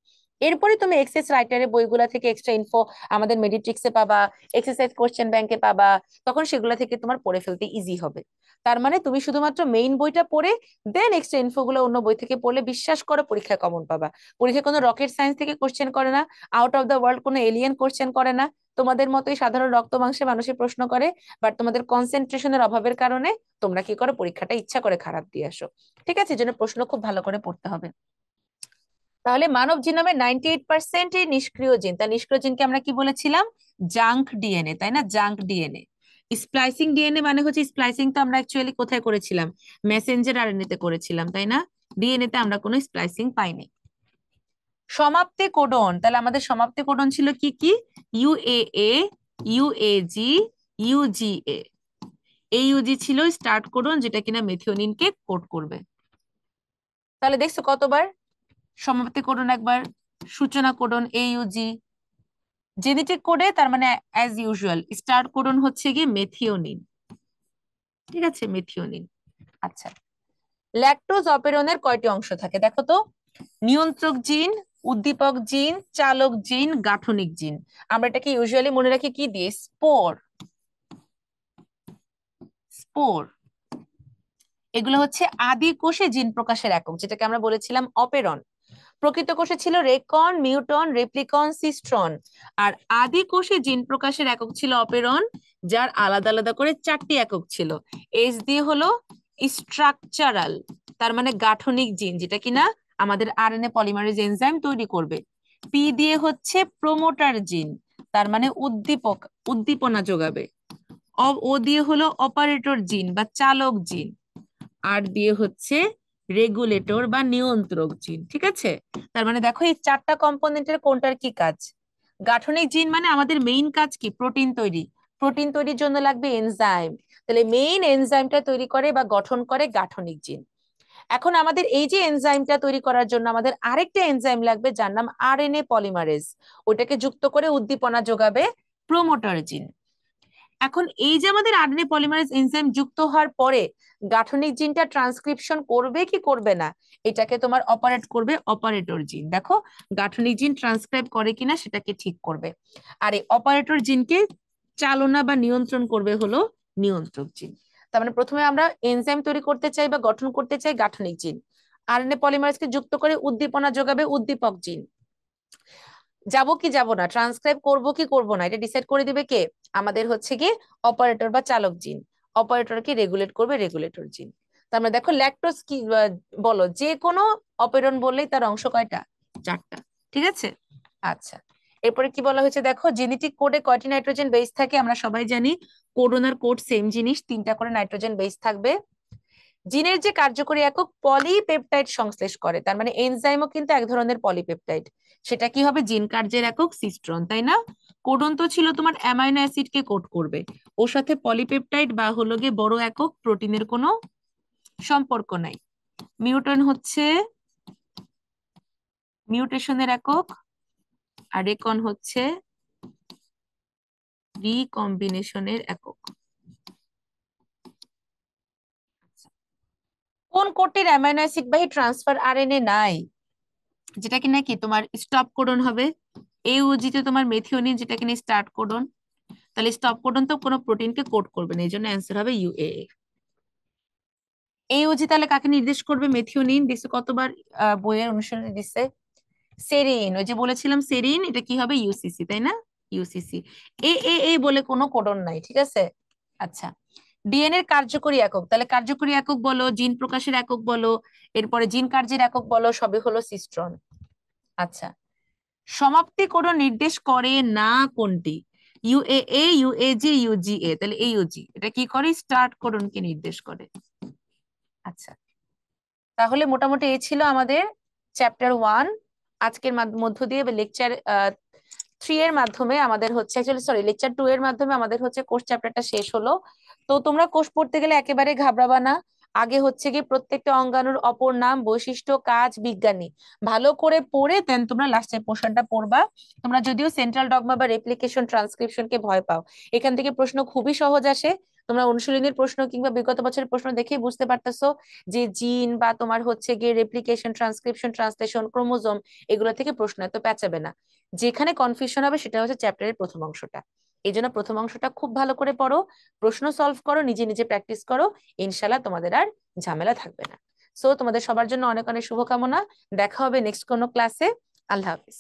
এরপরে তুমি এক্সেস রাইটারের বইগুলা থেকে এক্সট্রা ইনফো আমাদের মেডিট্রিক্সে পাবা, এক্সারসাইজ কোশ্চেন ব্যাংকে পাবা, তখন সেগুলা থেকে তোমার পড়ে ফেলতে ইজি হবে। তার মানে তুমি শুধুমাত্র মেইন বইটা পড়ে দেন এক্সট্রা ইনফো গুলো অন্য বই থেকে পড়লে বিশ্বাস করো পরীক্ষায় কমন পাবা। পরীক্ষায় কোনো রকেট সায়েন্স থেকে কোশ্চেন করে না, আউট অফ দ্য ওয়ার্ল্ড কোনো এলিয়েন কোশ্চেন করে না, তোমাদের মতোই সাধারণ রক্ত মাংসে মানুষের প্রশ্ন করে, বাট তোমাদের কনসেন্ট্রেশনের অভাবের কারণে তোমরা কি করো, পরীক্ষাটা ইচ্ছা করে খারাপ দিয়ে আসো। ঠিক আছে, এই জন্য প্রশ্ন খুব ভালো করে পড়তে হবে। তাহলে মানব জিনোমে 98% নিষ্ক্রিয় জিন, তা নিষ্ক্রিয় জিনকে আমরা কি বলেছিলাম? জাঙ্ক ডিএনএ, তাই না? Junk DNA. স্প্লাইসিং ডিএনএ মানে হচ্ছে, স্প্লাইসিং তো আমরা অ্যাকচুয়ালি কোথায় করেছিলাম? মেসেঞ্জার আরএনএ তে করেছিলাম, তাই না? ডিএনএ তে আমরা কোনো স্প্লাইসিং পাইনি। সমাপ্তি কোডন, তাহলে আমাদের সমাপ্তি কোডন ছিল কি কি? ইউএএ, ইউএজি, ইউজিএ। এই ইউজি ছিল স্টার্ট কোডন, যেটা কিনা মেথিওনিনকে কোড করবে। তাহলে দেখছো কতবার সমাপ্তি কোডন? একবার। সূচনা কোডন এইউজি। জেনেটিক কোডে তার মানে অ্যাজ ইউজুয়াল স্টার্ট কোডন হচ্ছে গিয়ে মেথিওনিন। ঠিক আছে, মেথিওনিন। আচ্ছা, ল্যাকটোজ অপেরনের কয়টি অংশ থাকে দেখো তো? নিয়ন্ত্রক জিন, উদ্দীপক জিন, চালক জিন, গাঠনিক জিন। আমরা এটাকে ইউজুয়ালি মনে রাখি কি দিয়ে? স্পোর। স্পোর। এগুলো হচ্ছে আদি কোষে জিন প্রকাশের একক, যেটাকে আমরা বলেছিলাম অপেরন। প্রকৃত কোষে ছিল রেকন, মিউটন, রেপ্লিকন, সিস্ট্রন। আর আদি কোষে জিন প্রকাশের একক ছিল অপেরন, যার আলাদা আলাদা করে 4টি একক ছিল। এস দিয়ে হলো স্ট্রাকচারাল, তার মানে গাঠনিক জিন, যেটা কিনা আমাদের আরএনএ পলিমারেজ এনজাইম তৈরি করবে। পি দিয়ে হচ্ছে প্রোমোটার জিন, তার মানে উদ্দীপক, উদ্দীপনা যোগাবে। ও দিয়ে হলো অপারেটর জিন বা চালক জিন। আর দিয়ে হচ্ছে রেগুলেটর বা নিয়ন্ত্রক জিন। ঠিক আছে, তার মানে দেখো এই 4টা কম্পোনেন্টের কোনটার কি কাজ? গাঠনিক জিন মানে আমাদের মেইন কাজ কি? প্রোটিন তৈরি। প্রোটিন তৈরির জন্য লাগবে এনজাইম, তাহলে মেইন এনজাইমটা তৈরি করে বা গঠন করে গাঠনিক জিন। এখন আমাদের এই যে এনজাইমটা তৈরি করার জন্য আমাদের আরেকটা এনজাইম লাগবে, যার নাম আরএনএ পলিমারেজ। ওটাকে যুক্ত করে উদ্দীপনা যোগাবে প্রোমোটার জিন। এখন এই যে আমাদের আরএনএ পলিমারেজ এনজাইম যুক্ত হওয়ার পরে গাঠনিক জিনটা ট্রান্সক্রিপশন করবে কি করবে না, এটাকে তোমার অপারেট করবে অপারেটর জিন। দেখো গাঠনিক জিন ট্রান্সক্রাইব করে কিনা সেটাকে ঠিক করবে। আর এই অপারেটর জিনকে চালনা বা নিয়ন্ত্রণ করবে হলো নিয়ন্ত্রক জিন। তার মানে প্রথমে আমরা এনজাইম তৈরি করতে চাই বা গঠন করতে চাই গাঠনিক জিন, আরএনএ পলিমারেজকে যুক্ত করে উদ্দীপনা যোগাবে উদ্দীপক জিন। যাবো কি যাব না, ট্রান্সক্রাইব করব কি করব না, এটা ডিসাইড করে দিবে কে? আমাদের হচ্ছে কি অপারেটর বা চালক জিন। অপারেটরকে রেগুলেট করবে রেগুলেটর জিন। তার মানে দেখো ল্যাকটোজ কি বলো, যে কোনো অপেরন বললেই তার অংশ কয়টা? 4টা। ঠিক আছে, আচ্ছা। এরপরে কি বলা হয়েছে দেখো, জেনেটিক কোডে কয়টি নাইট্রোজেন বেস থাকে? আমরা সবাই জানি কোডন আর কোড সেম জিনিস, 3টা করে নাইট্রোজেন বেস থাকবে। জিনের যে কার্যকরী একক পলিপেপটাইড সংশ্লেষ করে, তার মানে এনজাইমও কিন্তু এক ধরনের পলিপেপটাইড। সেটা কি হবে? জিন কার্যের একক সিস্ট্রন, তাই না? কোডন তো ছিল তোমার অ্যামাইনো অ্যাসিড কে কোড করবে, ওর সাথে পলিপেপটাইড বা হলো গিয়ে বড় একক প্রোটিনের কোনো সম্পর্ক নাই। মিউটন হচ্ছে মিউটেশনের একক, আর রেকন হচ্ছে রিকম্বিনেশনের একক। কোন কোডটির অ্যামাইনো অ্যাসিড বাহী ট্রান্সফার আরএনএ নাই? যেটা কিনা কি তোমার স্টপ কোডন হবে। এইউজি তে তোমার মেথিওনিন, যেটা কিনা স্টার্ট কোডন। তাহলে স্টপ কোডন তো কোনো প্রোটিনকে কোড করবে না, এই জন্য অ্যান্সার হবে ইউএএ। এইউজি তাহলে কাকে নির্দেশ করবে? মেথিওনিন। দেখছো কতবার বইয়ের অনুসরণে দিচ্ছে সেরিন, ওই যে বলেছিলাম সেরিন, এটা কি হবে? ইউসিসি, তাই না? ইউসিসি। এ বলে কোনো কোডন নাই, ঠিক আছে। আচ্ছা, ডিএনএ এর কার্যকরী একক, তাহলে কার্যকরী একক বলো, জিন প্রকাশের একক বলো, এরপরে জিন কার্যের একক বলো, সবই হলো সিস্ট্রন। আচ্ছা, সমাপ্তি কোডন নির্দেশ করে না কোনটি? ইউএএ, ইউএজি, ইউজিএ। তাহলে ইউজি এটা কি করে? স্টার্ট কোডনকে নির্দেশ করে। আচ্ছা, তাহলে মোটামুটি এই ছিল আমাদের চ্যাপ্টার 1। আজকের মধ্য দিয়ে লেকচার 3 এর মাধ্যমে আমাদের হচ্ছে, অ্যাকচুয়ালি সরি, লেকচার 2 এর মাধ্যমে আমাদের হচ্ছে কোর্স চ্যাপ্টারটা শেষ হলো। তো তোমরা কোর্স পড়তে গেলে একেবারে ঘাবড়াবা না। আগে হচ্ছে গিয়ে প্রত্যেকটা অঙ্গাণুর অপর নাম, বৈশিষ্ট্য, কাজ, বিজ্ঞানী ভালো করে পড়ে দেন তোমরা লাস্টের পোর্শনটা পড়বা। তোমরা যদিও সেন্ট্রাল ডগমা বা রেপ্লিকেশন ট্রান্সক্রিপশনকে ভয় পাও, এখান থেকে প্রশ্ন খুবই সহজ আসে। তোমরা অনুশীলনীর প্রশ্ন কিংবা বিগত বছরের প্রশ্ন দেখেই বুঝতে পারতেছো যে জিন বা তোমার হচ্ছে গিয়ে রেপ্লিকেশন, ট্রান্সক্রিপশন, ট্রান্সলেশন, ক্রোমোজোম, এগুলো থেকে প্রশ্ন এত প্যাচাবে না। যেখানে কনফিউশন হবে সেটা হচ্ছে চ্যাপ্টারের প্রথম অংশটা। এই জন্য প্রথম অংশটা খুব ভালো করে পড়ো, প্রশ্ন সলভ করো, নিজে নিজে প্র্যাকটিস করো, ইনশাল্লাহ তোমাদের আর ঝামেলা থাকবে না। সো তোমাদের সবার জন্য অনেক অনেক শুভকামনা। দেখা হবে নেক্সট কোনো ক্লাসে। আল্লাহ হাফিজ।